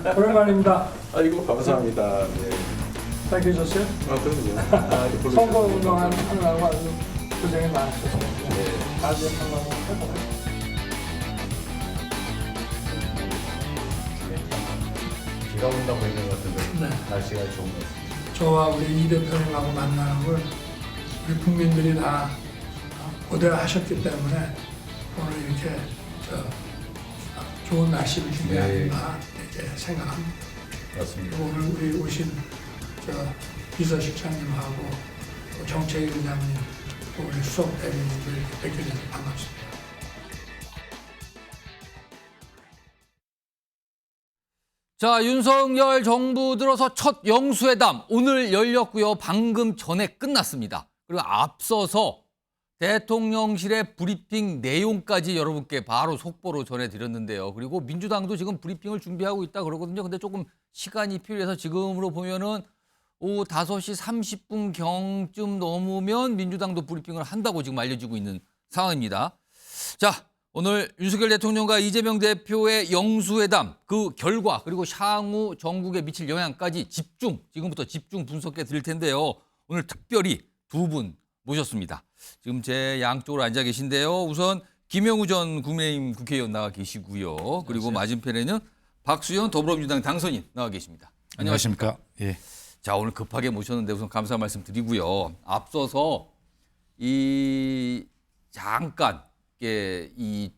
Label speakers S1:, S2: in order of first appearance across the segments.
S1: 오랜만입니다.
S2: 아이고 감사합니다. 네.
S1: 잘 계셨어요?
S2: 그럼요.
S1: 선거 운동하느라고 아주 고생이 많으셨어요.
S2: 네.
S1: 나중에 한번 해보세요.
S3: 비가 온다고 있는 것 같은데
S1: 네.
S3: 날씨가 좋은 것 같습니다.
S1: 저와 우리 이 대표님하고 만나는 걸 우리 국민들이 다 고대하셨기 때문에 오늘 이렇게 좋은 날씨를 준비하는가 이렇게 생각합니다.
S3: 맞습니다.
S1: 그리고 오늘 우리 오신 비서실장님하고 또 정책위원장님 또 우리 수석 대변인들 이렇게 뵙게 돼서 반갑습니다.
S4: 자, 윤석열 정부 들어서 첫 영수회담 오늘 열렸고요. 방금 전에 끝났습니다. 그리고 앞서서 대통령실의 브리핑 내용까지 여러분께 바로 속보로 전해드렸는데요. 그리고 민주당도 지금 브리핑을 준비하고 있다 그러거든요. 근데 조금 시간이 필요해서 지금으로 보면은 오후 5시 30분 경쯤 넘으면 민주당도 브리핑을 한다고 지금 알려지고 있는 상황입니다. 자, 오늘 윤석열 대통령과 이재명 대표의 영수회담 그 결과 그리고 향후 전국에 미칠 영향까지 지금부터 집중 분석해 드릴 텐데요. 오늘 특별히 두 분 모셨습니다. 지금 제 양쪽으로 앉아 계신데요. 우선 김영우 전 국민의힘 국회의원 나와 계시고요. 그리고 맞은편에는 박수현 더불어민주당 당선인 나와 계십니다.
S5: 안녕하십니까? 예.
S4: 자, 오늘 급하게 모셨는데 우선 감사 말씀 드리고요. 앞서서 잠깐 이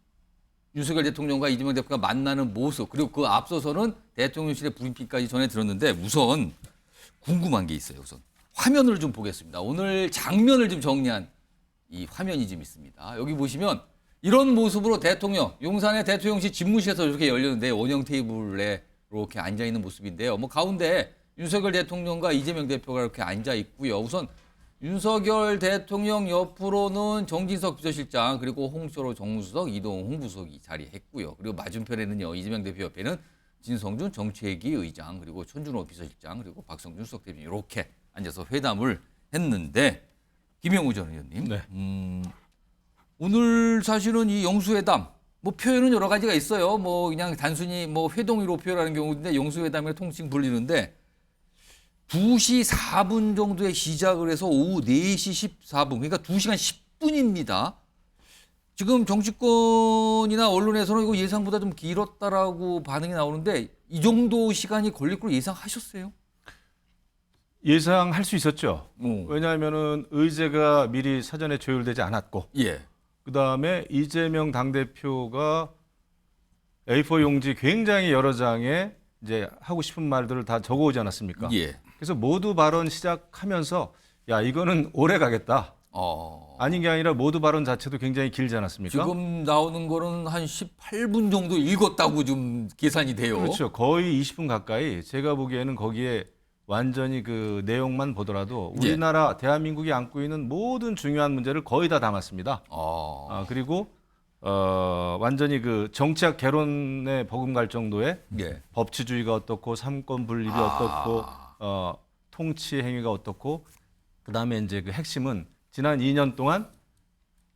S4: 윤석열 대통령과 이재명 대표가 만나는 모습 그리고 그 앞서서는 대통령실의 브리핑까지 전해드렸는데 우선 궁금한 게 있어요. 우선 화면을 좀 보겠습니다. 오늘 장면을 좀 정리한 이 화면이 좀 있습니다. 여기 보시면 이런 모습으로 용산의 대통령실 집무실에서 이렇게 열렸는데 원형 테이블에 이렇게 앉아 있는 모습인데요. 가운데 윤석열 대통령과 이재명 대표가 이렇게 앉아 있고요. 우선 윤석열 대통령 옆으로는 정진석 비서실장 그리고 홍철호 정무수석, 이동훈 홍부석이 자리했고요. 그리고 맞은편에는요. 이재명 대표 옆에는 진성준 정책위 의장 그리고 천준호 비서실장 그리고 박성준 수석 대변인 이렇게 앉아서 회담을 했는데 김영우 전 의원님.
S5: 네.
S4: 오늘 사실은 이 영수회담 표현은 여러 가지가 있어요. 그냥 단순히 회동으로 표현하는 경우인데 영수회담이라 통칭 불리는데 2시 4분 정도에 시작을 해서 오후 4시 14분, 그러니까 2시간 10분입니다. 지금 정치권이나 언론에서는 이거 예상보다 좀 길었다라고 반응이 나오는데 이 정도 시간이 걸릴 걸 예상하셨어요?
S5: 예상할 수 있었죠. 왜냐하면은 의제가 미리 사전에 조율되지 않았고,
S4: 예.
S5: 그다음에 이재명 당대표가 A4 용지 굉장히 여러 장에 이제 하고 싶은 말들을 다 적어오지 않았습니까?
S4: 예.
S5: 그래서 모두 발언 시작하면서 야 이거는 오래 가겠다. 아닌 게 아니라 모두 발언 자체도 굉장히 길지 않았습니까?
S4: 지금 나오는 거는 한 18분 정도 읽었다고 좀 계산이 돼요.
S5: 그렇죠. 거의 20분 가까이 제가 보기에는 거기에 완전히 그 내용만 보더라도 우리나라 대한민국이 안고 있는 모든 중요한 문제를 거의 다 담았습니다. 그리고 완전히 그 정치학 개론에 버금갈 정도의
S4: 예.
S5: 법치주의가 어떻고 삼권 분립이 어떻고 통치 행위가 어떻고 그다음에 이제 그 핵심은 지난 2년 동안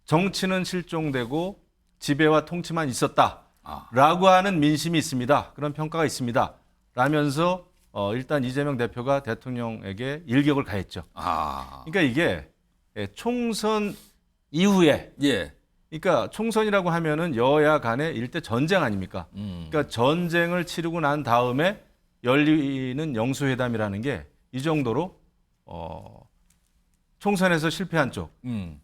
S5: 정치는 실종되고 지배와 통치만 있었다라고 하는 민심이 있습니다. 그런 평가가 있습니다. 라면서 일단 이재명 대표가 대통령에게 일격을 가했죠. 그러니까 이게 총선 이후에 그러니까 총선이라고 하면은 여야 간의 일대 전쟁 아닙니까? 그러니까 전쟁을 치르고 난 다음에 열리는 영수회담이라는 게 이 정도로 총선에서 실패한 쪽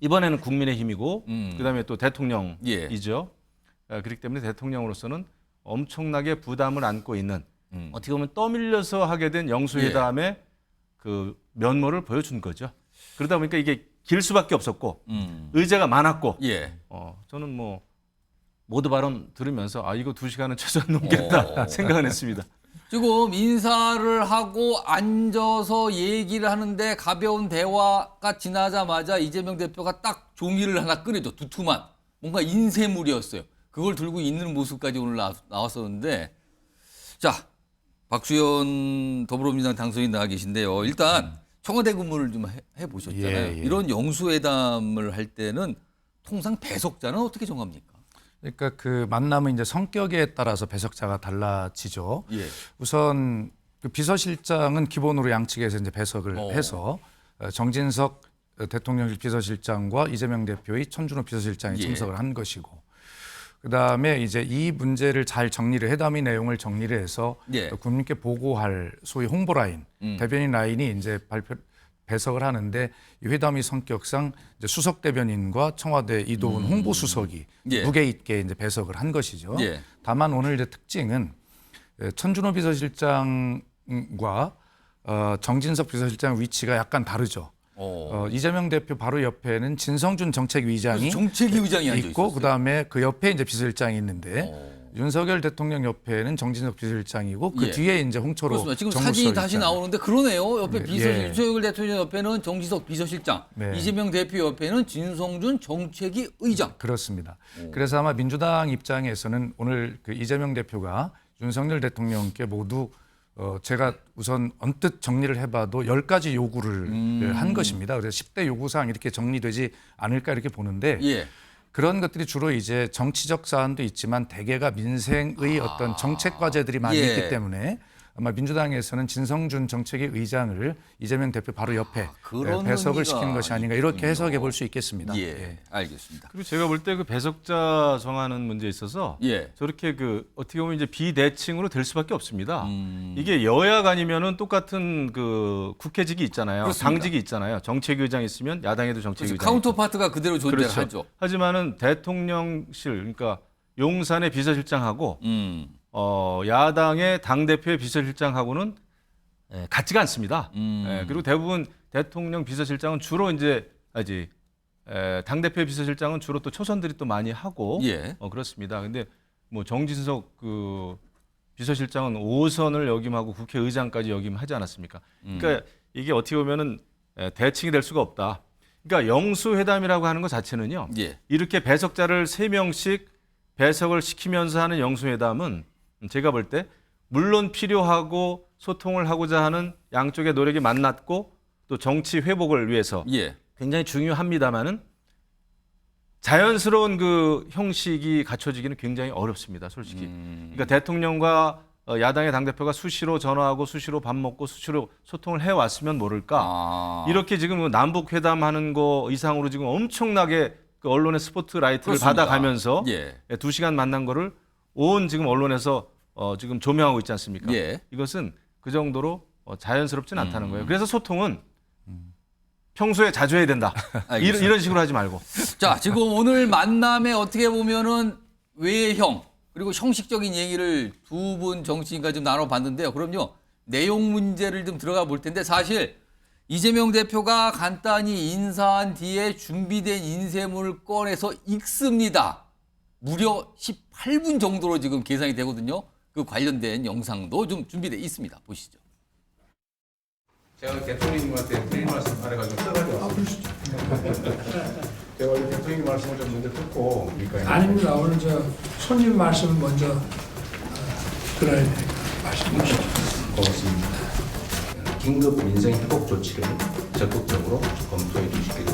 S5: 이번에는 국민의힘이고 그다음에 또 대통령이죠. 그렇기 때문에 대통령으로서는 엄청나게 부담을 안고 있는 어떻게 보면 떠밀려서 하게 된 영수회담의 그 면모를 보여준 거죠. 그러다 보니까 이게 길 수밖에 없었고 의제가 많았고 저는 모두 발언 들으면서 이거 2시간은 최소한 넘겠다 생각은 했습니다.
S4: 지금 인사를 하고 앉아서 얘기를 하는데 가벼운 대화가 지나자마자 이재명 대표가 딱 종이를 하나 꺼내죠. 두툼한 뭔가 인쇄물이었어요. 그걸 들고 있는 모습까지 오늘 나왔었는데 자 박수현 더불어민주당 당선인 나와 계신데요. 일단 청와대 근무를 좀 해보셨잖아요.
S5: 예.
S4: 이런 영수회담을 할 때는 통상 배석자는 어떻게 정합니까?
S6: 그러니까 그 만남은 이제 성격에 따라서 배석자가 달라지죠.
S4: 예.
S6: 우선 그 비서실장은 기본으로 양측에서 이제 배석을 해서 정진석 대통령실 비서실장과 이재명 대표의 천준호 비서실장이
S4: 예.
S6: 참석을 한 것이고, 그다음에 이제 이 문제를 잘 정리를 회담의 내용을 정리를 해서
S4: 예.
S6: 국민께 보고할 소위 홍보 라인, 대변인 라인이 이제 배석을 하는데, 이 회담의 성격상 이제 수석 대변인과 청와대 이도훈 홍보 수석이
S4: 예.
S6: 무게 있게 이제 배석을 한 것이죠.
S4: 예.
S6: 다만 오늘 이제 특징은 천준호 비서실장과 정진석 비서실장 위치가 약간 다르죠. 이재명 대표 바로 옆에는 진성준 정책위의장이
S4: 정책위 의장이 앉아
S6: 있고,
S4: 있었어요.
S6: 그다음에 그 옆에 이제 비서실장이 있는데 윤석열 대통령 옆에는 정진석 비서실장이고 그
S4: 예.
S6: 뒤에 이제 홍철호
S4: 그렇습니다. 지금
S6: 정무수석이
S4: 사진이 다시
S6: 있잖아요.
S4: 나오는데 그러네요. 옆에
S6: 예.
S4: 윤석열 대통령 옆에는 정진석 비서실장,
S6: 네.
S4: 이재명 대표 옆에는 진성준 정책위 의장.
S6: 그렇습니다. 그래서 아마 민주당 입장에서는 오늘 그 이재명 대표가 윤석열 대통령께 모두 제가 우선 언뜻 정리를 해봐도 10가지 요구를 한 것입니다. 그래서 10대 요구사항 이렇게 정리되지 않을까 이렇게 보는데,
S4: 예.
S6: 그런 것들이 주로 이제 정치적 사안도 있지만 대개가 민생의 어떤 정책 과제들이 많이
S4: 예.
S6: 있기 때문에 아마 민주당에서는 진성준 정책위 의장을 이재명 대표 바로 옆에
S4: 그런
S6: 배석을
S4: 의미가
S6: 시킨 것이 아닌가 이렇게
S4: 있군요.
S6: 해석해 볼 수 있겠습니다.
S4: 예. 알겠습니다.
S5: 그리고 제가 볼 때 그 배석자 정하는 문제에 있어서
S4: 예.
S5: 저렇게 그 어떻게 보면 이제 비대칭으로 될 수밖에 없습니다. 이게 여야가 아니면은 똑같은 그 국회직이 있잖아요.
S4: 그렇습니다.
S5: 당직이 있잖아요. 정책위의장 있으면 야당에도 정책위의장.
S4: 카운터파트가 그대로 존재를
S5: 그렇죠.
S4: 하죠.
S5: 하지만은 대통령실, 그러니까 용산의 비서실장하고 야당의 당 대표의 비서실장하고는 같지가 않습니다. 그리고 대부분 대통령 비서실장은 주로 이제 당 대표의 비서실장은 주로 또 초선들이 또 많이 하고
S4: 예.
S5: 그렇습니다. 근데 뭐 정진석 그 비서실장은 5선을 역임하고 국회의장까지 역임하지 않았습니까? 그러니까 이게 어떻게 보면은 대칭이 될 수가 없다. 그러니까 영수회담이라고 하는 것 자체는요.
S4: 예.
S5: 이렇게 배석자를 3명씩 배석을 시키면서 하는 영수회담은 제가 볼 때 물론 필요하고 소통을 하고자 하는 양쪽의 노력이 만났고 또 정치 회복을 위해서
S4: 예.
S5: 굉장히 중요합니다만은 자연스러운 그 형식이 갖춰지기는 굉장히 어렵습니다, 솔직히. 그러니까 대통령과 야당의 당대표가 수시로 전화하고 수시로 밥 먹고 수시로 소통을 해왔으면 모를까. 이렇게 지금 남북 회담하는 거 이상으로 지금 엄청나게 그 언론의 스포트라이트를
S4: 그렇습니다.
S5: 받아가면서
S4: 예.
S5: 2시간 만난 거를 온 지금 언론에서 지금 조명하고 있지 않습니까?
S4: 예.
S5: 이것은 그 정도로 자연스럽진 않다는 거예요. 그래서 소통은 평소에 자주 해야 된다.
S4: 알겠습니다.
S5: 이런 식으로 하지 말고.
S4: 자, 지금 오늘 만남에 어떻게 보면은 외형 그리고 형식적인 얘기를 두 분 정치인과 좀 나눠봤는데요. 그럼요, 내용 문제를 좀 들어가 볼 텐데 사실 이재명 대표가 간단히 인사한 뒤에 준비된 인쇄물을 꺼내서 읽습니다. 무려 18분 정도로 지금 계산이 되거든요. 그 관련된 영상도 좀 준비되어 있습니다. 보시죠.
S2: 제가 대통령님한테 드릴 말씀 바래가지고 써가지고
S1: 그러시죠.
S2: 제가 원래 대통령 말씀을 좀 먼저 듣고 그러니까
S1: 아닙니다. 오늘 손님 말씀을 먼저 들어야 되니까 말씀 주시죠.
S2: 고맙습니다. 긴급 민생 회복 조치를 적극적으로 검토해 주시기를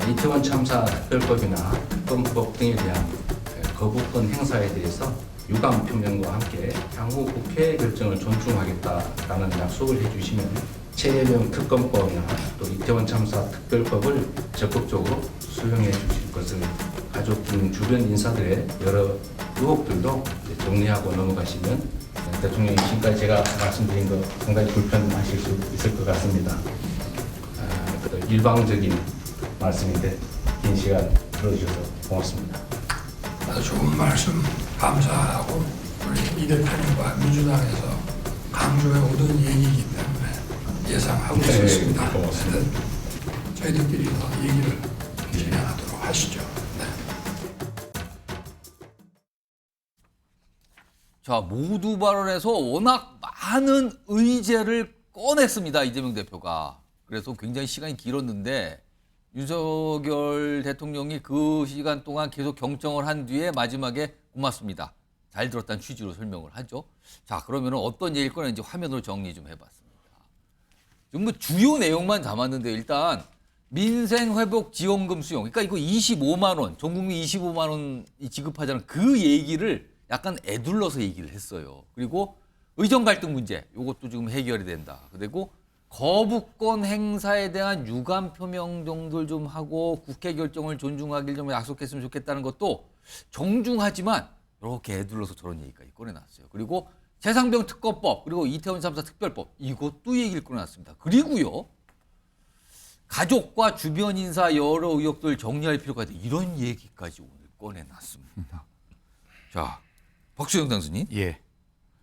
S2: 이태원 참사 특별법이나 특검법 등에 대한 거부권 행사에 대해서 유감 표명과 함께 향후 국회 결정을 존중하겠다라는 약속을 해주시면 최혜령 특검법이나 또 이태원 참사 특별법을 적극적으로 수용해 주실 것을 가족 등 주변 인사들의 여러 의혹들도 정리하고 넘어가시면 대통령이 지금까지 제가 말씀드린 거 상당히 불편하실 수 있을 것 같습니다. 일방적인 말씀인데 긴 시간 들어주셔서 고맙습니다.
S1: 아주 좋은 말씀 감사하고 우리 이 대표님과 민주당에서 강조해 오던 얘기이기 때문에 예상하고 있었습니다.
S2: 고맙습니다.
S1: 저희들끼리 더 얘기를 진행하도록 하시죠. 네.
S4: 자, 모두 발언에서 워낙 많은 의제를 꺼냈습니다. 이재명 대표가. 그래서 굉장히 시간이 길었는데 윤석열 대통령이 그 시간 동안 계속 경청을 한 뒤에 마지막에 고맙습니다. 잘 들었다는 취지로 설명을 하죠. 자, 그러면 어떤 얘기를 꺼냈는지 화면으로 정리 좀 해봤습니다. 좀 뭐 주요 내용만 담았는데 일단 민생회복지원금 수용. 그러니까 이거 25만 원, 전 국민 25만 원 지급하자는 그 얘기를 약간 애둘러서 얘기를 했어요. 그리고 의정 갈등 문제, 이것도 지금 해결이 된다. 그리고 거부권 행사에 대한 유감 표명 정도를 좀 하고 국회 결정을 존중하길 좀 약속했으면 좋겠다는 것도 정중하지만 이렇게 애둘러서 저런 얘기까지 꺼내놨어요. 그리고 재상병 특검법, 그리고 이태원 참사 특별법, 이것도 얘기를 꺼내놨습니다. 그리고요, 가족과 주변 인사 여러 의혹들 정리할 필요가 있다. 이런 얘기까지 오늘 꺼내놨습니다. 자, 박수영 당수님.
S6: 예.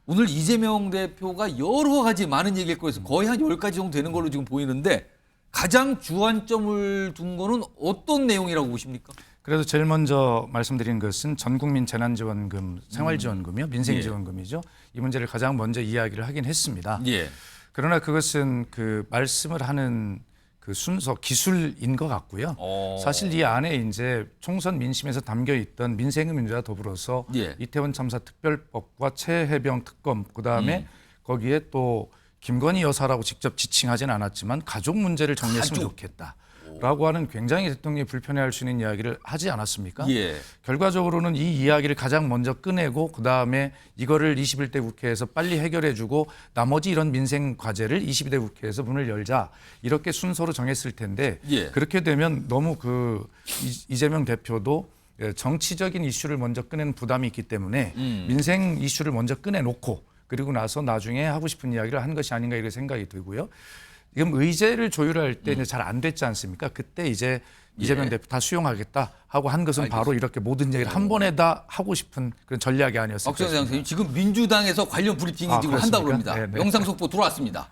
S4: 오늘 이재명 대표가 여러 가지 많은 얘기를 꺼내서 거의 한 10가지 정도 되는 걸로 지금 보이는데 가장 주안점을 둔 거는 어떤 내용이라고 보십니까?
S6: 그래서 제일 먼저 말씀드린 것은 전국민 재난지원금, 생활지원금이요, 민생지원금이죠. 이 문제를 가장 먼저 이야기를 하긴 했습니다.
S4: 예.
S6: 그러나 그것은 그 말씀을 하는 그 순서, 기술인 것 같고요. 사실 이 안에 이제 총선 민심에서 담겨 있던 민생의 문제와 더불어서
S4: 예.
S6: 이태원 참사 특별법과 최해병 특검, 그다음에 거기에 또 김건희 여사라고 직접 지칭하진 않았지만 가족 문제를 정리했으면 좋겠다라고 하는 굉장히 대통령이 불편해할 수 있는 이야기를 하지 않았습니까?
S4: 예.
S6: 결과적으로는 이 이야기를 가장 먼저 꺼내고 그다음에 이거를 21대 국회에서 빨리 해결해주고 나머지 이런 민생 과제를 22대 국회에서 문을 열자 이렇게 순서로 정했을 텐데
S4: 예.
S6: 그렇게 되면 너무 그 이재명 대표도 정치적인 이슈를 먼저 꺼내는 부담이 있기 때문에 민생 이슈를 먼저 꺼내놓고 그리고 나서 나중에 하고 싶은 이야기를 한 것이 아닌가 이런 생각이 들고요. 지금 의제를 조율할 때 잘 안 됐지 않습니까? 그때 이제 이재명 대표 다 수용하겠다 하고 한 것은 바로 이렇게 모든 얘기를 한 번에 다 하고 싶은 그런 전략이 아니었을까
S4: 박수영
S6: 싶습니다.
S4: 선생님, 지금 민주당에서 관련 브리핑이 지금
S6: 그렇습니까?
S4: 한다고 합니다.
S6: 네, 네.
S4: 영상 속보 들어왔습니다.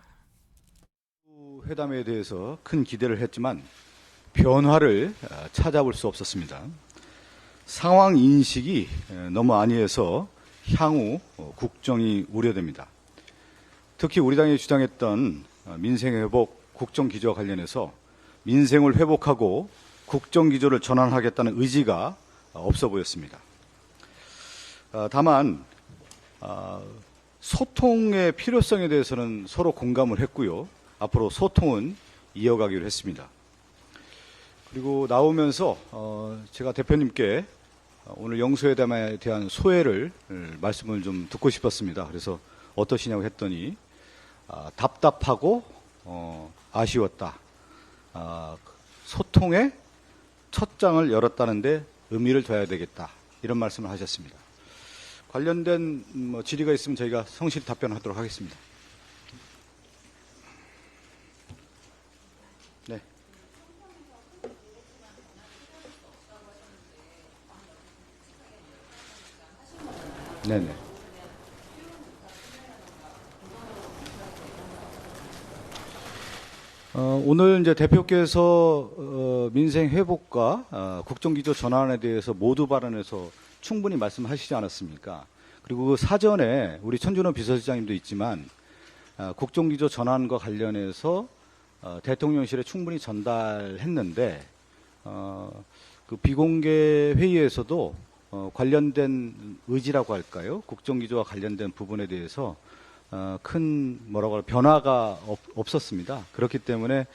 S7: 회담에 대해서 큰 기대를 했지만 변화를 찾아볼 수 없었습니다. 상황 인식이 너무 안이해서 향후 국정이 우려됩니다. 특히 우리 당이 주장했던 민생회복 국정기조와 관련해서 민생을 회복하고 국정기조를 전환하겠다는 의지가 없어 보였습니다. 다만 소통의 필요성에 대해서는 서로 공감을 했고요. 앞으로 소통은 이어가기로 했습니다. 그리고 나오면서 제가 대표님께 오늘 영수회담에 대한 소회를 말씀을 좀 듣고 싶었습니다. 그래서 어떠시냐고 했더니 답답하고 아쉬웠다. 소통의 첫 장을 열었다는데 의미를 둬야 되겠다. 이런 말씀을 하셨습니다. 관련된 질의가 있으면 저희가 성실히 답변하도록 하겠습니다. 네. 네네. 오늘 이제 대표께서 민생 회복과 국정기조 전환에 대해서 모두 발언해서 충분히 말씀하시지 않았습니까? 그리고 그 사전에 우리 천준호 비서실장님도 있지만 국정기조 전환과 관련해서 대통령실에 충분히 전달했는데 그 비공개 회의에서도 관련된 의지라고 할까요? 국정기조와 관련된 부분에 대해서 큰 뭐라고 할까 변화가 없었습니다. 그렇기 때문에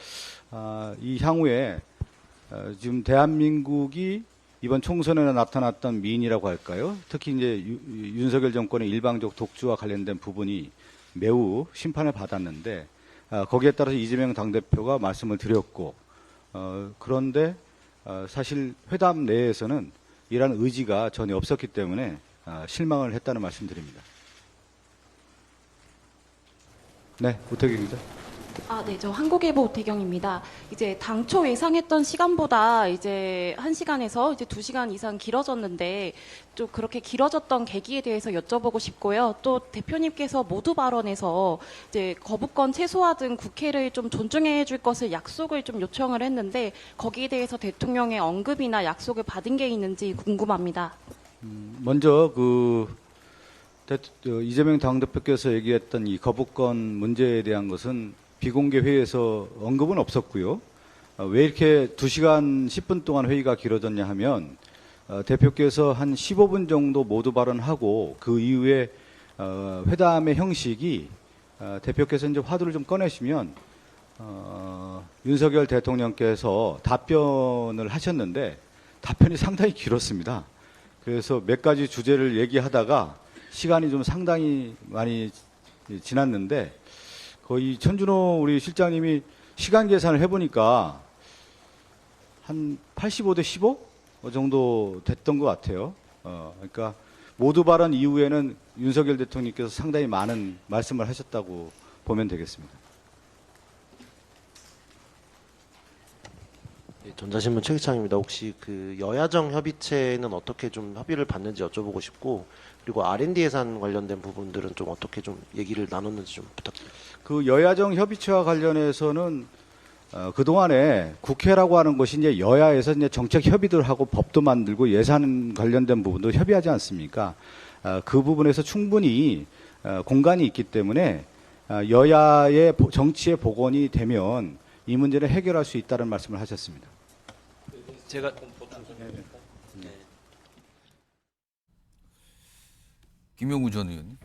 S7: 이 향후에 지금 대한민국이 이번 총선에 나타났던 미인이라고 할까요? 특히 이제 윤석열 정권의 일방적 독주와 관련된 부분이 매우 심판을 받았는데 거기에 따라서 이재명 당대표가 말씀을 드렸고 그런데 사실 회담 내에서는 이러한 의지가 전혀 없었기 때문에 실망을 했다는 말씀드립니다. 네, 우태경 기자.
S8: 네, 저 한국일보 우태경입니다. 이제 당초 예상했던 시간보다 이제 1시간에서 이제 2시간 이상 길어졌는데 좀 그렇게 길어졌던 계기에 대해서 여쭤보고 싶고요. 또 대표님께서 모두 발언에서 이제 거부권 최소화 등 국회를 좀 존중해 줄 것을 약속을 좀 요청을 했는데 거기에 대해서 대통령의 언급이나 약속을 받은 게 있는지 궁금합니다.
S7: 먼저 이재명 당대표께서 얘기했던 이 거부권 문제에 대한 것은 비공개 회의에서 언급은 없었고요. 왜 이렇게 2시간 10분 동안 회의가 길어졌냐 하면 대표께서 한 15분 정도 모두 발언하고 그 이후에 회담의 형식이 대표께서 이제 화두를 좀 꺼내시면 윤석열 대통령께서 답변을 하셨는데 답변이 상당히 길었습니다. 그래서 몇 가지 주제를 얘기하다가 시간이 좀 상당히 많이 지났는데 거의 천준호 우리 실장님이 시간 계산을 해보니까 한 85대 15 정도 됐던 것 같아요. 그러니까 모두 발언 이후에는 윤석열 대통령께서 상당히 많은 말씀을 하셨다고 보면 되겠습니다.
S9: 네, 전자신문 최기창입니다. 혹시 그 여야정 협의체는 어떻게 좀 협의를 받는지 여쭤보고 싶고, 그리고 R&D 예산 관련된 부분들은 좀 어떻게 좀 얘기를 나눴는지 좀 부탁드립니다.
S7: 그 여야정 협의체와 관련해서는 그동안에 국회라고 하는 것이 이제 여야에서 이제 정책 협의들 하고 법도 만들고 예산 관련된 부분도 협의하지 않습니까? 그 부분에서 충분히 공간이 있기 때문에 여야의 정치의 복원이 되면 이 문제를 해결할 수 있다는 말씀을 하셨습니다.
S9: 제가
S4: 김영우 전 의원.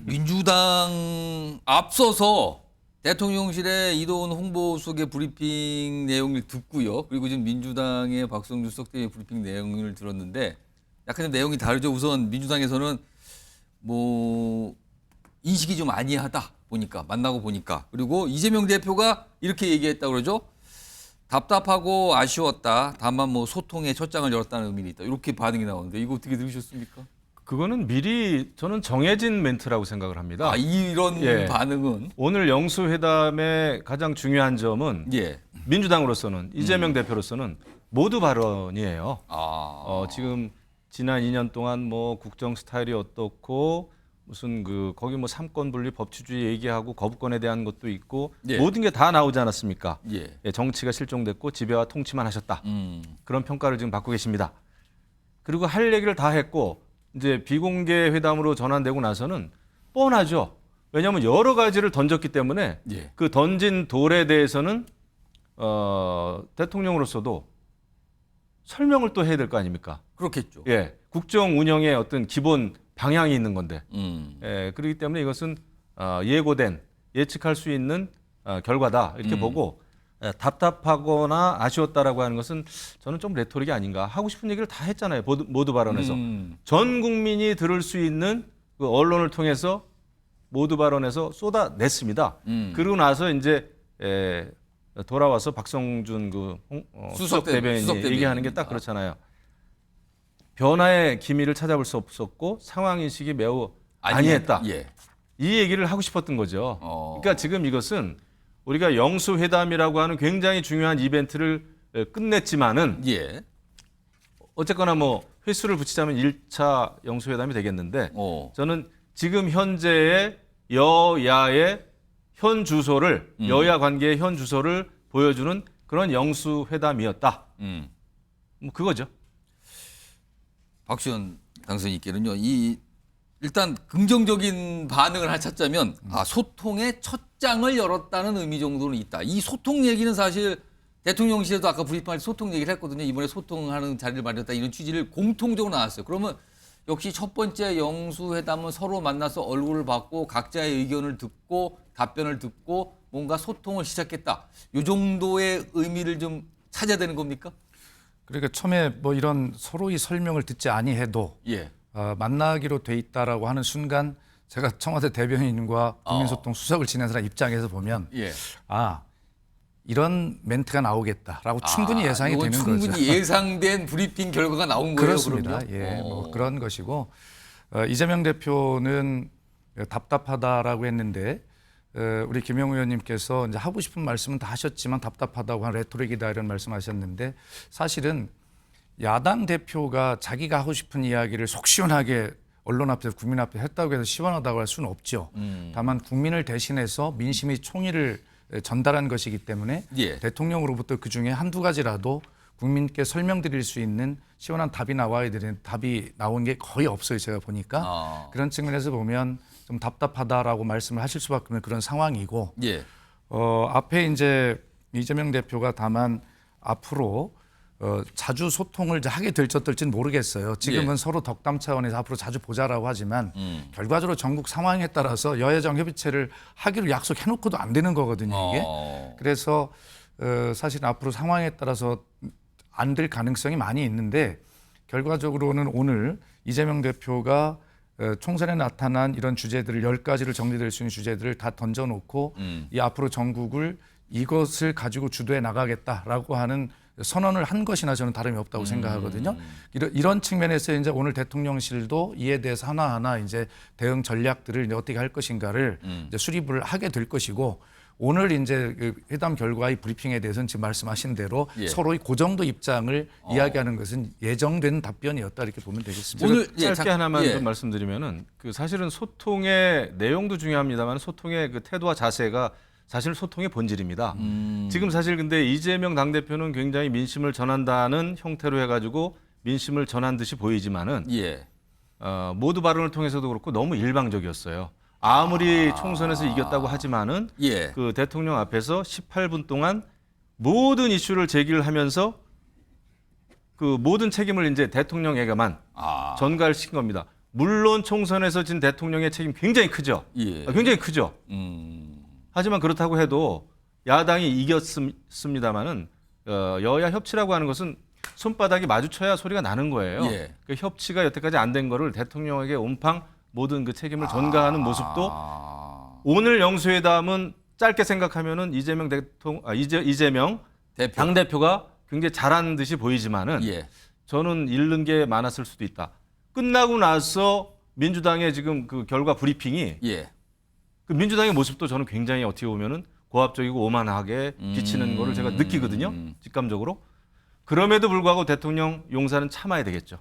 S4: 민주당 앞서서 대통령실에 이도훈 홍보수석의 브리핑 내용을 듣고요. 그리고 지금 민주당의 박성주 수석대의 브리핑 내용을 들었는데 약간 좀 내용이 다르죠. 우선 민주당에서는 뭐 인식이 좀 아니하다 보니까 만나고 보니까, 그리고 이재명 대표가 이렇게 얘기했다고 그러죠. 답답하고 아쉬웠다. 다만 뭐 소통의 첫장을 열었다는 의미는 있다. 이렇게 반응이 나오는데 이거 어떻게 들으셨습니까?
S5: 그거는 미리 저는 정해진 멘트라고 생각을 합니다.
S4: 아, 이런
S5: 예.
S4: 반응은
S5: 오늘 영수회담의 가장 중요한 점은
S4: 예.
S5: 민주당으로서는 이재명 대표로서는 모두 발언이에요. 지금 지난 2년 동안 뭐 국정 스타일이 어떻고 무슨 거기 뭐 삼권 분리 법치주의 얘기하고 거부권에 대한 것도 있고
S4: 예.
S5: 모든 게 다 나오지 않았습니까?
S4: 예.
S5: 예, 정치가 실종됐고 지배와 통치만 하셨다. 그런 평가를 지금 받고 계십니다. 그리고 할 얘기를 다 했고 이제 비공개 회담으로 전환되고 나서는 뻔하죠. 왜냐하면 여러 가지를 던졌기 때문에
S4: 예.
S5: 그 던진 돌에 대해서는 대통령으로서도 설명을 또 해야 될 거 아닙니까?
S4: 그렇겠죠.
S5: 예, 국정 운영의 어떤 기본 방향이 있는 건데,
S4: 음.
S5: 그렇기 때문에 이것은 예고된 예측할 수 있는 결과다 이렇게 보고 답답하거나 아쉬웠다라고 하는 것은 저는 좀 레토릭이 아닌가. 하고 싶은 얘기를 다 했잖아요. 모두 발언에서 전 국민이 들을 수 있는 그 언론을 통해서 모두 발언에서 쏟아냈습니다. 그러고 나서 이제 돌아와서 박성준 수석 대변인이 얘기하는 게 딱 그렇잖아요. 변화의 기미를 찾아볼 수 없었고 상황 인식이 매우 아니했다.
S4: 예.
S5: 이 얘기를 하고 싶었던 거죠.
S4: 어.
S5: 그러니까 지금 이것은 우리가 영수회담이라고 하는 굉장히 중요한 이벤트를 끝냈지만은
S4: 예.
S5: 어쨌거나 뭐 횟수를 붙이자면 1차 영수회담이 되겠는데 저는 지금 현재의 여야의 현 주소를 여야 관계의 현 주소를 보여주는 그런 영수회담이었다. 뭐 그거죠.
S4: 박시원 당선인께는요, 일단 긍정적인 반응을 찾자면 소통의 첫 장을 열었다는 의미 정도는 있다. 이 소통 얘기는 사실 대통령실에도 아까 브리핑할 때 소통 얘기를 했거든요. 이번에 소통하는 자리를 마련했다 이런 취지를 공통적으로 나왔어요. 그러면 역시 첫 번째 영수회담은 서로 만나서 얼굴을 받고 각자의 의견을 듣고 답변을 듣고 뭔가 소통을 시작했다. 이 정도의 의미를 좀 찾아야 되는 겁니까?
S6: 그러니까 처음에 뭐 이런 서로의 설명을 듣지 아니해도
S4: 예.
S6: 만나기로 돼 있다라고 하는 순간 제가 청와대 대변인과 국민소통 수석을 지낸 사람 입장에서 보면
S4: 예.
S6: 이런 멘트가 나오겠다라고 충분히 예상이
S4: 이건
S6: 되는 거죠.
S4: 충분히 예상된 브리핑 결과가 나온 거예요.
S6: 그렇습니다.
S4: 그럼요?
S6: 예, 뭐 그런 것이고 이재명 대표는 답답하다라고 했는데 우리 김영우 의원님께서 이제 하고 싶은 말씀은 다 하셨지만 답답하다고 한 레토릭이다 이런 말씀하셨는데 사실은 야당 대표가 자기가 하고 싶은 이야기를 속 시원하게 언론 앞에서 국민 앞에 했다고 해서 시원하다고 할 수는 없죠. 다만 국민을 대신해서 민심의 총의를 전달한 것이기 때문에
S4: 예.
S6: 대통령으로부터 그중에 한두 가지라도 국민께 설명드릴 수 있는 시원한 답이 나와야 되는 답이 나온 게 거의 없어요. 제가 보니까. 그런 측면에서 보면 좀 답답하다라고 말씀을 하실 수밖에 없는 그런 상황이고
S4: 예.
S6: 앞에 이제 이재명 대표가 다만 앞으로 자주 소통을 이제 하게 될지 어떨지는 모르겠어요. 지금은
S4: 예.
S6: 서로 덕담 차원에서 앞으로 자주 보자라고 하지만 결과적으로 전국 상황에 따라서 여야정 협의체를 하기로 약속해놓고도 안 되는 거거든요. 이게. 그래서 사실 앞으로 상황에 따라서 안 될 가능성이 많이 있는데 결과적으로는 오늘 이재명 대표가 총선에 나타난 이런 주제들을 10가지를 정리될 수 있는 주제들을 다 던져놓고 이 앞으로 전국을 이것을 가지고 주도해 나가겠다라고 하는 선언을 한 것이나 저는 다름이 없다고 생각하거든요. 이런 측면에서 이제 오늘 대통령실도 이에 대해서 하나하나 이제 대응 전략들을 이제 어떻게 할 것인가를 이제 수립을 하게 될 것이고 오늘 이제 그 회담 결과의 브리핑에 대해서는 지금 말씀하신 대로
S4: 예.
S6: 서로의 그 정도 입장을 이야기하는 것은 예정된 답변이었다 이렇게 보면 되겠습니다.
S4: 오늘
S5: 짧게 하나만
S4: 예.
S5: 좀 말씀드리면은 그 사실은 소통의 내용도 중요합니다만 소통의 그 태도와 자세가 사실 소통의 본질입니다. 지금 사실 근데 이재명 당대표는 굉장히 민심을 전한다는 형태로 해가지고 민심을 전한 듯이 보이지만은
S4: 예.
S5: 모두 발언을 통해서도 그렇고 너무 일방적이었어요. 아무리 총선에서 이겼다고 하지만은
S4: 예.
S5: 그 대통령 앞에서 18분 동안 모든 이슈를 제기를 하면서 그 모든 책임을 이제 대통령에게만 전가를 시킨 겁니다. 물론 총선에서 진 대통령의 책임 굉장히 크죠.
S4: 예.
S5: 굉장히 크죠. 하지만 그렇다고 해도 야당이 이겼습니다마는 여야 협치라고 하는 것은 손바닥이 마주쳐야 소리가 나는 거예요.
S4: 예.
S5: 그 협치가 여태까지 안 된 거를 대통령에게 온팡 모든 그 책임을 전가하는 모습도 오늘 영수회담은 짧게 생각하면은 이재명
S4: 대표.
S5: 당 대표가 굉장히 잘한 듯이 보이지만은
S4: 예.
S5: 저는 잃는 게 많았을 수도 있다. 끝나고 나서 민주당의 지금 그 결과 브리핑이
S4: 예.
S5: 그 민주당의 모습도 저는 굉장히 어떻게 보면은 고압적이고 오만하게 비치는 거를 제가 느끼거든요. 직감적으로. 그럼에도 불구하고 대통령 용사는 참아야 되겠죠.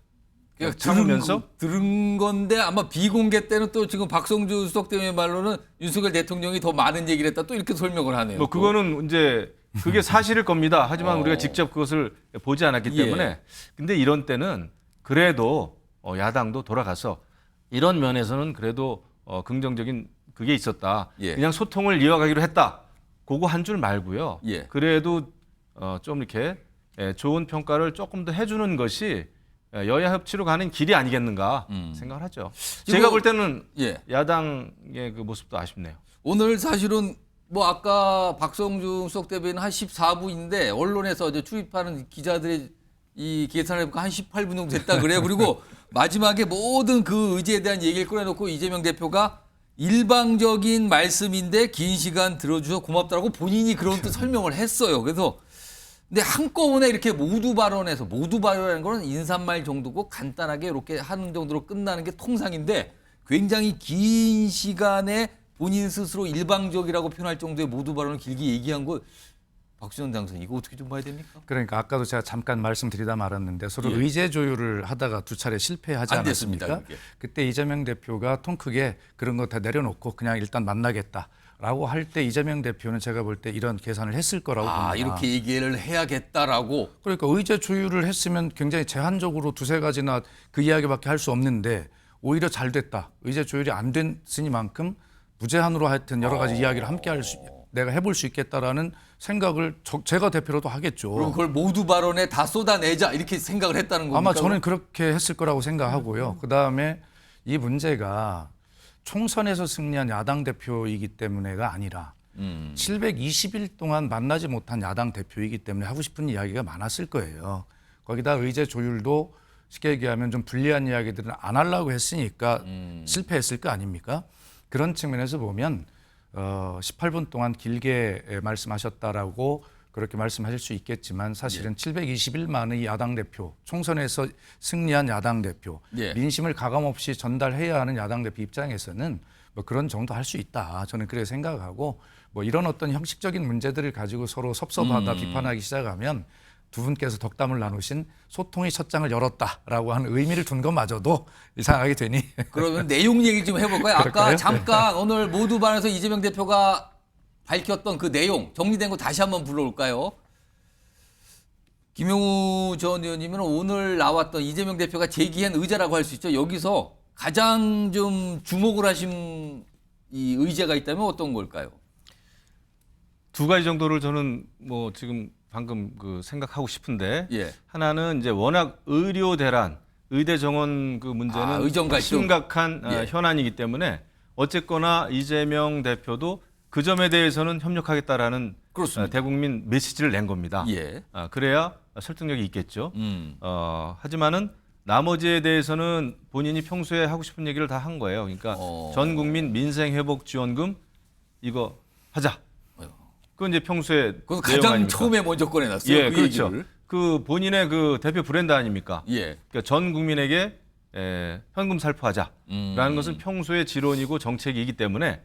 S4: 그러니까
S5: 참으면서
S4: 들은 건데 아마 비공개 때는 또 지금 박성주 수석대표의 말로는 윤석열 대통령이 더 많은 얘기를 했다 또 이렇게 설명을 하네요.
S5: 뭐 그거는 이제 그게 사실일 겁니다. 하지만 우리가 직접 그것을 보지 않았기
S4: 예.
S5: 때문에 근데 이런 때는 그래도 야당도 돌아가서 이런 면에서는 그래도 긍정적인 그게 있었다.
S4: 예.
S5: 그냥 소통을 이어가기로 했다. 그거 한 줄 말고요.
S4: 예.
S5: 그래도 좀 이렇게 좋은 평가를 조금 더 해주는 것이 여야 협치로 가는 길이 아니겠는가 생각을 하죠. 제가 볼 때는
S4: 예.
S5: 야당의 그 모습도 아쉽네요.
S4: 오늘 사실은 뭐 아까 박성주 수석대표는 한 14부인데 언론에서 이제 출입하는 기자들의 이 계산을 해보니까 한 18분 정도 됐다 그래요. 그리고 마지막에 모든 그 의제에 대한 얘기를 꺼내놓고 이재명 대표가 일방적인 말씀인데 긴 시간 들어주셔서 고맙다라고 본인이 그런 또 설명을 했어요. 그래서 근데 한꺼번에 이렇게 모두 발언하는 거는 인사말 정도고 간단하게 이렇게 하는 정도로 끝나는 게 통상인데 굉장히 긴 시간에 본인 스스로 일방적이라고 표현할 정도의 모두 발언을 길게 얘기한 거 박지원 당선 이거 어떻게 좀 봐야 됩니까?
S6: 그러니까 아까도 제가 잠깐 말씀드리다 말았는데 서로
S4: 예.
S6: 의제 조율을 하다가 두 차례 실패하지
S4: 안
S6: 않았습니까?
S4: 됐습니다, 그게.
S6: 그때 이재명 대표가 통 크게 그런 거 다 내려놓고 그냥 일단 만나겠다라고 할 때 이재명 대표는 제가 볼 때 이런 계산을 했을 거라고 봅니다.
S4: 이렇게 얘기를 해야겠다라고.
S6: 그러니까 의제 조율을 했으면 굉장히 제한적으로 두세 가지나 그 이야기밖에 할 수 없는데 오히려 잘 됐다. 의제 조율이 안 됐으니만큼 무제한으로 하여튼 여러 가지 이야기를 함께 내가 해볼 수 있겠다라는 생각을 제가 대표로도 하겠죠.
S4: 그럼 그걸 모두 발언에 다 쏟아내자 이렇게 생각을 했다는 겁니까?
S6: 아마 저는 그렇게 했을 거라고 생각하고요. 그다음에 이 문제가 총선에서 승리한 야당 대표이기 때문에가 아니라 720일 동안 만나지 못한 야당 대표이기 때문에 하고 싶은 이야기가 많았을 거예요. 거기다 의제 조율도 쉽게 얘기하면 좀 불리한 이야기들은 안 하려고 했으니까 실패했을 거 아닙니까? 그런 측면에서 보면 18분 동안 길게 말씀하셨다라고 그렇게 말씀하실 수 있겠지만 사실은 721만의 야당 대표, 총선에서 승리한 야당 대표,
S4: 예.
S6: 민심을 가감없이 전달해야 하는 야당 대표 입장에서는 뭐 그런 정도 할 수 있다. 저는 그렇게 생각하고 뭐 이런 어떤 형식적인 문제들을 가지고 서로 섭섭하다 비판하기 시작하면 두 분께서 덕담을 나누신 소통의 첫 장을 열었다라고 하는 의미를 둔 것마저도 이상하게 되니
S4: 그러면 내용 얘기 좀 해볼까요? 아까
S6: 그럴까요?
S4: 잠깐 오늘 모두 발언에서 이재명 대표가 밝혔던 그 내용 정리된 거 다시 한번 불러올까요? 김용우 전 의원님은 오늘 나왔던 이재명 대표가 제기한 의제라고 할 수 있죠. 여기서 가장 좀 주목을 하신 이 의제가 있다면 어떤 걸까요?
S5: 두 가지 정도를 저는 뭐 지금 방금 그 생각하고 싶은데
S4: 예.
S5: 하나는 이제 워낙 의료 대란, 의대 정원 그 문제는
S4: 의정 갈등.
S5: 심각한
S4: 예.
S5: 현안이기 때문에 어쨌거나 이재명 대표도 그 점에 대해서는 협력하겠다라는
S4: 그렇습니다.
S5: 대국민 메시지를 낸 겁니다.
S4: 예.
S5: 그래야 설득력이 있겠죠.
S4: 음.
S5: 하지만은 나머지에 대해서는 본인이 평소에 하고 싶은 얘기를 다 한 거예요. 그러니까 전 국민 민생 회복 지원금 이거 하자. 그건 이제 평소에
S4: 그건
S5: 내용
S4: 가장
S5: 아닙니까?
S4: 처음에 먼저 꺼내놨어요.
S5: 예,
S4: 그
S5: 그렇죠.
S4: 얘기를.
S5: 그 본인의 그 대표 브랜드 아닙니까?
S4: 예.
S5: 그러니까 전 국민에게 현금 살포하자라는 것은 평소의 지론이고 정책이기 때문에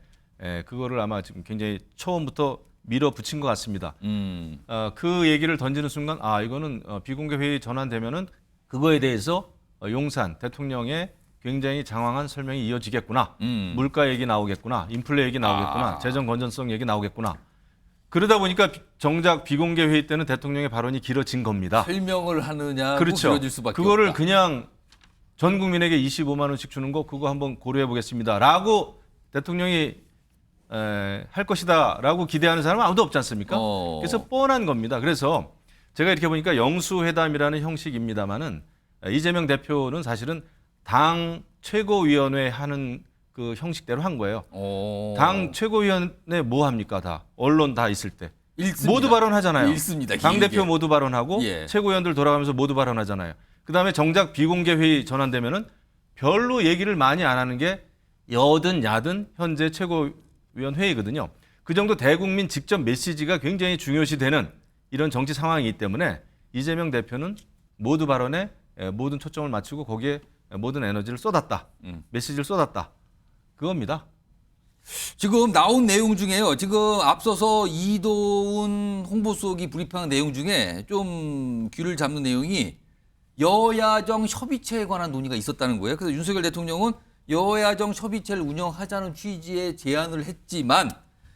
S5: 그거를 아마 지금 굉장히 처음부터 밀어붙인 것 같습니다. 그 얘기를 던지는 순간 이거는 비공개 회의 전환되면은 그거에 대해서 용산 대통령의 굉장히 장황한 설명이 이어지겠구나. 물가 얘기 나오겠구나. 인플레 얘기 나오겠구나. 재정 건전성 얘기 나오겠구나. 그러다 보니까 정작 비공개 회의 때는 대통령의 발언이 길어진 겁니다.
S4: 설명을 하느냐
S5: 그렇죠.
S4: 길어질 수밖에
S5: 그거를
S4: 없다.
S5: 그냥 전 국민에게 25만 원씩 주는 거 그거 한번 고려해 보겠습니다라고 대통령이 할 것이다라고 기대하는 사람은 아무도 없지 않습니까? 그래서 뻔한 겁니다. 그래서 제가 이렇게 보니까 영수회담이라는 형식입니다만은 이재명 대표는 사실은 당 최고위원회 하는 그 형식대로 한 거예요. 당 최고위원회 뭐 합니까? 다 언론 다 있을 때
S4: 읽습니다.
S5: 모두 발언하잖아요.
S4: 읽습니다.
S5: 당 대표
S4: 길게.
S5: 모두 발언하고
S4: 예.
S5: 최고위원들 돌아가면서 모두 발언하잖아요. 그다음에 정작 비공개 회의 전환되면은 별로 얘기를 많이 안 하는 게 여든 야든 현재 최고위원 회의거든요. 그 정도 대국민 직접 메시지가 굉장히 중요시되는 이런 정치 상황이기 때문에 이재명 대표는 모두 발언에 모든 초점을 맞추고 거기에 모든 에너지를 쏟았다. 메시지를 쏟았다. 그겁니다.
S4: 지금 나온 내용 중에요. 지금 앞서서 이도훈 홍보수석이 브리핑한 내용 중에 좀 귀를 잡는 내용이 여야정 협의체에 관한 논의가 있었다는 거예요. 그래서 윤석열 대통령은 여야정 협의체를 운영하자는 취지의 제안을 했지만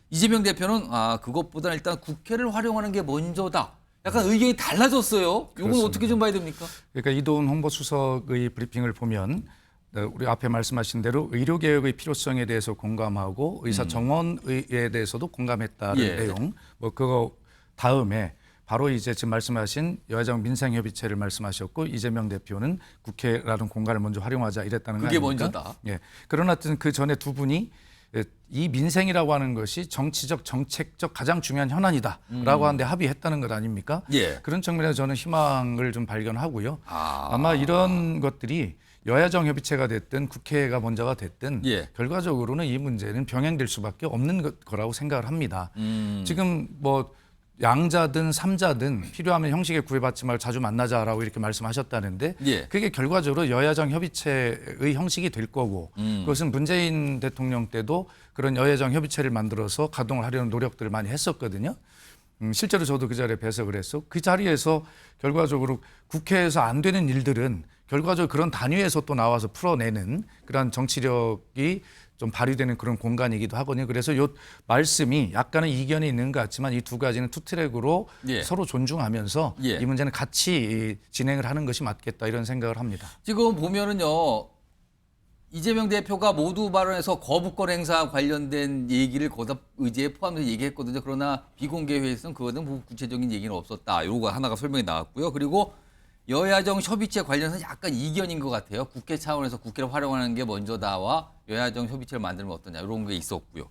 S4: 이재명 대표는 그것보다는 일단 국회를 활용하는 게 먼저다. 약간 의견이 달라졌어요. 이건
S6: 그렇습니다.
S4: 어떻게 좀 봐야 됩니까?
S6: 그러니까 이도훈 홍보수석의 브리핑을 보면 우리 앞에 말씀하신 대로 의료개혁의 필요성에 대해서 공감하고 의사정원에 대해서도 공감했다는
S4: 예.
S6: 내용. 그거 다음에 바로 이제 지금 말씀하신 여야정 민생협의체를 말씀하셨고 이재명 대표는 국회라는 공간을 먼저 활용하자 이랬다는 거
S4: 그게
S6: 아닙니까?
S4: 먼저다.
S6: 예. 그러나 하여튼 그 전에 두 분이 이 민생이라고 하는 것이 정치적, 정책적 가장 중요한 현안이다라고 하는데 합의했다는 것 아닙니까?
S4: 예.
S6: 그런 측면에서 저는 희망을 좀 발견하고요. 아마 이런 것들이 여야정 협의체가 됐든 국회가 먼저가 됐든
S4: 예.
S6: 결과적으로는 이 문제는 병행될 수밖에 없는 거라고 생각을 합니다. 지금 뭐 양자든 삼자든 필요하면 형식에 구애받지 말고 자주 만나자라고 이렇게 말씀하셨다는데
S4: 예.
S6: 그게 결과적으로 여야정 협의체의 형식이 될 거고 그것은 문재인 대통령 때도 그런 여야정 협의체를 만들어서 가동을 하려는 노력들을 많이 했었거든요. 실제로 저도 그 자리에 배석을 했어. 그 자리에서 결과적으로 국회에서 안 되는 일들은 결과적으로 그런 단위에서 또 나와서 풀어내는 그런 정치력이 좀 발휘되는 그런 공간이기도 하거든요. 그래서 이 말씀이 약간은 이견이 있는 것 같지만 이 두 가지는 투트랙으로
S4: 예.
S6: 서로 존중하면서
S4: 예.
S6: 이 문제는 같이 진행을 하는 것이 맞겠다 이런 생각을 합니다.
S4: 지금 보면은요. 이재명 대표가 모두 발언에서 거부권 행사 관련된 얘기를 거다 의제에 포함해서 얘기했거든요. 그러나 비공개 회의에서는 그거는 뭐 구체적인 얘기는 없었다. 요거 하나가 설명이 나왔고요. 그리고 여야정 협의체 관련해서 약간 이견인 것 같아요. 국회 차원에서 국회를 활용하는 게 먼저다와 여야정 협의체를 만들면 어떠냐 이런 게 있었고요.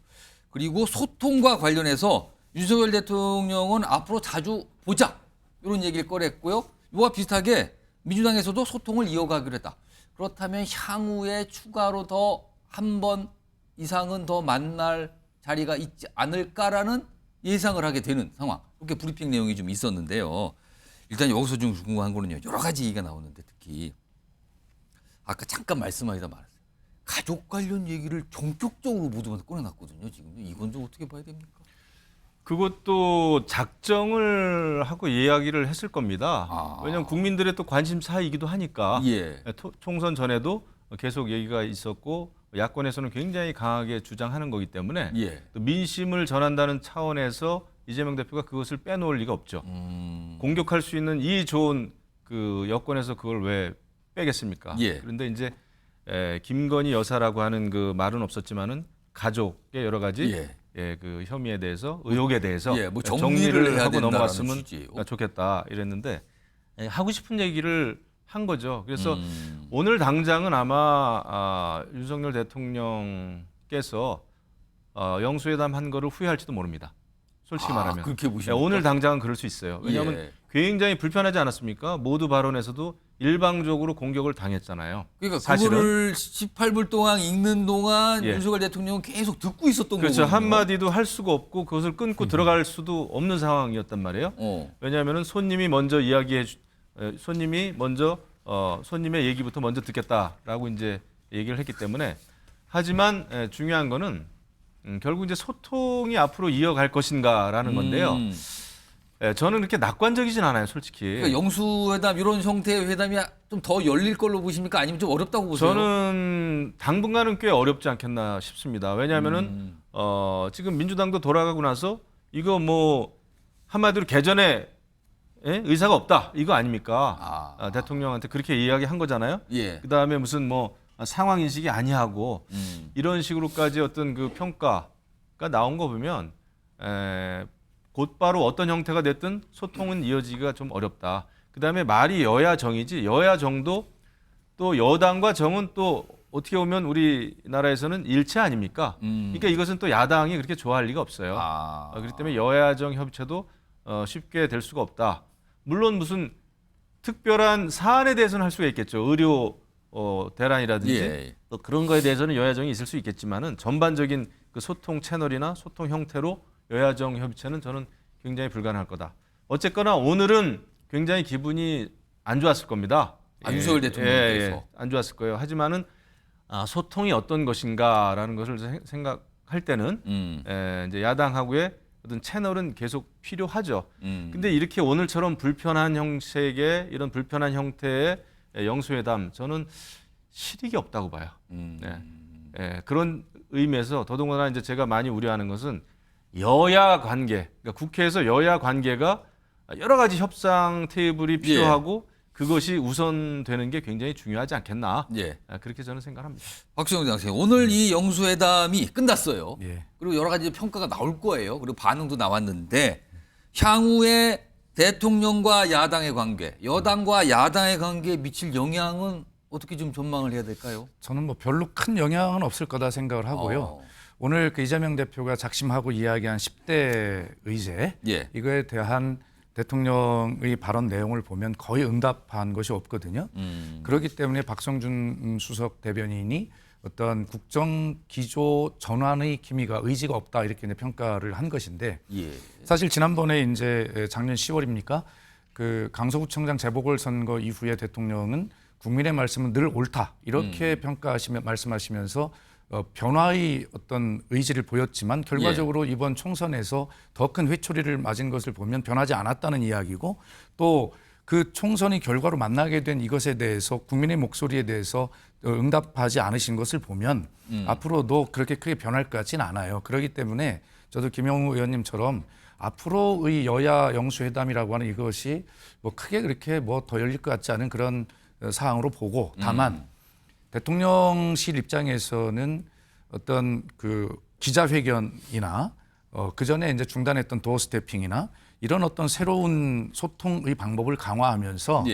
S4: 그리고 소통과 관련해서 윤석열 대통령은 앞으로 자주 보자 이런 얘기를 꺼냈고요. 이와 비슷하게 민주당에서도 소통을 이어가기로 했다. 그렇다면 향후에 추가로 더 한 번 이상은 더 만날 자리가 있지 않을까라는 예상을 하게 되는 상황. 이렇게 브리핑 내용이 좀 있었는데요. 일단 여기서 좀 궁금한 거는요. 여러 가지 얘기가 나오는데 특히 아까 잠깐 말씀하시다 말았어요. 가족 관련 얘기를 전격적으로 모두한테 꺼내놨거든요. 지금 이건 좀 어떻게 봐야 됩니까?
S5: 그것도 작정을 하고 이야기를 했을 겁니다. 왜냐하면 국민들의 또 관심사이기도 하니까
S4: 예.
S5: 총선 전에도 계속 얘기가 있었고 야권에서는 굉장히 강하게 주장하는 거기 때문에
S4: 예.
S5: 또 민심을 전한다는 차원에서 이재명 대표가 그것을 빼놓을 리가 없죠. 공격할 수 있는 이 좋은 그 여권에서 그걸 왜 빼겠습니까?
S4: 예.
S5: 그런데 이제 김건희 여사라고 하는 그 말은 없었지만은 가족의 여러 가지 그 혐의에 대해서 의혹에 대해서
S4: 뭐 정리를 해야
S5: 하고
S4: 된다라는
S5: 넘어갔으면
S4: 취지예요.
S5: 좋겠다 이랬는데 하고 싶은 얘기를 한 거죠. 그래서 오늘 당장은 아마 윤석열 대통령께서 영수회담 한 거를 후회할지도 모릅니다. 솔직히 말하면.
S4: 그렇게 보시면
S5: 오늘 당장은 그럴 수 있어요. 왜냐하면
S4: 예.
S5: 굉장히 불편하지 않았습니까? 모두 발언에서도 일방적으로 공격을 당했잖아요.
S4: 그러니까
S5: 사실은.
S4: 그거를 18분 동안 읽는 동안
S5: 예.
S4: 윤석열 대통령은 계속 듣고 있었던
S5: 그렇죠.
S4: 거거든요.
S5: 한마디도 할 수가 없고 그것을 끊고 들어갈 수도 없는 상황이었단 말이에요. 왜냐하면 손님이 먼저 손님의 얘기부터 먼저 듣겠다라고 이제 얘기를 했기 때문에 하지만 중요한 거는 결국 이제 소통이 앞으로 이어갈 것인가라는 건데요. 저는 그렇게 낙관적이진 않아요, 솔직히.
S4: 그러니까 영수회담 이런 형태의 회담이 좀 더 열릴 걸로 보십니까? 아니면 좀 어렵다고 보세요?
S5: 저는 당분간은 꽤 어렵지 않겠나 싶습니다. 왜냐하면은 지금 민주당도 돌아가고 나서 이거 뭐 한마디로 개전에 의사가 없다 이거 아닙니까? 대통령한테 그렇게 이야기한 거잖아요.
S4: 예.
S5: 그 다음에 무슨 뭐 상황 인식이 아니하고 이런 식으로까지 어떤 그 평가가 나온 거 보면 곧바로 어떤 형태가 됐든 소통은 이어지기가 좀 어렵다. 그 다음에 말이 여야 정이지 여야 정도 또 여당과 정은 또 어떻게 보면 우리나라에서는 일체 아닙니까? 그러니까 이것은 또 야당이 그렇게 좋아할 리가 없어요. 그렇기 때문에 여야정 협치도 쉽게 될 수가 없다. 물론 무슨 특별한 사안에 대해서는 할 수가 있겠죠. 의료 대란이라든지
S4: 예.
S5: 또 그런 거에 대해서는 여야정이 있을 수 있겠지만은 전반적인 그 소통 채널이나 소통 형태로 여야정 협치는 저는 굉장히 불가능할 거다. 어쨌거나 오늘은 굉장히 기분이 안 좋았을 겁니다.
S4: 윤석열 대통령께서.
S5: 안 좋았을 거예요. 하지만은 소통이 어떤 것인가라는 것을 생각할 때는 이제 야당하고의 어떤 채널은 계속 필요하죠. 근데 이렇게 오늘처럼 불편한 형식의 이런 불편한 형태의 영수회담 저는 실익이 없다고 봐요. 그런 의미에서 더더군다나 이제 제가 많이 우려하는 것은 여야 관계, 그러니까 국회에서 여야 관계가 여러 가지 협상 테이블이 필요하고 그것이 우선되는 게 굉장히 중요하지 않겠나. 그렇게 저는 생각합니다.
S4: 박수영 장생 오늘 이 영수회담이 끝났어요.
S6: 예.
S4: 그리고 여러 가지 평가가 나올 거예요. 그리고 반응도 나왔는데 향후에 대통령과 야당의 관계, 여당과 야당의 관계에 미칠 영향은 어떻게 좀 전망을 해야 될까요?
S6: 저는 뭐 별로 큰 영향은 없을 거다 생각을 하고요. 오늘 그 이재명 대표가 작심하고 이야기한 10대 의제 이거에 대한 대통령의 발언 내용을 보면 거의 응답한 것이 없거든요. 그렇기 때문에 박성준 수석 대변인이 어떤 국정 기조 전환의 기미가 의지가 없다 이렇게 이제 평가를 한 것인데 사실 지난번에 이제 작년 10월입니까? 그 강서구청장 재보궐선거 이후에 대통령은 국민의 말씀은 늘 옳다 이렇게 말씀하시면서 변화의 어떤 의지를 보였지만 결과적으로 이번 총선에서 더 큰 회초리를 맞은 것을 보면 변하지 않았다는 이야기고 또 그 총선이 결과로 만나게 된 이것에 대해서 국민의 목소리에 대해서 응답하지 않으신 것을 보면 앞으로도 그렇게 크게 변할 것 같지는 않아요. 그렇기 때문에 저도 김영우 의원님처럼 앞으로의 여야 영수회담이라고 하는 이것이 뭐 크게 그렇게 뭐 더 열릴 것 같지 않은 그런 사항으로 보고 다만 대통령실 입장에서는 어떤 그 기자회견이나 그 전에 이제 중단했던 도어 스태핑이나 이런 어떤 새로운 소통의 방법을 강화하면서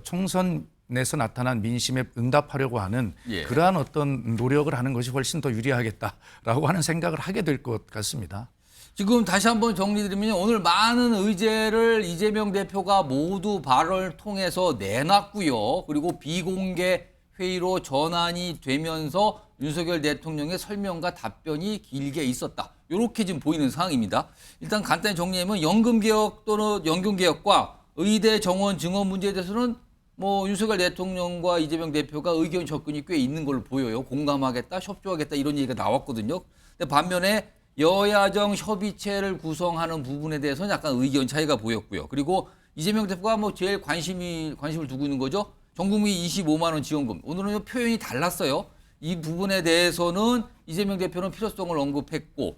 S6: 총선에서 나타난 민심에 응답하려고 하는 그러한 어떤 노력을 하는 것이 훨씬 더 유리하겠다라고 하는 생각을 하게 될 것 같습니다.
S4: 지금 다시 한번 정리드리면 오늘 많은 의제를 이재명 대표가 모두 발언을 통해서 내놨고요. 그리고 비공개 회의로 전환이 되면서 윤석열 대통령의 설명과 답변이 길게 있었다. 이렇게 지금 보이는 상황입니다. 일단 간단히 정리하면 연금개혁 또는 연금개혁과 의대 정원 증원 문제에 대해서는 뭐 윤석열 대통령과 이재명 대표가 의견 접근이 꽤 있는 걸로 보여요. 공감하겠다, 협조하겠다 이런 얘기가 나왔거든요. 근데 반면에 여야정 협의체를 구성하는 부분에 대해서는 약간 의견 차이가 보였고요. 그리고 이재명 대표가 뭐 제일 관심을 두고 있는 거죠. 전국민 25만 원 지원금. 오늘은 표현이 달랐어요. 이 부분에 대해서는 이재명 대표는 필요성을 언급했고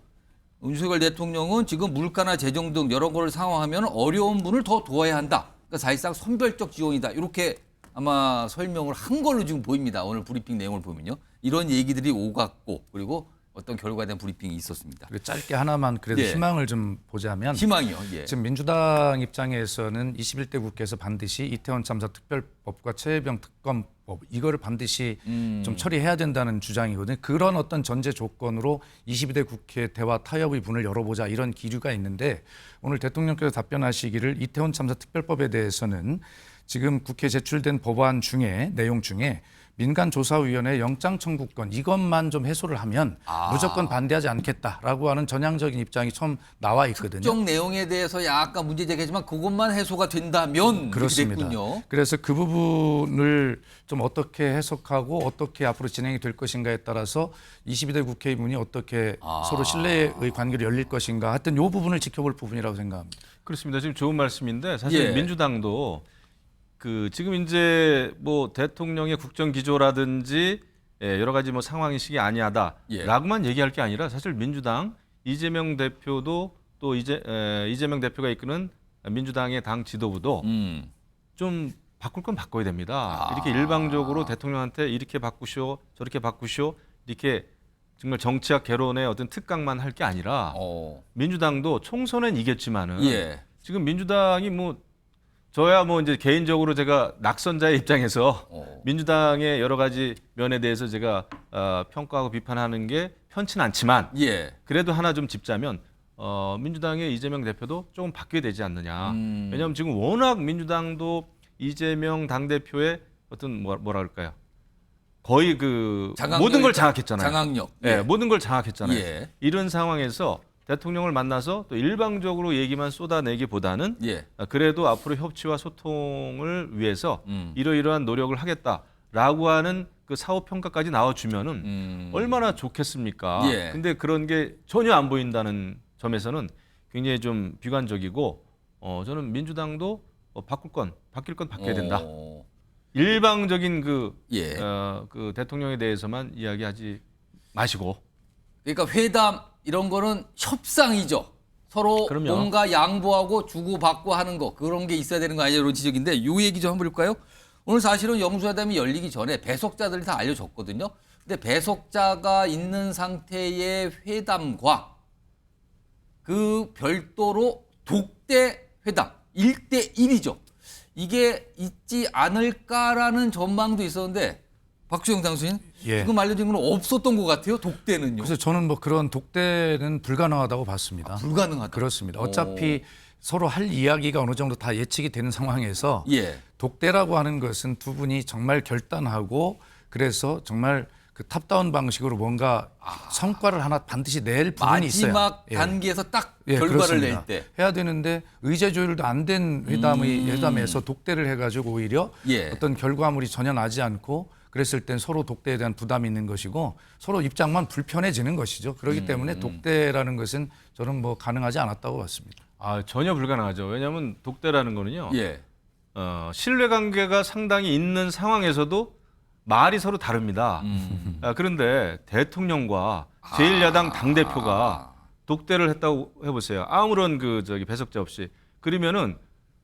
S4: 윤석열 대통령은 지금 물가나 재정 등 여러 거를 상황하면 어려운 분을 더 도와야 한다. 그러니까 사실상 선별적 지원이다. 이렇게 아마 설명을 한 걸로 지금 보입니다. 오늘 브리핑 내용을 보면요. 이런 얘기들이 오갔고 그리고 어떤 결과에 대한 브리핑이 있었습니다.
S6: 그리고 짧게 하나만 그래도
S4: 예.
S6: 희망을 좀 보자면
S4: 희망이요. 예.
S6: 지금 민주당 입장에서는 21대 국회에서 반드시 이태원 참사 특별법과 최혜병 특검법 이거를 반드시 좀 처리해야 된다는 주장이거든요. 그런 어떤 전제 조건으로 22대 국회 대화 타협의 문을 열어보자 이런 기류가 있는데 오늘 대통령께서 답변하시기를 이태원 참사 특별법에 대해서는 지금 국회에 제출된 법안 중에 내용 중에 민간조사위원회 영장 청구권 이것만 좀 해소를 하면 무조건 반대하지 않겠다라고 하는 전향적인 입장이 처음 나와 있거든요.
S4: 특정 내용에 대해서 약간 문제 제기하지만 그것만 해소가 된다면
S6: 그렇습니다.
S4: 이렇게 됐군요.
S6: 그래서 그 부분을 좀 어떻게 해석하고 어떻게 앞으로 진행이 될 것인가에 따라서 22대 국회의 문이 어떻게 서로 신뢰의 관계를 열릴 것인가 하여튼 이 부분을 지켜볼 부분이라고 생각합니다.
S5: 그렇습니다. 지금 좋은 말씀인데 사실
S4: 예.
S5: 민주당도 그 지금 이제 뭐 대통령의 국정 기조라든지 여러 가지 뭐 상황인식이 아니하다라고만 얘기할 게 아니라 사실 민주당 이재명 대표도 또 이재명 대표가 이끄는 민주당의 당 지도부도 좀 바꿀 건 바꿔야 됩니다. 이렇게 일방적으로 대통령한테 이렇게 바꾸시오, 저렇게 바꾸시오, 이렇게 정말 정치학 개론의 어떤 특강만 할 게 아니라 민주당도 총선엔 이겼지만은
S4: 예.
S5: 지금 민주당이 뭐 저야 뭐 이제 개인적으로 제가 낙선자의 입장에서 민주당의 여러 가지 면에 대해서 제가 평가하고 비판하는 게 편치는 않지만
S4: 예.
S5: 그래도 하나 좀 짚자면 민주당의 이재명 대표도 조금 바뀌어야 되지 않느냐. 왜냐하면 지금 워낙 민주당도 이재명 당대표의 어떤 뭐라 그럴까요? 거의 그 모든 걸 장악했잖아요.
S4: 장악력.
S5: 예, 모든 걸 장악했잖아요.
S4: 예.
S5: 이런 상황에서 대통령을 만나서 또 일방적으로 얘기만 쏟아내기보다는
S4: 예.
S5: 그래도 앞으로 협치와 소통을 위해서 이러이러한 노력을 하겠다라고 하는 그 사후 평가까지 나와주면은 얼마나 좋겠습니까?
S4: 예.
S5: 근데 그런 게 전혀 안 보인다는 점에서는 굉장히 좀 비관적이고 저는 민주당도 바뀔 건 바뀌어야 된다. 일방적인 그 대통령에 대해서만 이야기하지 마시고.
S4: 그러니까 회담 이런 거는 협상이죠. 서로
S5: 그럼요.
S4: 뭔가 양보하고 주고받고 하는 거 그런 게 있어야 되는 거 아니냐 이런 지적인데 요 얘기 좀 한번 볼까요? 오늘 사실은 영수회담이 열리기 전에 배석자들이 다 알려졌거든요. 근데 배석자가 있는 상태의 회담과 그 별도로 독대 회담 1대1이죠. 이게 있지 않을까라는 전망도 있었는데 박주영 당수인
S6: 예.
S4: 지금 알려진 건 없었던 것 같아요. 독대는요.
S6: 그래서 저는 뭐 그런 독대는 불가능하다고 봤습니다.
S4: 불가능하다.
S6: 그렇습니다. 어차피 서로 할 이야기가 어느 정도 다 예측이 되는 상황에서
S4: 예.
S6: 독대라고 하는 것은 두 분이 정말 결단하고 그래서 정말 그 탑다운 방식으로 뭔가 성과를 하나 반드시 낼 부분이 있어요.
S4: 마지막
S6: 예.
S4: 단계에서 딱
S6: 예,
S4: 결과를
S6: 그렇습니다.
S4: 낼 때.
S6: 해야 되는데 의제 조율도 안 된 회담에서 독대를 해가지고 오히려
S4: 예.
S6: 어떤 결과물이 전혀 나지 않고 그랬을 땐 서로 독대에 대한 부담이 있는 것이고 서로 입장만 불편해지는 것이죠. 그렇기 때문에 독대라는 것은 저는 뭐 가능하지 않았다고 봤습니다.
S5: 전혀 불가능하죠. 왜냐하면 독대라는 거는요.
S4: 예.
S5: 신뢰관계가 상당히 있는 상황에서도 말이 서로 다릅니다. 그런데 대통령과 제1야당 당대표가 독대를 했다고 해보세요. 아무런 배석자 없이. 그러면은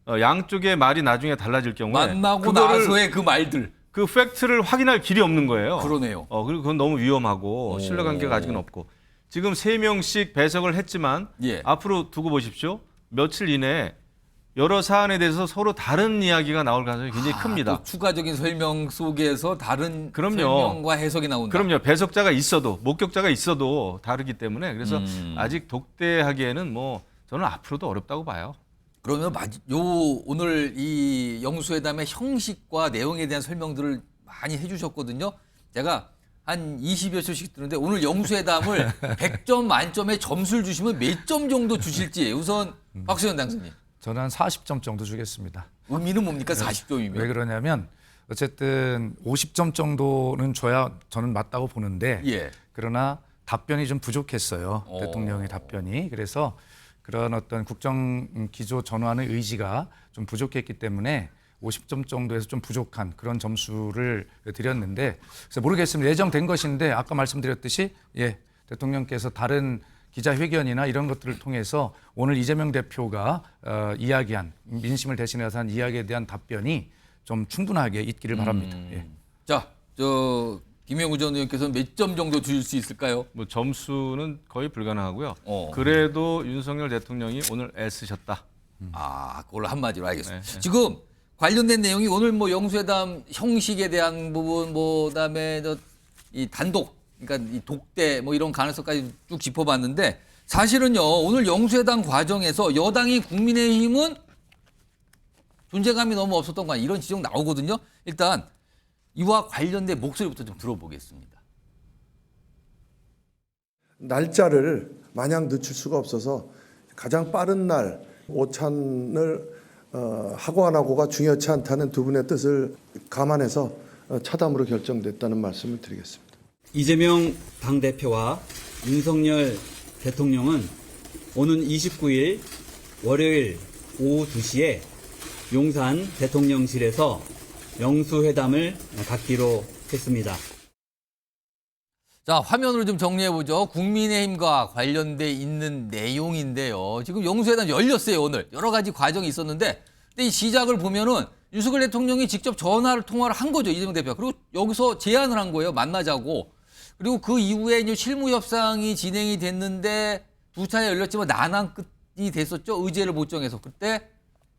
S5: 양쪽의 말이 나중에 달라질 경우에
S4: 만나고 나서의 그 말들.
S5: 그 팩트를 확인할 길이 없는 거예요.
S4: 그러네요.
S5: 그리고 그건 너무 위험하고 신뢰관계가 아직은 없고. 지금 3명씩 배석을 했지만
S4: 예.
S5: 앞으로 두고 보십시오. 며칠 이내에 여러 사안에 대해서 서로 다른 이야기가 나올 가능성이 굉장히 큽니다.
S4: 또 추가적인 설명 속에서 다른
S5: 그럼요.
S4: 설명과 해석이 나온다.
S5: 그럼요. 배석자가 있어도 목격자가 있어도 다르기 때문에 그래서 아직 독대하기에는 뭐 저는 앞으로도 어렵다고 봐요.
S4: 그러면 오늘 이 영수회담의 형식과 내용에 대한 설명들을 많이 해주셨거든요. 제가 한 20여 초씩 듣는데 오늘 영수회담을 100점 만점에 점수를 주시면 몇 점 정도 주실지 우선 박수현 당선인.
S6: 저는 한 40점 정도 주겠습니다.
S4: 의미는 뭡니까 40점이면?
S6: 왜 그러냐면 어쨌든 50점 정도는 줘야 저는 맞다고 보는데
S4: 예.
S6: 그러나 답변이 좀 부족했어요. 대통령의 답변이. 그래서 그런 어떤 국정 기조 전환의 의지가 좀 부족했기 때문에 50점 정도에서 좀 부족한 그런 점수를 드렸는데 그래서 모르겠습니다. 예정된 것인데 아까 말씀드렸듯이 대통령께서 다른 기자회견이나 이런 것들을 통해서 오늘 이재명 대표가 이야기한 민심을 대신해서 한 이야기에 대한 답변이 좀 충분하게 있기를 바랍니다. 예.
S4: 자, 김영우 전 의원께서는 몇 점 정도 주실 수 있을까요?
S5: 뭐 점수는 거의 불가능하고요.
S4: 어.
S5: 그래도 윤석열 대통령이 오늘 애쓰셨다.
S4: 그걸로 한마디로 알겠습니다.
S5: 네, 네.
S4: 지금 관련된 내용이 오늘 뭐 영수회담 형식에 대한 부분, 뭐 그다음에 이 단독, 그러니까 이 독대 뭐 이런 가능성까지 쭉 짚어봤는데 사실은요 오늘 영수회담 과정에서 여당이 국민의힘은 존재감이 너무 없었던 거 아니에요? 이런 지적 나오거든요. 일단 이와 관련된 목소리부터 좀 들어보겠습니다.
S10: 날짜를 마냥 늦출 수가 없어서 가장 빠른 날 오찬을 하고 안 하고가 중요치 않다는 두 분의 뜻을 감안해서 차담으로 결정됐다는 말씀을 드리겠습니다.
S11: 이재명 당대표와 윤석열 대통령은 오는 29일 월요일 오후 2시에 용산 대통령실에서 영수회담을 갖기로 했습니다.
S4: 자, 화면으로 좀 정리해보죠. 국민의힘과 관련돼 있는 내용인데요. 지금 영수회담 열렸어요, 오늘. 여러 가지 과정이 있었는데, 근데 이 시작을 보면은 윤석열 대통령이 직접 통화를 한 거죠, 이재명 대표가. 그리고 여기서 제안을 한 거예요, 만나자고. 그리고 그 이후에 이제 실무 협상이 진행이 됐는데 두 차례 열렸지만 난항 끝이 됐었죠, 의제를 못 정해서. 그때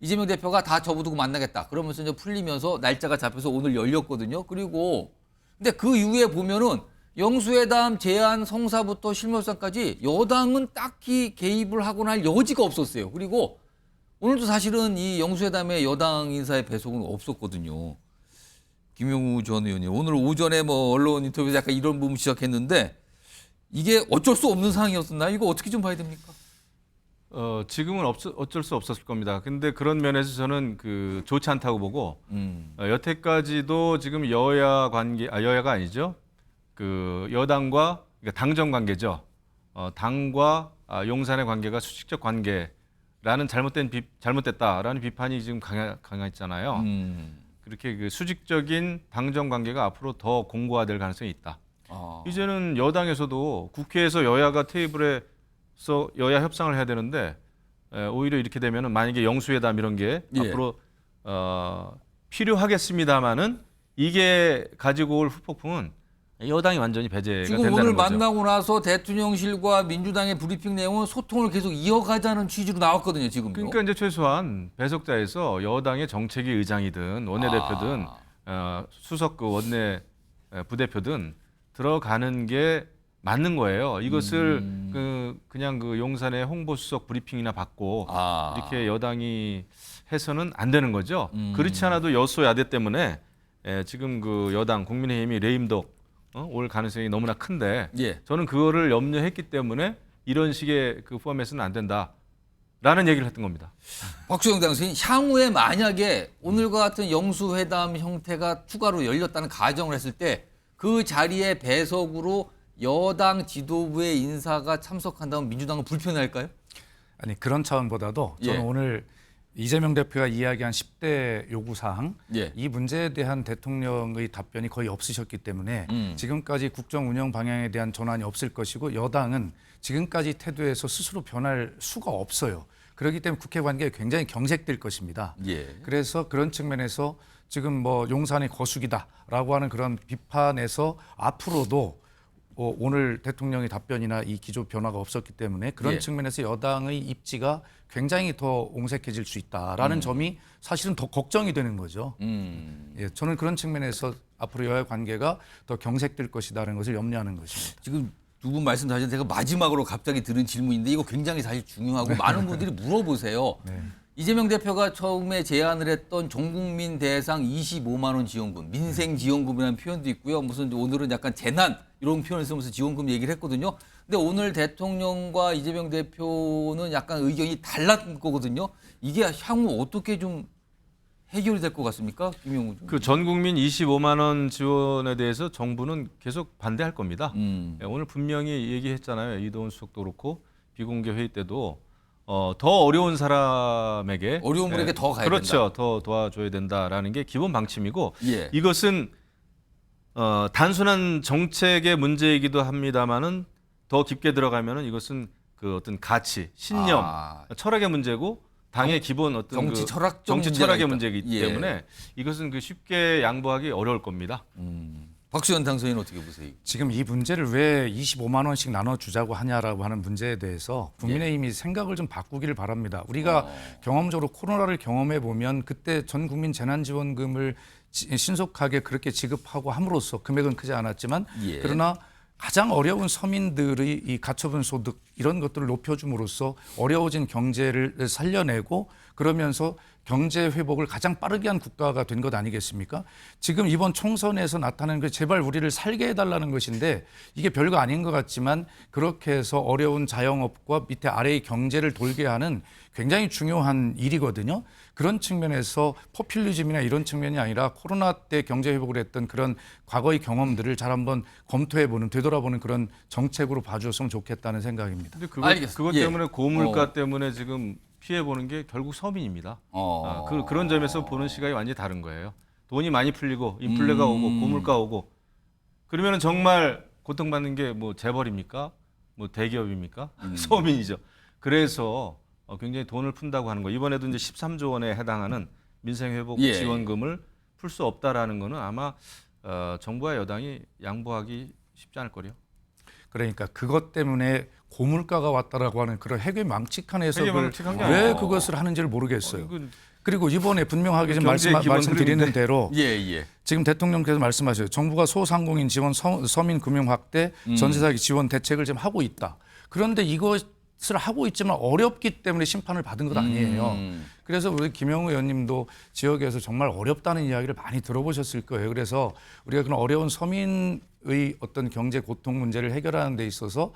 S4: 이재명 대표가 다 접어두고 만나겠다. 그러면서 이제 풀리면서 날짜가 잡혀서 오늘 열렸거든요. 그리고 근데 그 이후에 보면은 영수회담 제안 성사부터 실무협상까지 여당은 딱히 개입을 하거나 할 여지가 없었어요. 그리고 오늘도 사실은 이 영수회담에 여당 인사의 배석은 없었거든요. 김영우 전 의원님 오늘 오전에 뭐 언론 인터뷰에서 약간 이런 부분 시작했는데 이게 어쩔 수 없는 상황이었나요? 이거 어떻게 좀 봐야 됩니까?
S5: 지금은 어쩔 수 없었을 겁니다. 근데 그런 면에서 저는 좋지 않다고 보고 여태까지도 지금 여야가 아니죠. 여당과 그러니까 당정 관계죠. 당과 용산의 관계가 수직적 관계라는 잘못됐다라는 비판이 지금 강했잖아요. 그렇게 수직적인 당정 관계가 앞으로 더 공고화될 가능성이 있다. 이제는 여당에서도 국회에서 여야가 테이블에서 여야 협상을 해야 되는데 오히려 이렇게 되면은 만약에 영수회담 이런 게 앞으로 필요하겠습니다마는 이게 가지고 올 후폭풍은 여당이 완전히 배제가
S4: 지금
S5: 된다는
S4: 오늘
S5: 거죠.
S4: 만나고 나서 대통령실과 민주당의 브리핑 내용은 소통을 계속 이어가자는 취지로 나왔거든요. 지금요.
S5: 그러니까 이제 최소한 배석자에서 여당의 정책위 의장이든 원내대표든 수석 원내 부대표든 들어가는 게 맞는 거예요. 이것을 그냥 용산의 홍보수석 브리핑이나 받고 이렇게 여당이 해서는 안 되는 거죠. 그렇지 않아도 여소야대 때문에 지금 여당 국민의힘이 레임덕 올 가능성이 너무나 큰데 저는 그거를 염려했기 때문에 이런 식의 포맷은 안 된다라는 얘기를 했던 겁니다.
S4: 박수영 당선인 향후에 만약에 오늘과 같은 영수회담 형태가 추가로 열렸다는 가정을 했을 때 그 자리에 배석으로 여당 지도부의 인사가 참석한다면 민주당은 불편할까요?
S6: 아니 그런 차원보다도 저는 오늘 이재명 대표가 이야기한 10대 요구사항 이 문제에 대한 대통령의 답변이 거의 없으셨기 때문에 지금까지 국정 운영 방향에 대한 전환이 없을 것이고 여당은 지금까지 태도에서 스스로 변할 수가 없어요. 그렇기 때문에 국회 관계가 굉장히 경색될 것입니다. 그래서 그런 측면에서 지금 용산의 거수기다라고 하는 그런 비판에서 앞으로도 오늘 대통령의 답변이나 이 기조 변화가 없었기 때문에 그런 측면에서 여당의 입지가 굉장히 더 옹색해질 수 있다라는 점이 사실은 더 걱정이 되는 거죠. 저는 그런 측면에서 앞으로 여야 관계가 더 경색될 것이다라는 것을 염려하는 것입니다.
S4: 지금 두 분 말씀하신 제가 마지막으로 갑자기 들은 질문인데 이거 굉장히 사실 중요하고 많은 분들이 물어보세요. 이재명 대표가 처음에 제안을 했던 전국민 대상 25만 원 지원금, 민생 지원금이라는 표현도 있고요. 무슨 오늘은 약간 재난 이런 표현을 쓰면서 지원금 얘기를 했거든요. 근데 오늘 대통령과 이재명 대표는 약간 의견이 달랐 거거든요. 이게 향후 어떻게 좀 해결이 될 것 같습니까? 김영우
S5: 전 국민 25만 원 지원에 대해서 정부는 계속 반대할 겁니다. 오늘 분명히 얘기했잖아요. 이동훈 수석도 그렇고 비공개 회의 때도 더 어려운 사람에게
S4: 어려운 분에게 더 가야
S5: 그렇죠. 더 도와줘야 된다라는 게 기본 방침이고 이것은 단순한 정책의 문제이기도 합니다만은 더 깊게 들어가면은 이것은 어떤 가치, 신념, 철학의 문제고 당의 기본 어떤 정치 철학의 문제이기 때문에 이것은 쉽게 양보하기 어려울 겁니다.
S4: 박수현 당선인 어떻게 보세요?
S6: 지금 이 문제를 왜 25만 원씩 나눠주자고 하냐라고 하는 문제에 대해서 국민의힘이 생각을 좀 바꾸기를 바랍니다. 우리가 경험적으로 코로나를 경험해 보면 그때 전 국민 재난지원금을 신속하게 그렇게 지급하고 함으로써 금액은 크지 않았지만
S4: 예.
S6: 그러나 가장 어려운 서민들의 이 가처분 소득 이런 것들을 높여줌으로써 어려워진 경제를 살려내고 그러면서 경제 회복을 가장 빠르게 한 국가가 된 것 아니겠습니까? 지금 이번 총선에서 나타나는 게 제발 우리를 살게 해달라는 것인데 이게 별거 아닌 것 같지만 그렇게 해서 어려운 자영업과 밑에 아래의 경제를 돌게 하는 굉장히 중요한 일이거든요. 그런 측면에서 포퓰리즘이나 이런 측면이 아니라 코로나 때 경제 회복을 했던 그런 과거의 경험들을 잘 한번 검토해보는 되돌아보는 그런 정책으로 봐주었으면 좋겠다는 생각입니다.
S5: 근데
S4: 알겠습니다.
S5: 그것
S4: 예.
S5: 때문에 고물가 때문에 지금 피해 보는 게 결국 서민입니다. 그런 점에서 보는 시각이 완전히 다른 거예요. 돈이 많이 풀리고 인플레가 오고 고물가 오고 그러면 정말 고통받는 게 뭐 재벌입니까? 뭐 대기업입니까? 서민이죠. 그래서 굉장히 돈을 푼다고 하는 거. 이번에도 이제 13조 원에 해당하는 민생회복
S4: 예.
S5: 지원금을 풀 수 없다라는 거는 아마 정부와 여당이 양보하기 쉽지 않을 거래요.
S6: 그러니까 그것 때문에 고물가가 왔다라고 하는 그런 해괴망측한 해석을
S5: 해괴망측한 게
S6: 왜
S5: 아니고.
S6: 그것을 하는지를 모르겠어요.
S5: 이건
S6: 그리고 이번에 분명하게 좀
S5: 경제의 기본
S6: 말씀드리는
S5: 흐름인데.
S6: 대로
S4: 예.
S6: 지금 대통령께서 말씀하셨어요. 정부가 소상공인 지원, 서민 금융 확대, 전세 지원 대책을 지금 하고 있다. 그런데 이것을 하고 있지만 어렵기 때문에 심판을 받은 것 아니에요. 그래서 우리 김영우 의원님도 지역에서 정말 어렵다는 이야기를 많이 들어보셨을 거예요. 그래서 우리가 그런 어려운 서민의 어떤 경제 고통 문제를 해결하는 데 있어서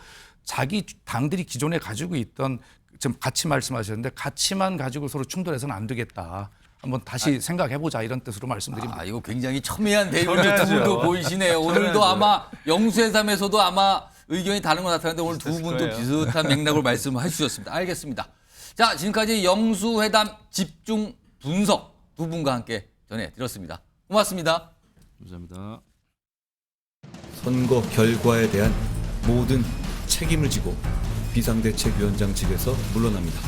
S6: 자기 당들이 기존에 가지고 있던 지금 가치 말씀하셨는데 가치만 가지고 서로 충돌해서는 안 되겠다. 한번 다시 생각해보자 이런 뜻으로 말씀드립니다.
S4: 이거 굉장히 첨예한 대결
S5: 첨예하죠.
S4: 두 분도 보이시네요. 오늘도
S5: 첨예하죠.
S4: 아마 영수회담에서도 아마 의견이 다른 것 같았는데 오늘 두
S5: 있을
S4: 분도
S5: 거예요.
S4: 비슷한 맥락으로 말씀해 주셨습니다. 알겠습니다. 자, 지금까지 영수회담 집중 분석 두 분과 함께 전해드렸습니다. 고맙습니다.
S5: 감사합니다.
S12: 선거 결과에 대한 모든 책임을 지고 비상대책위원장 직에서 물러납니다.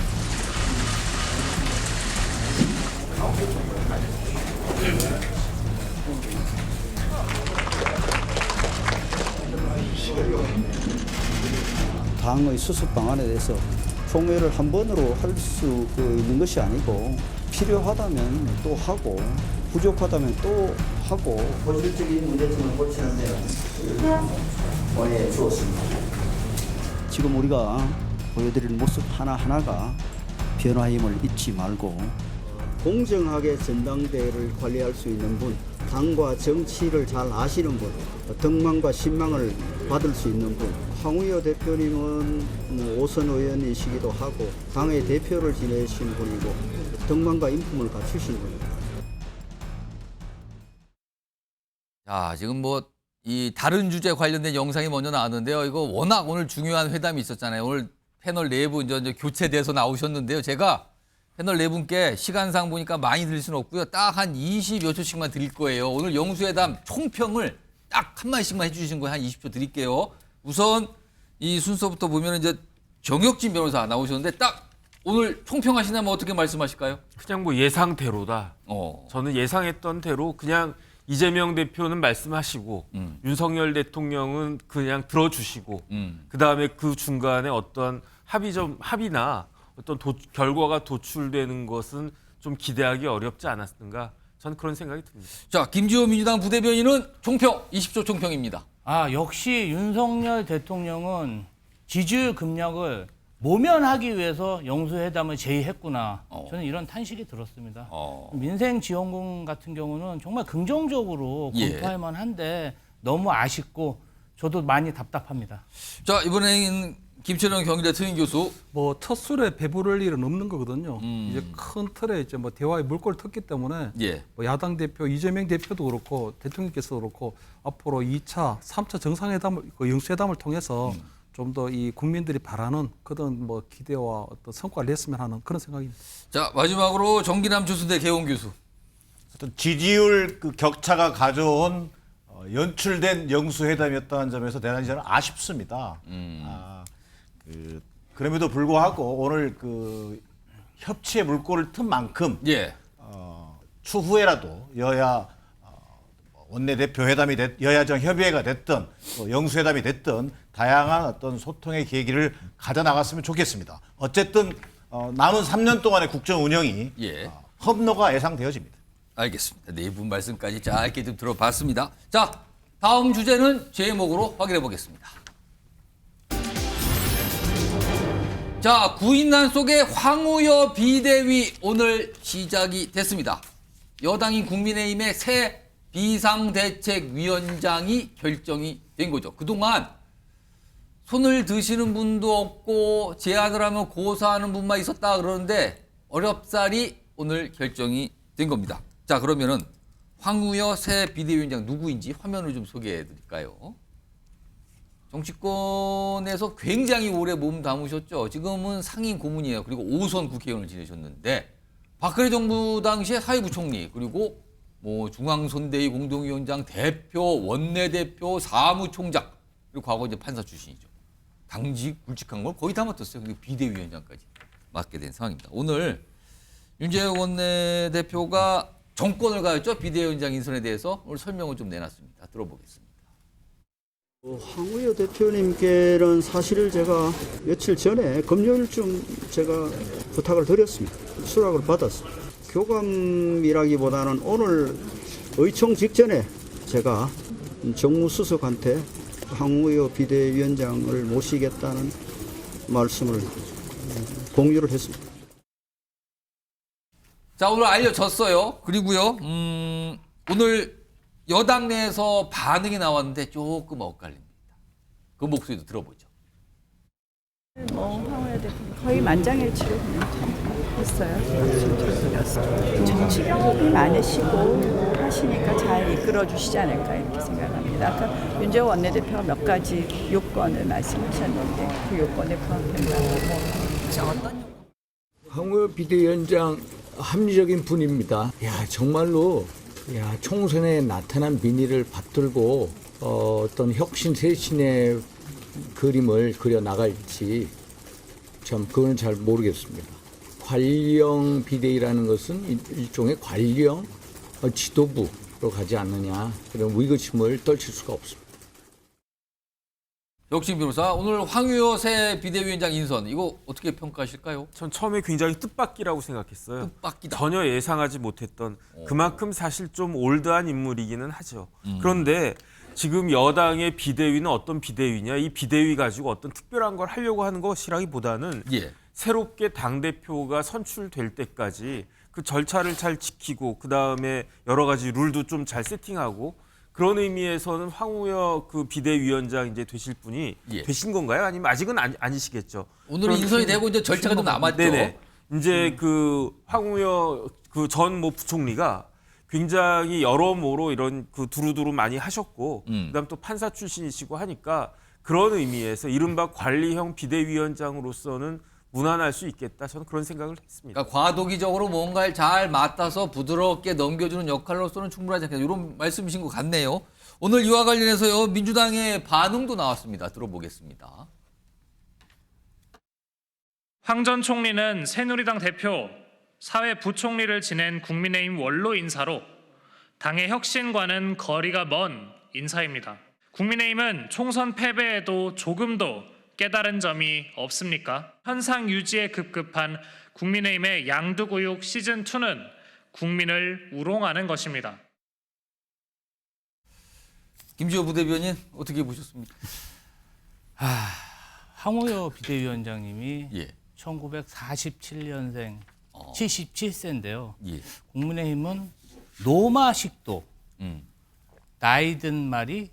S13: 당의 수습 방안에 대해서 총회를 한 번으로 할 수 있는 것이 아니고 필요하다면 또 하고 부족하다면 또 하고 본질적인 문제점을 고치는 데 원해 주었습니다. 지금 우리가 보여드리는 모습 하나하나가 변화임을 잊지 말고 공정하게 전당대회를 관리할 수 있는 분, 당과 정치를 잘 아시는 분, 덕망과 신망을 받을 수 있는 분. 황우여 대표님은 오선 의원이시기도 하고 당의 대표를 지내신 분이고 덕망과 인품을 갖추신 분입니다.
S4: 자, 지금 뭐 이 다른 주제 관련된 영상이 먼저 나왔는데요. 이거 워낙 오늘 중요한 회담이 있었잖아요. 오늘 패널 네 분 이제 교체돼서 나오셨는데요. 제가 패널 네 분께 시간상 보니까 많이 드릴 수는 없고요. 딱 한 20여 초씩만 드릴 거예요. 오늘 영수회담 총평을 딱 한 마디씩만 해주신 거예요. 한 20초 드릴게요. 우선 이 순서부터 보면 이제 정혁진 변호사 나오셨는데 딱 오늘 총평하시냐면 어떻게 말씀하실까요?
S14: 그냥 뭐 예상대로다. 저는 예상했던 대로 그냥 이재명 대표는 말씀하시고 윤석열 대통령은 그냥 들어주시고 그다음에 그 중간에 어떤 합의나 어떤 결과가 도출되는 것은 좀 기대하기 어렵지 않았는가 저는 그런 생각이 듭니다.
S4: 자, 김지호 민주당 부대변인은 총평 20초 총평입니다.
S15: 역시 윤석열 대통령은 지지율 급락을 모면하기 위해서 영수회담을 제의했구나. 저는 이런 탄식이 들었습니다. 민생지원금 같은 경우는 정말 긍정적으로 검토할 만한데 너무 아쉽고 저도 많이 답답합니다.
S4: 자, 이번에는 김철영 경희대 특임 교수.
S16: 뭐 첫 술에 배부를 일은 없는 거거든요. 이제 큰 틀에 이제 뭐 대화의 물꼬를 텄기 때문에 뭐 야당 대표 이재명 대표도 그렇고 대통령께서도 그렇고 앞으로 2차, 3차 정상회담을 영수회담을 통해서 좀 더 이 국민들이 바라는 그런 뭐 기대와 어떤 성과를 냈으면 하는 그런 생각입니다.
S4: 자, 마지막으로 정기남 조순대 개원 교수.
S3: 어떤 지지율 그 격차가 가져온 연출된 영수회담이었다는 점에서 대단히 저는 아쉽습니다. 그럼에도 불구하고 오늘 그 협치의 물꼬를 튼 만큼 추후에라도 여야 원내대표 회담이 여야정 협의회가 됐든 영수회담이 됐든 다양한 어떤 소통의 계기를 가져나갔으면 좋겠습니다. 어쨌든 남은 3년 동안의 국정 운영이 험로가 예상되어집니다.
S4: 알겠습니다. 네 분 말씀까지 짧게 좀 들어봤습니다. 자, 다음 주제는 제목으로 확인해 보겠습니다. 자, 구인난 속의 황우여 비대위 오늘 시작이 됐습니다. 여당인 국민의힘의 새 비상대책위원장이 결정이 된 거죠. 그동안 손을 드시는 분도 없고 제안을 하면 고사하는 분만 있었다 그러는데 어렵사리 오늘 결정이 된 겁니다. 자, 그러면은 황우여 새 비대위원장 누구인지 화면을 좀 소개해 드릴까요? 정치권에서 굉장히 오래 몸 담으셨죠. 지금은 상임 고문이에요. 그리고 5선 국회의원을 지내셨는데 박근혜 정부 당시에 사회부총리 그리고 뭐 중앙선대위 공동위원장, 대표, 원내대표, 사무총장 그리고 과거 이제 판사 출신이죠. 당직 굵직한 걸 거의 다 맡았어요. 그리고 비대위원장까지 맡게 된 상황입니다. 오늘 윤재혁 원내대표가 정권을 가졌죠. 비대위원장 인선에 대해서 오늘 설명을 좀 내놨습니다. 들어보겠습니다.
S13: 황우여 대표님께는 사실 제가 며칠 전에 금요일쯤 제가 부탁을 드렸습니다. 수락을 받았습니다. 교감이라기보다는 오늘 의총 직전에 제가 정무수석한테 황우여 비대위원장을 모시겠다는 말씀을 공유를 했습니다.
S4: 자, 오늘 알려졌어요. 그리고요, 오늘 여당 내에서 반응이 나왔는데 조금 엇갈립니다. 그 목소리도 들어보죠.
S17: 황우여 대표님 거의 만장일치로 그냥 했어요. 정치 경험이 많으시고 하시니까 잘 이끌어 주시지 않을까 이렇게 생각합니다. 아까 윤재호 원내대표가 몇 가지 요건을 말씀하셨는데 그 요건에 포함된다고
S18: 황우여 비대위원장 합리적인 분입니다. 야, 정말로 총선에 나타난 민의를 받들고 어떤 혁신 쇄신의 그림을 그려 나갈지 참 그건 잘 모르겠습니다. 관리형 비대위라는 것은 일종의 관리형 지도부로 가지 않느냐 그런 의구심을 떨칠 수가 없습니다.
S4: 역시 변호사, 오늘 황우여 새 비대위원장 인선 이거 어떻게 평가하실까요?
S14: 전 처음에 굉장히 뜻밖이라고 생각했어요.
S4: 뜻밖이다.
S14: 전혀 예상하지 못했던 그만큼 사실 좀 올드한 인물이기는 하죠. 그런데 지금 여당의 비대위는 어떤 비대위냐? 이 비대위 가지고 어떤 특별한 걸 하려고 하는 것이라기보다는 새롭게 당대표가 선출될 때까지 그 절차를 잘 지키고 그다음에 여러 가지 룰도 좀 잘 세팅하고 그런 의미에서는 황우여 그 비대위원장 이제 되실 분이 되신 건가요? 아니면 아직은 아니시겠죠?
S4: 오늘은 인선이 되고 이제 절차가 좀 남았죠.
S14: 네네. 이제 그 황우여 그 전 뭐 부총리가 굉장히 여러모로 이런 그 두루두루 많이 하셨고 그다음 또 판사 출신이시고 하니까 그런 의미에서 이른바 관리형 비대위원장으로서는 무난할 수 있겠다. 저는 그런 생각을 했습니다.
S4: 그러니까 과도기적으로 뭔가를 잘 맡아서 부드럽게 넘겨주는 역할로서는 충분하지 않겠다. 이런 말씀이신 것 같네요. 오늘 이와 관련해서요. 민주당의 반응도 나왔습니다. 들어보겠습니다.
S19: 황 전 총리는 새누리당 대표, 사회부총리를 지낸 국민의힘 원로 인사로 당의 혁신과는 거리가 먼 인사입니다. 국민의힘은 총선 패배에도 조금도 깨달은 점이 없습니까? 현상 유지에 급급한 국민의힘의 양두구육 시즌2는 국민을 우롱하는 것입니다.
S4: 김지호 부대변인 어떻게 보셨습니까?
S15: 황우여 비대위원장님이 1947년생 77세인데요. 국민의힘은 노마식도 나이든 말이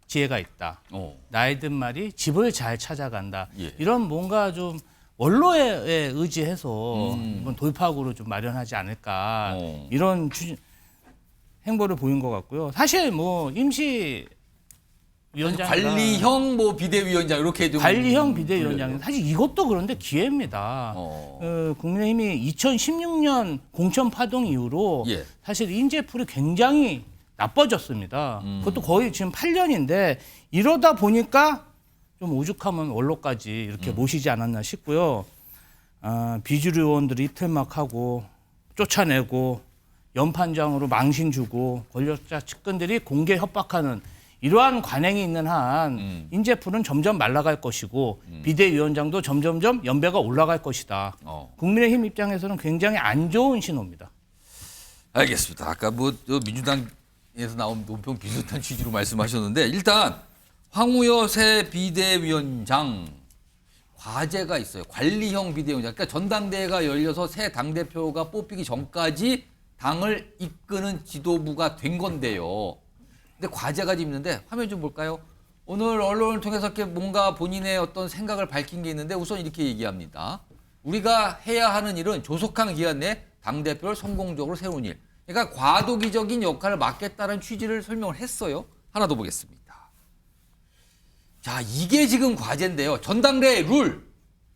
S15: 지혜가 있다. 나이든 말이 집을 잘 찾아간다. 이런 뭔가 좀 원로에 의지해서 이번 돌파구를 좀 마련하지 않을까 이런 행보를 보인 것 같고요. 사실 뭐 임시 위원장
S4: 관리형 뭐 비대위원장 이렇게 좀
S15: 관리형 비대위원장 사실 이것도 그런데 기회입니다. 국민의힘이 2016년 공천 파동 이후로 사실 인재풀이 굉장히 나빠졌습니다. 그것도 거의 지금 8년인데 이러다 보니까 좀 오죽하면 원로까지 이렇게 모시지 않았나 싶고요. 비주류 의원들이 이틀막하고 쫓아내고 연판장으로 망신 주고 권력자 측근들이 공개 협박하는 이러한 관행이 있는 한 인재풀은 점점 말라갈 것이고 비대위원장도 점점점 연배가 올라갈 것이다. 국민의힘 입장에서는 굉장히 안 좋은 신호입니다.
S4: 알겠습니다. 아까 뭐 민주당에서 나온 논평 비슷한 취지로 말씀하셨는데 일단 황우여 새 비대위원장 과제가 있어요. 관리형 비대위원장. 그러니까 전당대회가 열려서 새 당대표가 뽑히기 전까지 당을 이끄는 지도부가 된 건데요. 근데 과제가 좀 있는데 화면 좀 볼까요? 오늘 언론을 통해서 이렇게 뭔가 본인의 어떤 생각을 밝힌 게 있는데 우선 이렇게 얘기합니다. 우리가 해야 하는 일은 조속한 기간 내에 당대표를 성공적으로 세우는 일. 그러니까 과도기적인 역할을 맡겠다는 취지를 설명을 했어요. 하나 더 보겠습니다. 자, 이게 지금 과제인데요. 전당대회 룰.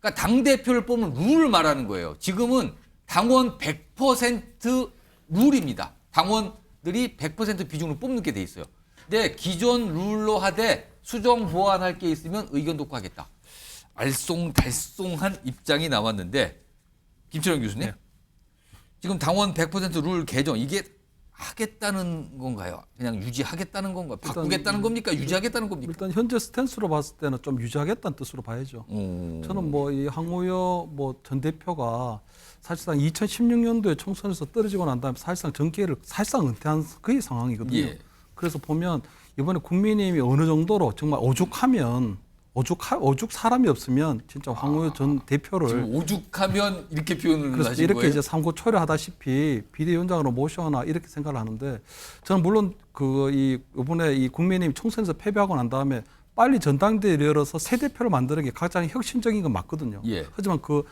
S4: 그러니까 당대표를 뽑는 룰을 말하는 거예요. 지금은 당원 100% 룰입니다. 당원들이 100% 비중으로 뽑는 게 돼 있어요. 근데 기존 룰로 하되 수정 보완할 게 있으면 의견 독과하겠다. 알쏭달쏭한 입장이 나왔는데 김철영 교수님. 네. 지금 당원 100% 룰 개정 이게 하겠다는 건가요? 그냥 유지하겠다는 건가요? 바꾸겠다는 겁니까? 유지하겠다는 겁니까?
S16: 일단 현재 스탠스로 봤을 때는 좀 유지하겠다는 뜻으로 봐야죠. 저는 뭐 이 황우여 뭐 전 대표가 사실상 2016년도에 총선에서 떨어지고 난 다음에 사실상 정계를 사실상 은퇴한 그 상황이거든요.
S4: 예.
S16: 그래서 보면 이번에 국민의힘이 어느 정도로 정말 오죽하면 오죽 사람이 없으면 진짜 황우여 전 대표를
S4: 지금 오죽하면 이렇게 표현을
S16: 그래서
S4: 하신
S16: 이렇게
S4: 거예요?
S16: 이제 삼고초려하다시피 비대위원장으로 모셔나 이렇게 생각을 하는데 저는 물론 이번에 이 국민의힘 총선에서 패배하고 난 다음에 빨리 전당대회를 열어서 새 대표를 만드는 게 가장 혁신적인 건 맞거든요.
S4: 예.
S16: 하지만 그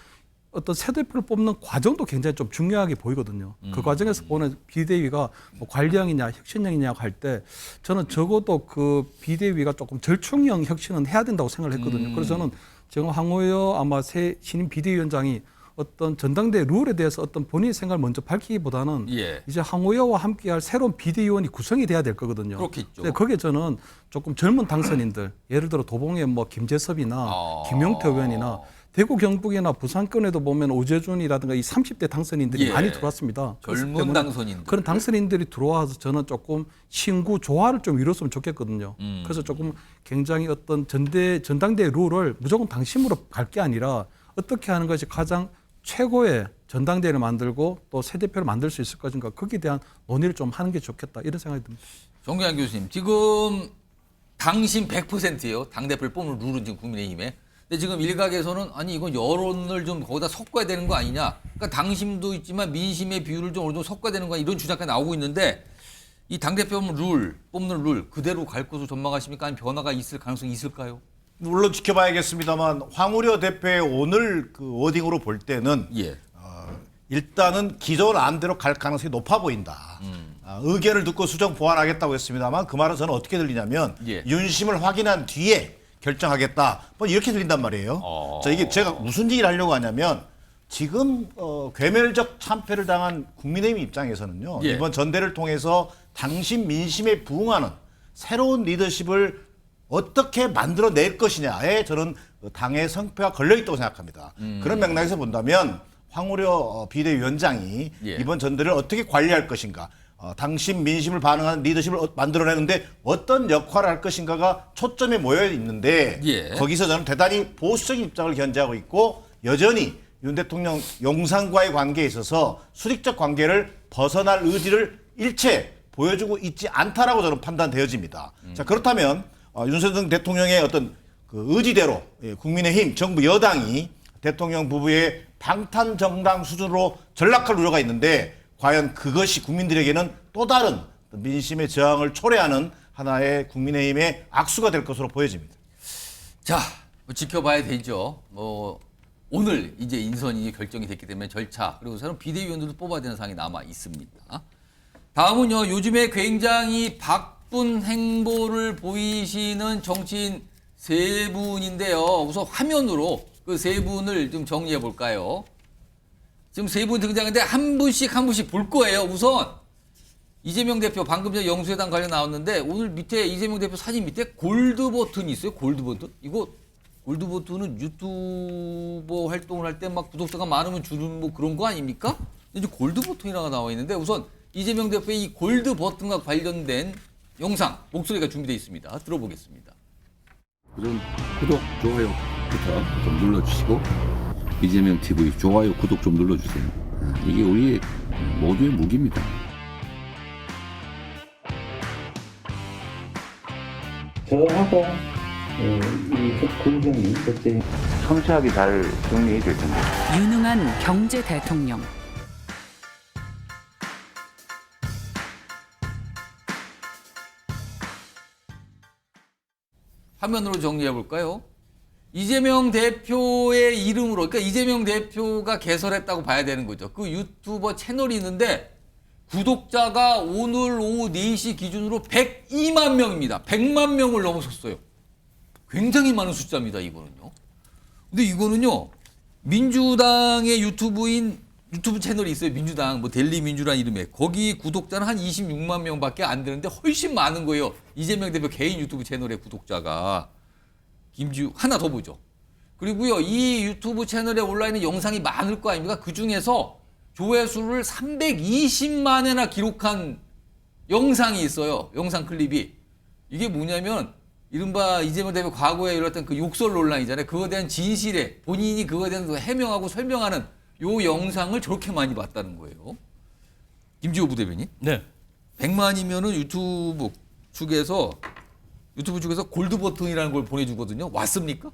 S16: 어떤 새 대표를 뽑는 과정도 굉장히 좀 중요하게 보이거든요. 그 과정에서 보는 비대위가 뭐 관리형이냐 혁신형이냐 할 때 저는 적어도 그 비대위가 조금 절충형 혁신은 해야 된다고 생각을 했거든요. 그래서 저는 지금 황우여 아마 새 신임 비대위원장이 어떤 전당대회 룰에 대해서 어떤 본인의 생각을 먼저 밝히기보다는
S4: 예.
S16: 이제 황우여와 함께할 새로운 비대위원이 구성이 돼야 될 거거든요.
S4: 그렇겠죠.
S16: 근데 거기에 저는 조금 젊은 당선인들 예를 들어 도봉의 뭐 김재섭이나 김용태 의원이나 대구 경북이나 부산권에도 보면 오재준이라든가 이 30대 당선인들이
S4: 예.
S16: 많이 들어왔습니다.
S4: 젊은 당선인들.
S16: 그런 당선인들이 들어와서 저는 조금 친구 조화를 좀 이뤘으면 좋겠거든요. 그래서 조금 굉장히 어떤 전당대회 룰을 무조건 당심으로 갈 게 아니라 어떻게 하는 것이 가장 최고의 전당대회를 만들고 또 새 대표를 만들 수 있을 것인가 거기에 대한 논의를 좀 하는 게 좋겠다 이런 생각이 듭니다.
S4: 정경환 교수님, 지금 당심 100%예요. 당대표를 뽑는 룰은 지금 국민의힘에. 근데 지금 일각에서는 아니 이건 여론을 좀 거기다 섞어야 되는 거 아니냐. 그러니까 당심도 있지만 민심의 비율을 좀 어느 정도 섞어야 되는 거 아니냐 이런 주장까지 나오고 있는데 이 당대표 뽑는 룰 그대로 갈 것으로 전망하십니까? 아니면 변화가 있을 가능성이 있을까요?
S3: 물론 지켜봐야겠습니다만 황우여 대표의 오늘 그 워딩으로 볼 때는
S4: 예.
S3: 일단은 기존 안대로 갈 가능성이 높아 보인다. 의견을 듣고 수정 보완하겠다고 했습니다만 그 말은 저는 어떻게 들리냐면
S4: 예.
S3: 윤심을 확인한 뒤에 결정하겠다. 뭐 이렇게 들린단 말이에요. 자, 이게 제가 무슨 얘기를 하려고 하냐면 지금 괴멸적 참패를 당한 국민의힘 입장에서는요.
S4: 예.
S3: 이번 전대를 통해서 당심 민심에 부응하는 새로운 리더십을 어떻게 만들어낼 것이냐에 저는 당의 성패가 걸려있다고 생각합니다. 그런 맥락에서 본다면 황우여 비대위원장이
S4: 예.
S3: 이번 전대를 어떻게 관리할 것인가 당심 민심을 반영하는 리더십을 만들어내는데 어떤 역할을 할 것인가가 초점에 모여 있는데
S4: 예.
S3: 거기서 저는 대단히 보수적인 입장을 견지하고 있고 여전히 윤 대통령 용산과의 관계에 있어서 수직적 관계를 벗어날 의지를 일체 보여주고 있지 않다라고 저는 판단되어집니다. 자, 그렇다면 윤석열 대통령의 어떤 그 의지대로 국민의힘 정부 여당이 대통령 부부의 방탄 정당 수준으로 전락할 우려가 있는데 과연 그것이 국민들에게는 또 다른 민심의 저항을 초래하는 하나의 국민의힘의 악수가 될 것으로 보여집니다.
S4: 자, 뭐 지켜봐야 되죠. 오늘 이제 인선이 결정이 됐기 때문에 절차 그리고 새로운 비대위원들도 뽑아야 되는 사항이 남아 있습니다. 다음은요. 요즘에 굉장히 바쁜 행보를 보이시는 정치인 세 분인데요. 우선 화면으로 그 세 분을 좀 정리해 볼까요? 지금 세 분 등장했는데 한 분씩 볼 거예요. 우선 이재명 대표 방금 전에 영수회담 관련 나왔는데 오늘 밑에 이재명 대표 사진 밑에 골드 버튼이 있어요. 골드 버튼? 이거 골드 버튼은 유튜버 활동을 할 때 막 구독자가 많으면 주는 뭐 그런 거 아닙니까? 근데 이제 골드 버튼이라고 나와 있는데 우선 이재명 대표의 이 골드 버튼과 관련된 영상, 목소리가 준비되어 있습니다. 들어보겠습니다.
S20: 우선 구독, 좋아요부터 좀 눌러주시고 이재명 TV 좋아요, 구독 좀 눌러주세요. 이게 우리 모두의 무기입니다.
S21: 저하고 이 공정이 그때 성실하게 잘 정리해 줄 텐데.
S22: 유능한 경제 대통령.
S4: 화면으로 정리해 볼까요? 이재명 대표의 이름으로, 그러니까 이재명 대표가 개설했다고 봐야 되는 거죠. 그 유튜버 채널이 있는데 구독자가 오늘 오후 4시 기준으로 102만 명입니다. 100만 명을 넘어섰어요. 굉장히 많은 숫자입니다, 이거는요. 근데 이거는요, 민주당의 유튜브 채널이 있어요. 민주당, 뭐 델리 민주란 이름에. 거기 구독자는 한 26만 명밖에 안 되는데 훨씬 많은 거예요. 이재명 대표 개인 유튜브 채널의 구독자가. 하나 더 보죠. 그리고요, 이 유튜브 채널에 올라있는 영상이 많을 거 아닙니까? 그 중에서 조회수를 320만 회나 기록한 영상이 있어요. 영상 클립이. 이게 뭐냐면, 이른바 이재명 대표 과거에 일었던 그 욕설 논란이잖아요. 그거에 대한 진실에, 본인이 그거에 대해서 해명하고 설명하는 요 영상을 저렇게 많이 봤다는 거예요. 김지호 부대변인.
S15: 네.
S4: 100만이면은 유튜브 측에서 골드 버튼이라는 걸 보내주거든요. 왔습니까?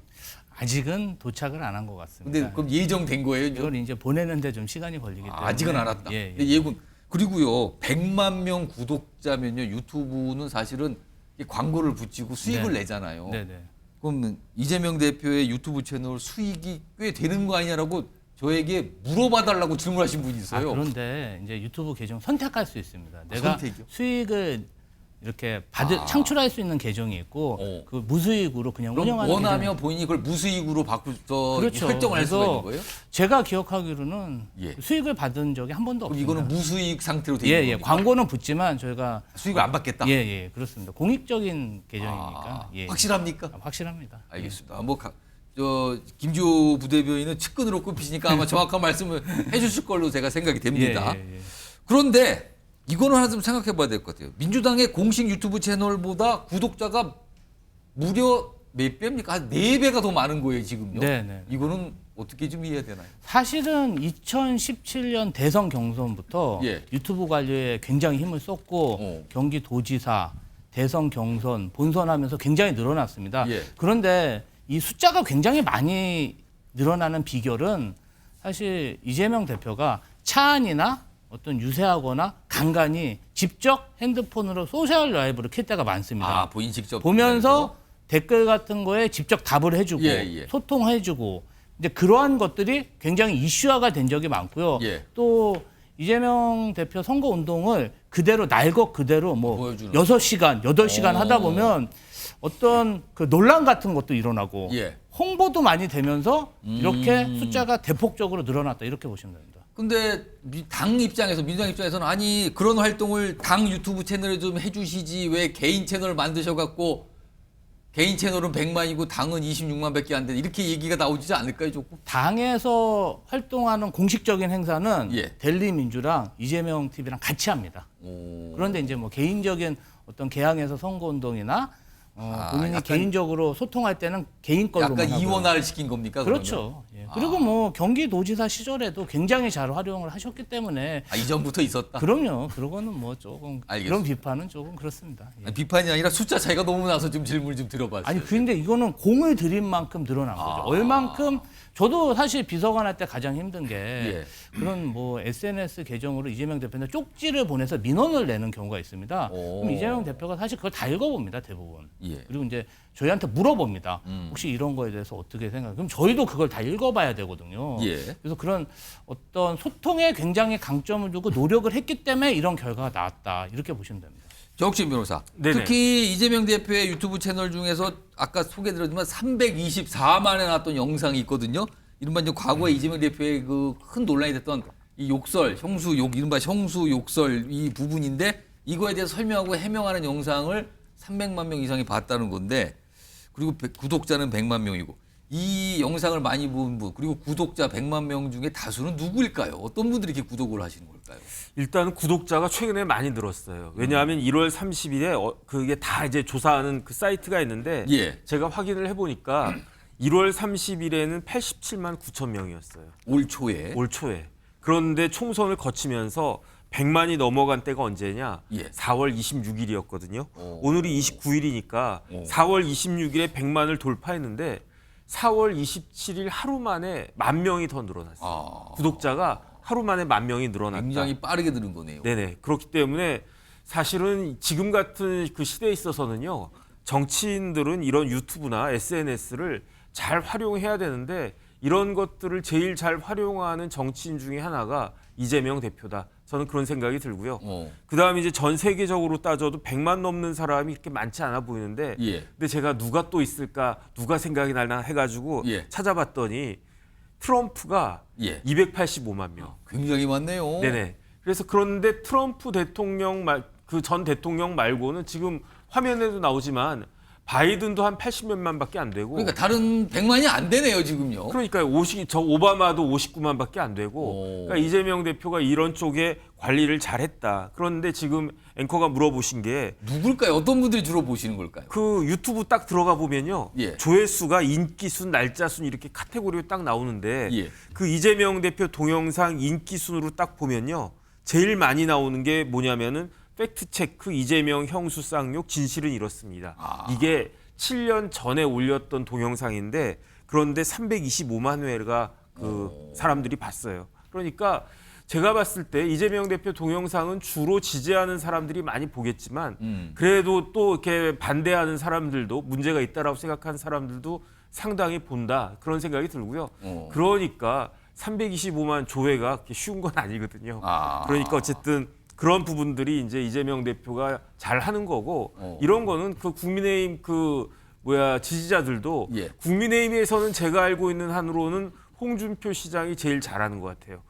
S15: 아직은 도착을 안 한 것 같습니다.
S4: 근데 그럼 예정된 거예요?
S15: 이걸 이제 보내는데 좀 시간이 걸리기 때문에.
S4: 아직은 안 왔다.
S15: 예, 예.
S4: 근데 예군. 그리고요, 100만 명 구독자면요, 유튜브는 사실은 광고를 붙이고 수익을
S15: 네.
S4: 내잖아요.
S15: 네네.
S4: 그럼 이재명 대표의 유튜브 채널 수익이 꽤 되는 거 아니냐라고 저에게 물어봐달라고 질문하신 분이 있어요.
S15: 그런데 이제 유튜브 계정 선택할 수 있습니다. 내가
S4: 선택이요?
S15: 수익을 이렇게 창출할 수 있는 계정이 있고 그 무수익으로 그냥
S4: 그럼
S15: 운영하는
S4: 원하면
S15: 계정.
S4: 본인이 그걸 무수익으로 바꾸서
S15: 그렇죠.
S4: 설정할 수가 있는
S15: 그래서
S4: 거예요?
S15: 제가 기억하기로는
S4: 예.
S15: 수익을 받은 적이 한 번도
S4: 그럼
S15: 없습니다.
S4: 이거는 무수익 상태로 돼
S15: 예,
S4: 있는
S15: 예.
S4: 겁니까?
S15: 광고는 붙지만 저희가
S4: 수익을 안 받겠다?
S15: 예, 예. 그렇습니다. 공익적인 계정이니까. 예.
S4: 확실합니까?
S15: 확실합니다.
S4: 알겠습니다. 김지호 부대변인은 측근으로 꼽히시니까 아마 정확한 말씀을 해주실 걸로 제가 생각이 됩니다.
S15: 예, 예, 예.
S4: 그런데 이거는 하나 좀 생각해 봐야 될 것 같아요. 민주당의 공식 유튜브 채널보다 구독자가 무려 몇 배입니까? 한 4배가 더 많은 거예요, 지금요.
S15: 네, 네.
S4: 이거는 어떻게 좀 이해해야 되나요?
S15: 사실은 2017년 대선 경선부터
S4: 예.
S15: 유튜브 관리에 굉장히 힘을 썼고 경기도지사, 대선 경선, 본선하면서 굉장히 늘어났습니다.
S4: 예.
S15: 그런데 이 숫자가 굉장히 많이 늘어나는 비결은 사실 이재명 대표가 차 안이나 어떤 유세하거나 간간히 직접 핸드폰으로 소셜 라이브를 켤 때가 많습니다.
S4: 본인 직접
S15: 보면서 댓글 같은 거에 직접 답을 해주고
S4: 예.
S15: 소통해주고 이제 그러한 것들이 굉장히 이슈화가 된 적이 많고요.
S4: 예.
S15: 또 이재명 대표 선거 운동을 그대로 날 것 그대로 뭐
S4: 보여주는
S15: 6시간, 8시간 하다 보면 어떤 그 논란 같은 것도 일어나고
S4: 예.
S15: 홍보도 많이 되면서 이렇게 숫자가 대폭적으로 늘어났다 이렇게 보시면 됩니다.
S4: 근데 당 입장에서, 민주당 입장에서는 아니 그런 활동을 당 유튜브 채널에 좀 해주시지 왜 개인 채널을 만드셔갖고 개인 채널은 100만이고 당은 26만밖에 안 되는 이렇게 얘기가 나오지 않을까요, 조금?
S15: 당에서 활동하는 공식적인 행사는
S4: 예.
S15: 델리 민주랑 이재명 TV랑 같이 합니다. 그런데 이제 뭐 개인적인 어떤 개항에서 선거운동이나 본인이
S4: 약간
S15: 개인적으로 소통할 때는 개인 걸로만
S4: 약간
S15: 하고요.
S4: 이원화를 시킨 겁니까?
S15: 그렇죠. 예. 그리고 뭐 경기도지사 시절에도 굉장히 잘 활용을 하셨기 때문에
S4: 이전부터 있었다?
S15: 그럼요. 그러고는 뭐 조금
S4: 알겠습니다.
S15: 그런 비판은 조금 그렇습니다. 예.
S4: 아니, 비판이 아니라 숫자 차이가 너무 나서 좀 질문을 좀 드려봤어요.
S15: 아니 근데 이거는 공을 들인 만큼 늘어난 거죠. 얼만큼 저도 사실 비서관 할 때 가장 힘든 게
S4: 예.
S15: 그런 뭐 SNS 계정으로 이재명 대표한테 쪽지를 보내서 민원을 내는 경우가 있습니다. 그럼 이재명 대표가 사실 그걸 다 읽어봅니다, 대부분.
S4: 예.
S15: 그리고 이제 저희한테 물어봅니다. 혹시 이런 거에 대해서 어떻게 생각해요? 그럼 저희도 그걸 다 읽어봐야 되거든요.
S4: 예.
S15: 그래서 그런 어떤 소통에 굉장히 강점을 두고 노력을 했기 때문에 이런 결과가 나왔다. 이렇게 보시면 됩니다.
S4: 정옥진 변호사.
S14: 네네.
S4: 특히 이재명 대표의 유튜브 채널 중에서 아까 소개드렸지만 324만에 나왔던 영상이 있거든요. 이른바 이제 과거에 이재명 대표의 그 큰 논란이 됐던 이 욕설, 이른바 형수 욕설 이 부분인데 이거에 대해서 설명하고 해명하는 영상을 300만 명 이상이 봤다는 건데 그리고 구독자는 100만 명이고 이 영상을 많이 본 분, 그리고 구독자 100만 명 중에 다수는 누구일까요? 어떤 분들이 이렇게 구독을 하시는 걸까요?
S14: 일단 구독자가 최근에 많이 늘었어요. 왜냐하면 1월 30일에 그게 다 이제 조사하는 그 사이트가 있는데
S4: 예.
S14: 제가 확인을 해보니까 1월 30일에는 87만 9천 명이었어요.
S4: 올 초에.
S14: 올 초에. 그런데 총선을 거치면서 100만이 넘어간 때가 언제냐?
S4: 예.
S14: 4월 26일이었거든요. 오늘이 29일이니까 4월 26일에 100만을 돌파했는데 4월 27일 하루 만에 10,000명이 더 늘어났어요. 구독자가 하루 만에 10,000명이 늘어났다.
S4: 굉장히 빠르게 늘은 거네요.
S14: 네네. 그렇기 때문에 사실은 지금 같은 그 시대에 있어서는요, 정치인들은 이런 유튜브나 SNS를 잘 활용해야 되는데 이런 것들을 제일 잘 활용하는 정치인 중에 하나가 이재명 대표다. 저는 그런 생각이 들고요. 그다음에 이제 전 세계적으로 따져도 100만 넘는 사람이 이렇게 많지 않아 보이는데
S4: 예.
S14: 근데 제가 누가 또 있을까, 누가 생각이 날나 해가지고
S4: 예.
S14: 찾아봤더니 트럼프가
S4: 예.
S14: 285만 명.
S4: 굉장히 많네요.
S14: 네네. 그래서 그런데 트럼프 대통령 그 전 대통령 말고는 지금 화면에도 나오지만 바이든도 한 80몇만밖에 안 되고.
S4: 그러니까 다른 100만이 안 되네요 지금요.
S14: 그러니까요. 저 오바마도 59만밖에 안 되고. 그러니까 이재명 대표가 이런 쪽에 관리를 잘했다. 그런데 지금 앵커가 물어보신 게
S4: 누굴까요? 어떤 분들이 주로 보시는 걸까요?
S14: 그 유튜브 딱 들어가 보면요.
S4: 예.
S14: 조회수가 인기순, 날짜순 이렇게 카테고리로 딱 나오는데
S4: 예.
S14: 그 이재명 대표 동영상 인기순으로 딱 보면요. 제일 많이 나오는 게 뭐냐면은 팩트체크 이재명 형수 쌍욕 진실은 이렇습니다. 이게 7년 전에 올렸던 동영상인데 그런데 325만 회가 그 사람들이 봤어요. 그러니까 제가 봤을 때 이재명 대표 동영상은 주로 지지하는 사람들이 많이 보겠지만 그래도 또 이렇게 반대하는 사람들도 문제가 있다라고 생각하는 사람들도 상당히 본다. 그런 생각이 들고요. 그러니까 325만 조회가 그렇게 쉬운 건 아니거든요. 그러니까 어쨌든 그런 부분들이 이제 이재명 대표가 잘 하는 거고 이런 거는 그 국민의힘 지지자들도
S4: 예.
S14: 국민의힘에서는 제가 알고 있는 한으로는 홍준표 시장이 제일 잘하는 것 같아요.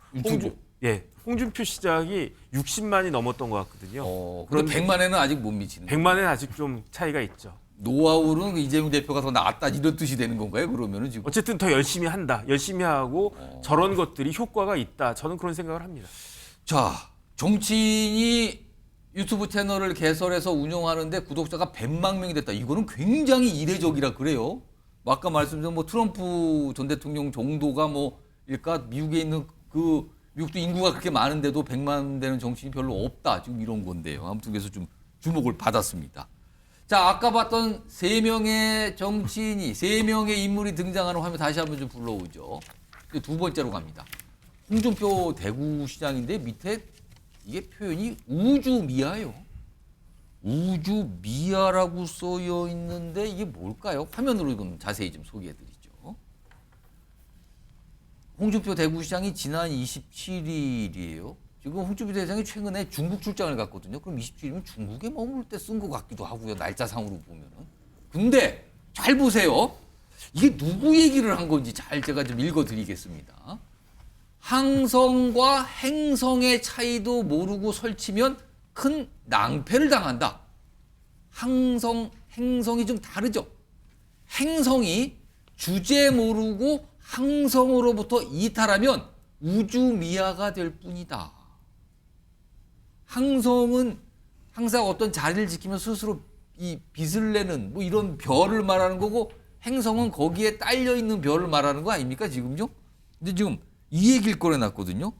S14: 홍준표 시장이 60만이 넘었던 것 같거든요.
S4: 그런데 100만에는 아직 못 미치는.
S14: 100만에는 아직 좀 차이가 있죠.
S4: 노하우는 이재명 대표가 더 낫다 이런 뜻이 되는 건가요? 그러면은 지금
S14: 어쨌든 더 열심히 한다. 열심히 하고 저런 것들이 효과가 있다. 저는 그런 생각을 합니다.
S4: 자, 정치인이 유튜브 채널을 개설해서 운영하는데 구독자가 100만 명이 됐다. 이거는 굉장히 이례적이라 그래요. 아까 말씀드린 트럼프 전 대통령 정도가 일까 미국에 있는 미국도 인구가 그렇게 많은데도 100만 되는 정치인이 별로 없다. 지금 이런 건데요. 아무튼 그래서 좀 주목을 받았습니다. 자, 아까 봤던 3명의 정치인이 3명의 인물이 등장하는 화면 다시 한번 좀 불러오죠. 두 번째로 갑니다. 홍준표 대구시장인데 밑에 이게 표현이 우주미아예요. 우주미아라고 써여 있는데 이게 뭘까요? 화면으로 좀 자세히 좀 소개해드리죠. 홍준표 대구시장이 지난 27일이에요. 지금 홍준표 대장이 최근에 중국 출장을 갔거든요. 그럼 27일이면 중국에 머물 때 쓴 것 같기도 하고요. 날짜상으로 보면은. 근데 잘 보세요. 이게 누구 얘기를 한 건지 잘 제가 좀 읽어드리겠습니다. 항성과 행성의 차이도 모르고 설치면 큰 낭패를 당한다. 항성, 행성이 좀 다르죠. 행성이 주제 모르고 항성으로부터 이탈하면 우주미아가 될 뿐이다. 항성은 항상 어떤 자리를 지키면 스스로 이 빛을 내는 이런 별을 말하는 거고 행성은 거기에 딸려 있는 별을 말하는 거 아닙니까 지금요? 근데 지금 이 얘기를 꺼내놨거든요.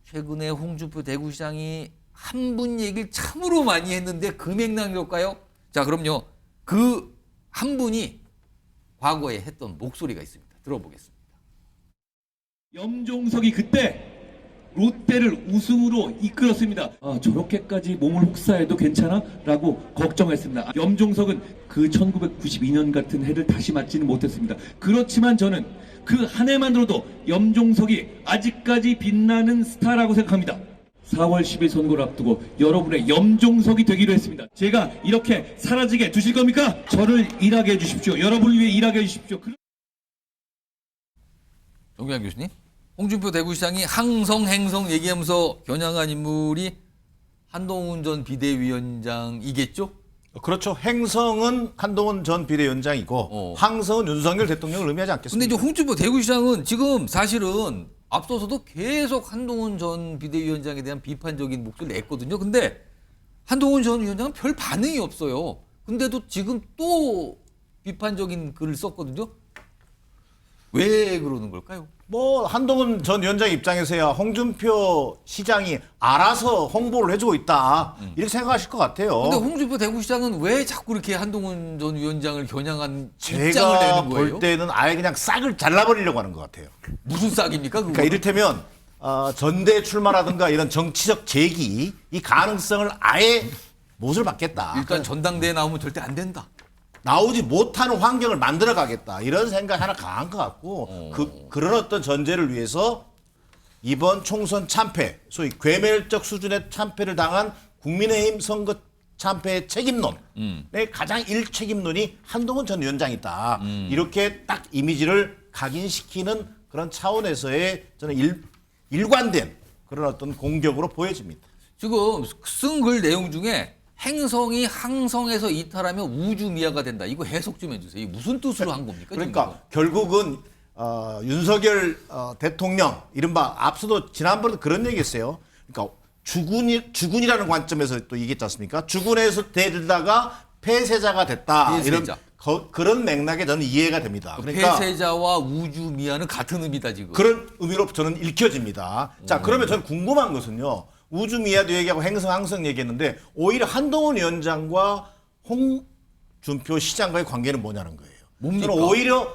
S4: 최근에 홍준표 대구시장이 한 분 얘기를 참으로 많이 했는데 그 맥락일까요? 자, 그럼요. 그 한 분이 과거에 했던 목소리가 있습니다. 들어보겠습니다.
S1: 염종석이 그때 롯데를 우승으로 이끌었습니다. 저렇게까지 몸을 혹사해도 괜찮아? 라고 걱정했습니다. 염종석은 그 1992년 같은 해를 다시 맞지는 못했습니다. 그렇지만 저는 그 한 해만 들어도 염종석이 아직까지 빛나는 스타라고 생각합니다. 4월 10일 선거를 앞두고 여러분의 염종석이 되기로 했습니다. 제가 이렇게 사라지게 두실 겁니까? 저를 일하게 해주십시오. 여러분을 위해 일하게 해주십시오.
S4: 정규환 교수님, 홍준표 대구시장이 항성, 행성 얘기하면서 겨냥한 인물이 한동훈 전 비대위원장이겠죠?
S3: 그렇죠. 행성은 한동훈 전 비대위원장이고 항성은 윤석열 대통령을 의미하지 않겠습니까?
S4: 근데 이제 홍준표 대구시장은 지금 사실은 앞서서도 계속 한동훈 전 비대위원장에 대한 비판적인 목소리를 냈거든요. 근데 한동훈 전 위원장은 별 반응이 없어요. 근데도 지금 또 비판적인 글을 썼거든요. 왜 그러는 걸까요?
S3: 뭐 한동훈 전 위원장 입장에서야 홍준표 시장이 알아서 홍보를 해주고 있다 이렇게 생각하실 것 같아요.
S4: 근데 홍준표 대구시장은 왜 자꾸 이렇게 한동훈 전 위원장을 겨냥한 입장을
S3: 제가
S4: 내는 거예요?
S3: 볼 때는 아예 그냥 싹을 잘라버리려고 하는 것 같아요.
S4: 무슨 싹입니까? 그거?
S3: 그러니까 이를테면 전대 출마라든가 이런 정치적 재기 이 가능성을 아예 못을 받겠다.
S4: 일단 전당대회 나오면 절대 안 된다.
S3: 나오지 못하는 환경을 만들어 가겠다. 이런 생각 하나 강한 것 같고 그런 어떤 전제를 위해서 이번 총선 참패, 소위 괴멸적 수준의 참패를 당한 국민의힘 선거 참패의 책임론의 가장 일책임론이 한동훈 전 위원장이다. 이렇게 딱 이미지를 각인시키는 그런 차원에서의 저는 일관된 그런 어떤 공격으로 보여집니다.
S4: 지금 쓴 글 내용 중에 행성이 항성에서 이탈하면 우주미아가 된다. 이거 해석 좀 해주세요. 이게 무슨 뜻으로 한 겁니까?
S3: 그러니까 결국은 윤석열 대통령 이른바 앞서도 지난번에 그런 얘기했어요. 그러니까 주군이라는 관점에서 또 얘기했지 않습니까? 주군에서 되다가 폐쇄자가 됐다.
S4: 폐쇄자.
S3: 이런 그런 맥락에 저는 이해가 됩니다. 그러니까
S4: 폐쇄자와 우주미아는 같은 의미다 지금.
S3: 그런 의미로 저는 읽혀집니다. 자, 그러면 저는 궁금한 것은요. 우주미아도 얘기하고 행성, 항성 얘기했는데 오히려 한동훈 위원장과 홍준표 시장과의 관계는 뭐냐는 거예요.
S4: 뭡니까?
S3: 저는 오히려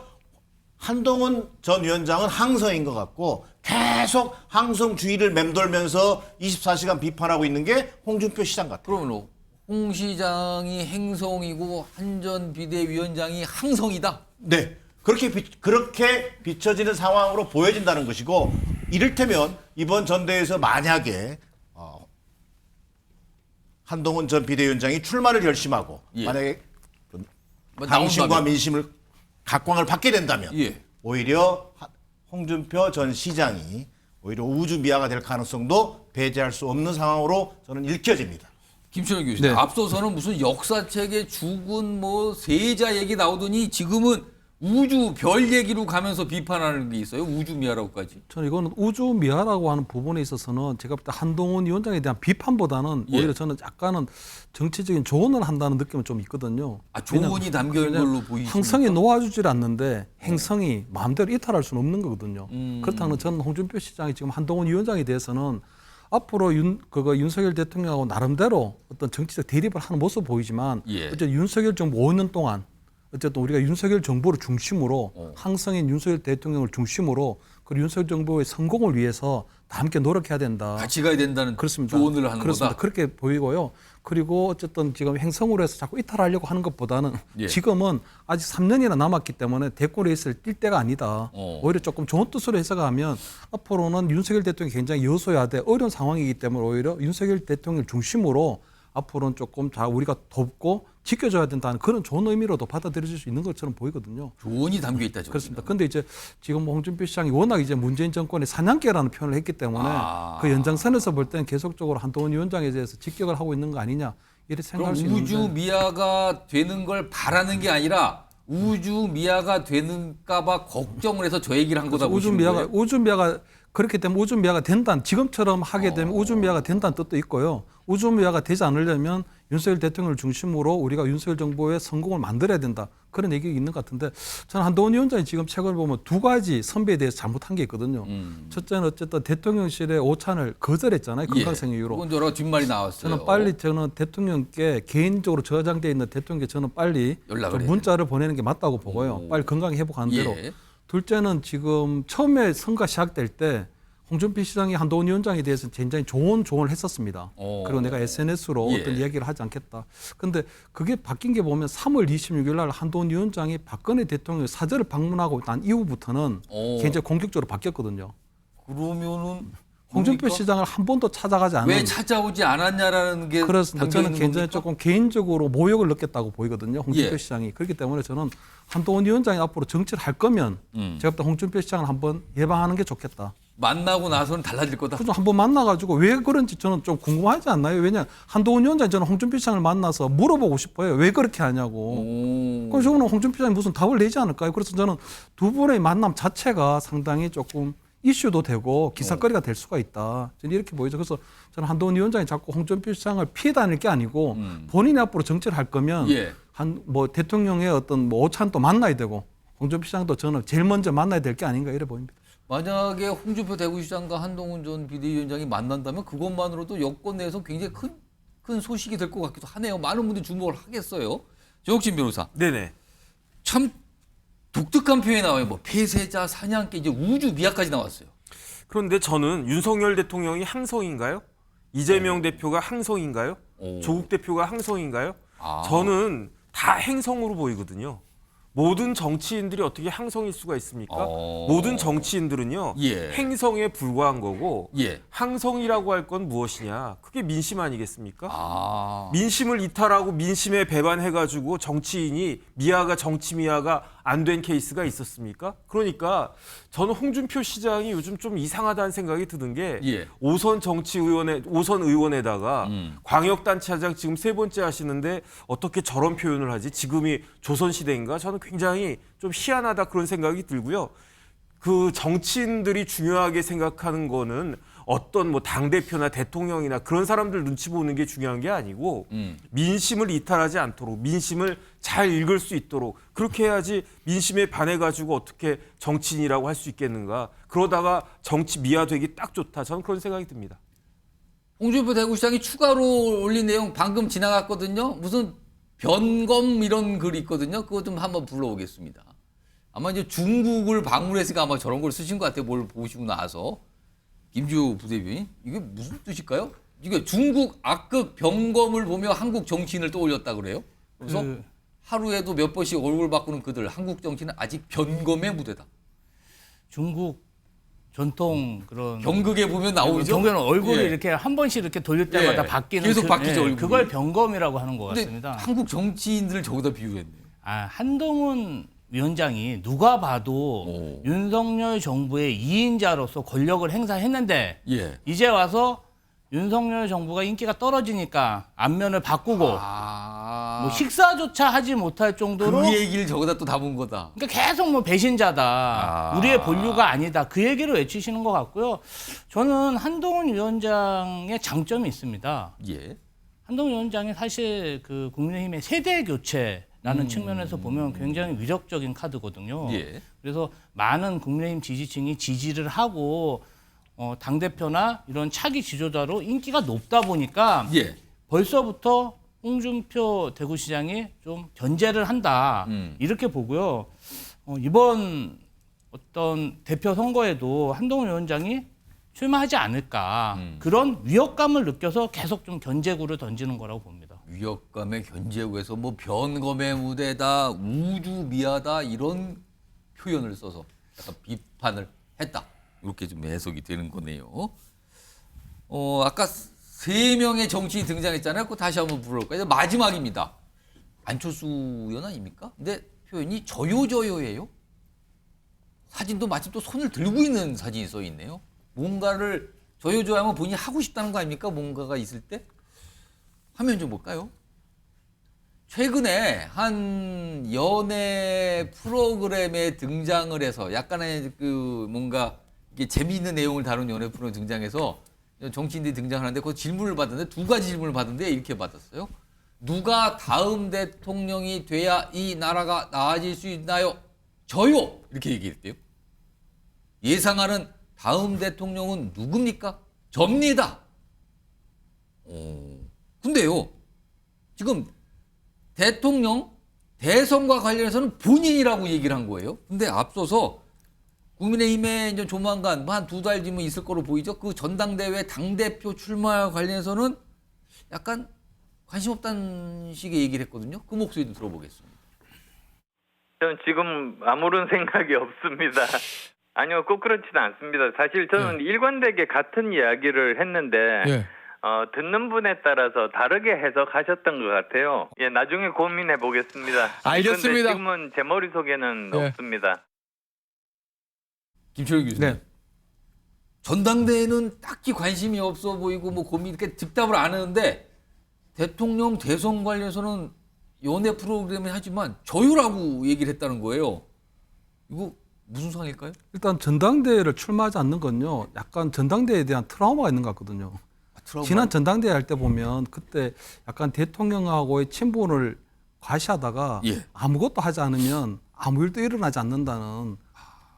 S3: 한동훈 전 위원장은 항성인 것 같고 계속 항성주의를 맴돌면서 24시간 비판하고 있는 게 홍준표 시장 같아요.
S4: 그러면 홍 시장이 행성이고 한 전 비대위원장이 항성이다?
S3: 네. 그렇게 비춰지는 상황으로 보여진다는 것이고 이를테면 이번 전대에서 만약에 한동훈 전 비대위원장이 출마를 결심하고 만약에 당심과 민심을 각광을 받게 된다면 오히려 홍준표 전 시장이 오히려 우주미아가 될 가능성도 배제할 수 없는 상황으로 저는 읽혀집니다.
S4: 김철현 교수님, 앞서서는 무슨 역사책에 죽은 뭐 세자 얘기 나오더니 지금은 우주 별 얘기로 가면서 비판하는 게 있어요. 우주미아라고까지.
S16: 저는 이거는 우주미아라고 하는 부분에 있어서는 제가 볼 때 한동훈 위원장에 대한 비판보다는 오히려 저는 약간은 정치적인 조언을 한다는 느낌은 좀 있거든요.
S4: 아, 조언이 담겨 있는 걸로 보이십니까?
S16: 항성이 놓아주질 않는데 행성이 마음대로 이탈할 수는 없는 거거든요. 그렇다면 저는 홍준표 시장이 지금 한동훈 위원장에 대해서는 앞으로 윤석열 대통령하고 나름대로 어떤 정치적 대립을 하는 모습 보이지만 어쨌든 윤석열 정부 5년 동안 어쨌든 우리가 윤석열 정부를 중심으로 항성인 윤석열 대통령을 중심으로 그리고 윤석열 정부의 성공을 위해서 다 함께 노력해야 된다.
S4: 같이 가야 된다는
S16: 그렇습니다.
S4: 조언을 하는
S16: 그렇습니다.
S4: 거다.
S16: 그렇게 보이고요. 그리고 어쨌든 지금 행성으로 해서 자꾸 이탈하려고 하는 것보다는 지금은 아직 3년이나 남았기 때문에 대권에 있을 뛸 때가 아니다. 오히려 조금 좋은 뜻으로 해석하면 앞으로는 윤석열 대통령이 굉장히 여소야대 어려운 상황이기 때문에 오히려 윤석열 대통령을 중심으로 앞으로는 조금 우리가 돕고 지켜줘야 된다는 그런 좋은 의미로도 받아들여질 수 있는 것처럼 보이거든요.
S4: 조언이 담겨 있다.
S16: 그렇습니다. 그런데 이제 지금 홍준표 시장이 워낙 이제 문재인 정권의 사냥개라는 표현을 했기 때문에 그 연장선에서 볼 때는 계속적으로 한동훈 위원장에 대해서 직격을 하고 있는 거 아니냐 이렇게 생각할 수 있는데.
S4: 우주미아가 되는 걸 바라는 게 아니라 우주미아가 되는가봐 걱정을 해서 저 얘기를 한 거다 보시는 거예요?
S16: 우주미아가 그렇기 때문에 우주미아가 된다는 지금처럼 하게 되면 우주미아가 된다는 뜻도 있고요. 우주미아가 되지 않으려면 윤석열 대통령을 중심으로 우리가 윤석열 정부의 성공을 만들어야 된다. 그런 얘기가 있는 것 같은데 저는 한동훈 위원장이 지금 최근에 보면 두 가지 선배에 대해서 잘못한 게 있거든요. 첫째는 어쨌든 대통령실의 오찬을 거절했잖아요. 건강상 이유로.
S4: 그건 여러 뒷말이 나왔어요.
S16: 저는 대통령께 개인적으로 저장되어 있는 대통령께 저는 빨리 좀 문자를 보내는 게 맞다고 보고요. 빨리 건강 회복하는 대로. 둘째는 지금 처음에 선거 시작될 때 홍준표 시장이 한동훈 위원장에 대해서 굉장히 좋은 조언을 했었습니다. 그리고 내가 SNS로 어떤 이야기를 하지 않겠다. 그런데 그게 바뀐 게 보면 3월 26일 날 한동훈 위원장이 박근혜 대통령의 사저를 방문하고 난 이후부터는 굉장히 공격적으로 바뀌었거든요.
S4: 그러면은
S16: 홍준표 시장을 한 번도 찾아가지 않은
S4: 왜 찾아오지 않았냐라는 게
S16: 그렇습니다. 저는 굉장히 조금 개인적으로 모욕을 느꼈다고 보이거든요. 홍준표 시장이. 그렇기 때문에 저는 한동훈 위원장이 앞으로 정치를 할 거면 제가 볼 때 홍준표 시장을 한번 예방하는 게 좋겠다.
S4: 만나고 나서는 달라질 거다.
S16: 그죠. 한번 만나가지고 왜 그런지 저는 좀 궁금하지 않나요? 왜냐 한동훈 위원장이 저는 홍준표 시장을 만나서 물어보고 싶어요. 왜 그렇게 하냐고. 그럼 저는 홍준표 시장이 무슨 답을 내지 않을까요? 그래서 저는 두 분의 만남 자체가 상당히 조금 이슈도 되고 기사거리가 될 수가 있다. 저는 이렇게 보이죠. 그래서 저는 한동훈 위원장이 자꾸 홍준표 시장을 피해 다닐 게 아니고 본인이 앞으로 정치를 할 거면
S4: 예.
S16: 한 뭐 대통령의 어떤 뭐 오찬도 만나야 되고 홍준표 시장도 저는 제일 먼저 만나야 될 게 아닌가 이래 보입니다.
S4: 만약에 홍준표 대구시장과 한동훈 전 비대위원장이 만난다면 그것만으로도 여권 내에서 굉장히 큰 소식이 될 것 같기도 하네요. 많은 분들이 주목을 하겠어요. 조혁진 변호사.
S14: 네네.
S4: 참 독특한 표현이 나와요. 뭐 폐쇄자, 사냥개, 이제 우주 미학까지 나왔어요.
S14: 그런데 저는 윤석열 대통령이 항성인가요? 이재명 대표가 항성인가요? 조국 대표가 항성인가요? 저는 다 행성으로 보이거든요. 모든 정치인들이 어떻게 항성일 수가 있습니까? 모든 정치인들은요.
S4: 예.
S14: 행성에 불과한 거고
S4: 예.
S14: 항성이라고 할 건 무엇이냐? 그게 민심 아니겠습니까? 민심을 이탈하고 민심에 배반해가지고 정치인이 정치 미아가 안 된 케이스가 있었습니까? 그러니까 저는 홍준표 시장이 요즘 좀 이상하다는 생각이 드는 게
S4: 예.
S14: 오선 의원에다가 광역단체장 지금 3번째 하시는데 어떻게 저런 표현을 하지? 지금이 조선시대인가? 저는 굉장히 좀 희한하다 그런 생각이 들고요. 그 정치인들이 중요하게 생각하는 거는 어떤 뭐 당대표나 대통령이나 그런 사람들 눈치 보는 게 중요한 게 아니고 민심을 이탈하지 않도록 민심을 잘 읽을 수 있도록 그렇게 해야지 민심에 반해가지고 어떻게 정치인이라고 할 수 있겠는가. 그러다가 정치 미화되기 딱 좋다. 저는 그런 생각이 듭니다.
S4: 홍준표 대구시장이 추가로 올린 내용 방금 지나갔거든요. 무슨 변검 이런 글이 있거든요. 그거 좀 한번 불러오겠습니다. 아마 이제 중국을 방문했으니까 아마 저런 걸 쓰신 것 같아요. 뭘 보시고 나서. 김주호 부대변인, 이게 무슨 뜻일까요? 이게 중국 악극 병검을 보며 한국 정치인을 떠올렸다 그래요? 그래서 하루에도 몇 번씩 얼굴 바꾸는 그들, 한국 정치는 아직 변검의 무대다.
S15: 중국 전통 그런
S4: 경극에 보면 나오죠.
S15: 경극은 얼굴을
S4: 예.
S15: 이렇게 한 번씩 이렇게 돌릴 때마다
S4: 예.
S15: 바뀌는
S4: 계속 바뀌죠, 얼굴이.
S15: 그걸 병검이라고 하는 것
S4: 근데
S15: 같습니다.
S4: 한국 정치인들을 저기다 비유했네요.
S15: 한동훈 위원장이 누가 봐도 윤석열 정부의 2인자로서 권력을 행사했는데
S4: 예.
S15: 이제 와서 윤석열 정부가 인기가 떨어지니까 안면을 바꾸고 뭐 식사조차 하지 못할 정도로
S4: 그 얘기를 저기다 또 담은 거다.
S15: 그러니까 계속 뭐 배신자다. 우리의 본류가 아니다. 그 얘기를 외치시는 것 같고요. 저는 한동훈 위원장의 장점이 있습니다.
S4: 예.
S15: 한동훈 위원장이 사실 그 국민의힘의 세대 교체라는 측면에서 보면 굉장히 위력적인 카드거든요.
S4: 예.
S15: 그래서 많은 국민의힘 지지층이 지지를 하고 당대표나 이런 차기 지도자로 인기가 높다 보니까
S4: 예.
S15: 벌써부터 홍준표 대구시장이 좀 견제를 한다. 이렇게 보고요. 이번 어떤 대표 선거에도 한동훈 위원장이 출마하지 않을까. 그런 위협감을 느껴서 계속 좀 견제구를 던지는 거라고 봅니다.
S4: 위협감의 견제구에서 뭐 변검의 무대다, 우주미하다 이런 표현을 써서 약간 비판을 했다. 이렇게 좀 해석이 되는 거네요. 아까 3명의 정치인이 등장했잖아요. 그거 다시 한번 불러볼까요? 마지막입니다. 안철수 의원 아닙니까? 근데 표현이 저요저요예요. 사진도 마침 또 손을 들고 있는 사진이 써 있네요. 뭔가를 저요저요하면 본인이 하고 싶다는 거 아닙니까? 뭔가가 있을 때? 화면 좀 볼까요? 최근에 한 연예 프로그램에 등장을 해서 약간의 그 뭔가 이게 재미있는 내용을 다룬 연예 프로그램 등장해서 정치인들이 등장하는데 그 질문을 받았는데 2가지 질문을 받았는데 이렇게 받았어요. 누가 다음 대통령이 돼야 이 나라가 나아질 수 있나요? 저요! 이렇게 얘기했대요. 예상하는 다음 대통령은 누굽니까? 접니다. 근데요, 지금 대통령 대선과 관련해서는 본인이라고 얘기를 한 거예요. 근데 앞서서 국민의힘에 이제 조만간 한 2달 뒤면 있을 거로 보이죠. 그 전당대회 당대표 출마와 관련해서는 약간 관심 없다는 식의 얘기를 했거든요. 그 목소리도 들어보겠습니다.
S2: 저는 지금 아무런 생각이 없습니다. 아니요, 꼭 그렇지는 않습니다. 사실 저는 일관되게 같은 이야기를 했는데 듣는 분에 따라서 다르게 해석하셨던 것 같아요. 예, 나중에 고민해 보겠습니다.
S4: 알겠습니다.
S2: 지금은 제 머릿속에는 없습니다.
S4: 김철규 교수님.
S16: 네.
S4: 전당대회는 딱히 관심이 없어 보이고 뭐 고민 이렇게 득답을 안 하는데 대통령 대선 관련해서는 연예 프로그램을 하지만 저유라고 얘기를 했다는 거예요. 이거 무슨 상황일까요?
S16: 일단 전당대회를 출마하지 않는 건요. 약간 전당대회에 대한 트라우마가 있는 것 같거든요. 지난 전당대회 할 때 보면 그때 약간 대통령하고의 친분을 과시하다가 아무것도 하지 않으면 아무 일도 일어나지 않는다는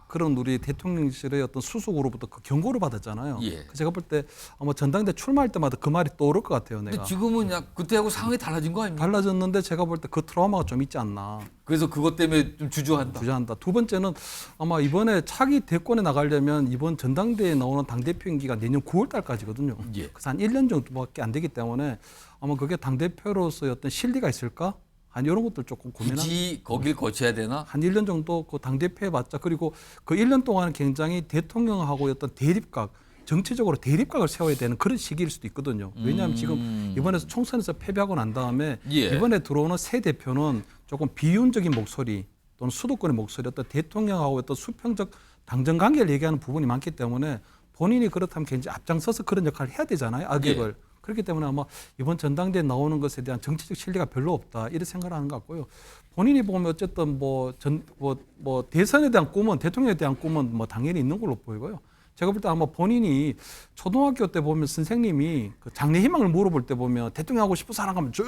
S16: 그런 우리 대통령실의 어떤 수석으로부터 그 경고를 받았잖아요. 그래서 제가 볼 때 아마 전당대 출마할 때마다 그 말이 떠오를 것 같아요. 내가.
S4: 근데 지금은 그때하고 상황이 달라진 거 아닙니까?
S16: 달라졌는데 제가 볼 때 그 트라우마가 좀 있지 않나.
S4: 그래서 그것 때문에 좀 주저한다.
S16: 두 번째는 아마 이번에 차기 대권에 나가려면 이번 전당대회에 나오는 당대표 임기가 내년 9월 달까지거든요. 그래서 한 1년 정도밖에 안 되기 때문에 아마 그게 당대표로서의 어떤 실리가 있을까? 한 이런 것들 조금 고민하는.
S4: 굳이 거길 거쳐야 되나?
S16: 한 1년 정도 그 당대표 해봤자. 그리고 그 1년 동안은 굉장히 대통령하고의 어떤 대립각, 정치적으로 대립각을 세워야 되는 그런 시기일 수도 있거든요. 왜냐하면 지금 이번에 총선에서 패배하고 난 다음에 이번에 들어오는 새 대표는 조금 비윤적인 목소리 또는 수도권의 목소리, 어떤 대통령하고 어떤 수평적 당정 관계를 얘기하는 부분이 많기 때문에 본인이 그렇다면 굉장히 앞장서서 그런 역할을 해야 되잖아요. 악역을. 그렇기 때문에 아마 이번 전당대회 나오는 것에 대한 정치적 실리가 별로 없다 이렇게 생각을 하는 것 같고요. 본인이 보면 어쨌든 뭐 대선에 대한 꿈은, 대통령에 대한 꿈은 뭐 당연히 있는 걸로 보이고요. 제가 볼 때 아마 본인이 초등학교 때 보면 선생님이 그 장래 희망을 물어볼 때 보면 대통령 하고 싶은 사람 하면 쭉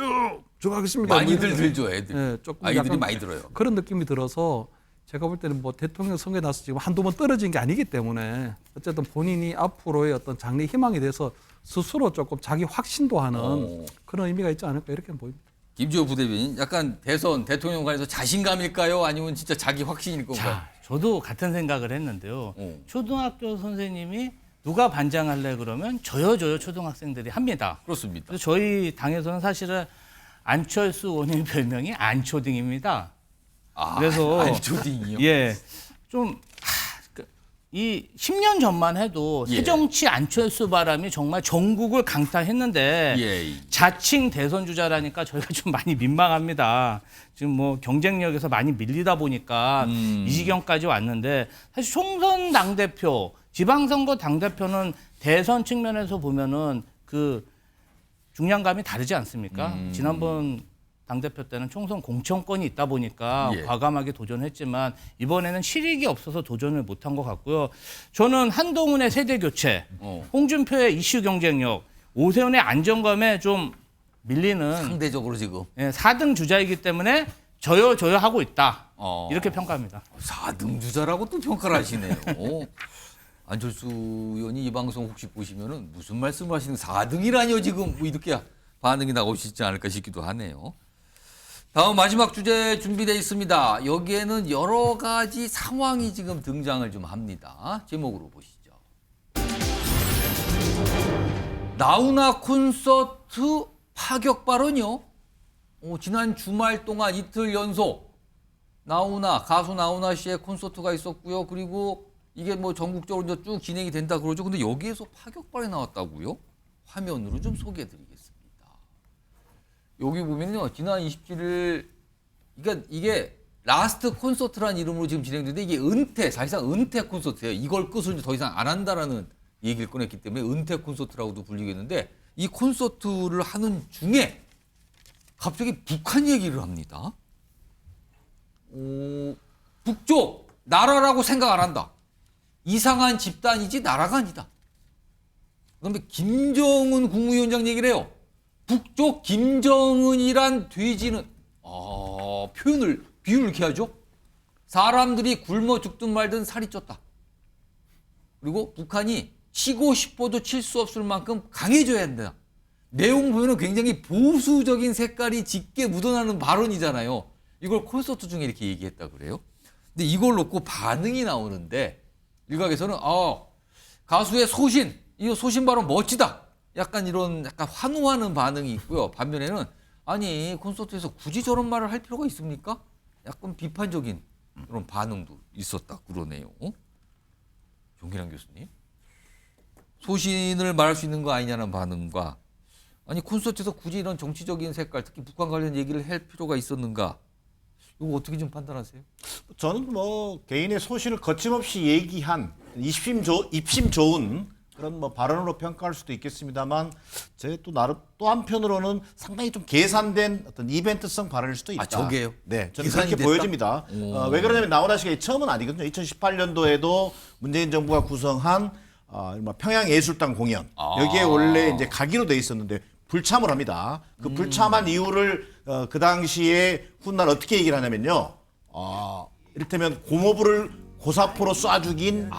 S16: 하겠습니까?
S4: 많이들 들죠, 애들.
S16: 네, 조금
S4: 아이들이 많이 들어요.
S16: 그런 느낌이 들어서 제가 볼 때는 뭐 대통령 선거에 나서 지금 한두 번 떨어진 게 아니기 때문에 어쨌든 본인이 앞으로의 어떤 장래 희망에 대해서 스스로 조금 자기 확신도 하는 그런 의미가 있지 않을까 이렇게 보입니다.
S4: 김주호 부대변인, 약간 대선 대통령 관해서 자신감일까요? 아니면 진짜 자기 확신일 건가요?
S15: 자, 저도 같은 생각을 했는데요. 초등학교 선생님이 누가 반장할래 그러면 저요 초등학생들이 합니다.
S4: 그렇습니다.
S15: 그래서 저희 당에서는 사실은 안철수 의원의 별명이 안초딩입니다. 그래서
S4: 안초딩이요?
S15: 예, 좀 이 10년 전만 해도 새정치 안철수 바람이 정말 전국을 강타했는데 자칭 대선 주자라니까 저희가 좀 많이 민망합니다. 지금 뭐 경쟁력에서 많이 밀리다 보니까 이 지경까지 왔는데 사실 총선 당대표, 지방선거 당대표는 대선 측면에서 보면은 그 중량감이 다르지 않습니까? 지난번 당대표 때는 총선 공천권이 있다 보니까 과감하게 도전했지만 이번에는 실익이 없어서 도전을 못한 것 같고요. 저는 한동훈의 세대 교체, 홍준표의 이슈 경쟁력, 오세훈의 안정감에 좀 밀리는
S4: 상대적으로 지금
S15: 4등 주자이기 때문에 저요 하고 있다. 이렇게 평가합니다.
S4: 4등 주자라고 또 평가를 하시네요. 안철수 의원이 이 방송 혹시 보시면은 무슨 말씀을 하시는 4등이라뇨 지금 뭐 이렇게 반응이 나오시지 않을까 싶기도 하네요. 다음 마지막 주제 준비되어 있습니다. 여기에는 여러 가지 상황이 지금 등장을 좀 합니다. 제목으로 보시죠. 나훈아 콘서트 파격 발언이요. 지난 주말 동안 이틀 연속 가수 나훈아 씨의 콘서트가 있었고요. 그리고 이게 뭐 전국적으로 이제 쭉 진행이 된다 그러죠. 근데 여기에서 파격 발언이 나왔다고요? 화면으로 좀 소개해드리겠습니다. 여기 보면요, 지난 27일, 그러니까 이게 라스트 콘서트라는 이름으로 지금 진행되는데 이게 사실상 은퇴 콘서트예요. 이걸 끝으로 이제 더 이상 안 한다라는 얘기를 꺼냈기 때문에 은퇴 콘서트라고도 불리겠는데 이 콘서트를 하는 중에 갑자기 북한 얘기를 합니다. 북쪽 나라라고 생각 안 한다. 이상한 집단이지 나라가 아니다. 그다음에 김정은 국무위원장 얘기를 해요. 북쪽 김정은이란 돼지는 비유를 이렇게 하죠. 사람들이 굶어 죽든 말든 살이 쪘다. 그리고 북한이 치고 싶어도 칠 수 없을 만큼 강해져야 한다. 내용 보면 굉장히 보수적인 색깔이 짙게 묻어나는 발언이잖아요. 이걸 콘서트 중에 이렇게 얘기했다 그래요. 근데 이걸 놓고 반응이 나오는데 일각에서는 가수의 소신, 이 소신 발언 멋지다. 약간 이런 환호하는 반응이 있고요. 반면에는 아니 콘서트에서 굳이 저런 말을 할 필요가 있습니까? 약간 비판적인 그런 반응도 있었다 그러네요. 정기란 교수님, 소신을 말할 수 있는 거 아니냐는 반응과 아니 콘서트에서 굳이 이런 정치적인 색깔, 특히 북한 관련 얘기를 할 필요가 있었는가? 이거 어떻게 좀 판단하세요?
S3: 저는 뭐 개인의 소신을 거침없이 얘기한 입심 좋은 그런 뭐 발언으로 평가할 수도 있겠습니다만 제 또 나름 또 한편으로는 상당히 좀 계산된 어떤 이벤트성 발언일 수도 있다.
S4: 아, 저게요?
S3: 네, 저는
S4: 계산이
S3: 그렇게
S4: 됐다?
S3: 보여집니다. 왜 그러냐면 나훈아 씨가 처음은 아니거든요. 2018년도에도 문재인 정부가 구성한 평양예술당 공연 여기에 원래 이제 가기로 돼 있었는데 불참을 합니다. 그 불참한 이유를 그 당시에 훗날 어떻게 얘기를 하냐면요. 이를테면 고모부를 고사포로 쏴 죽인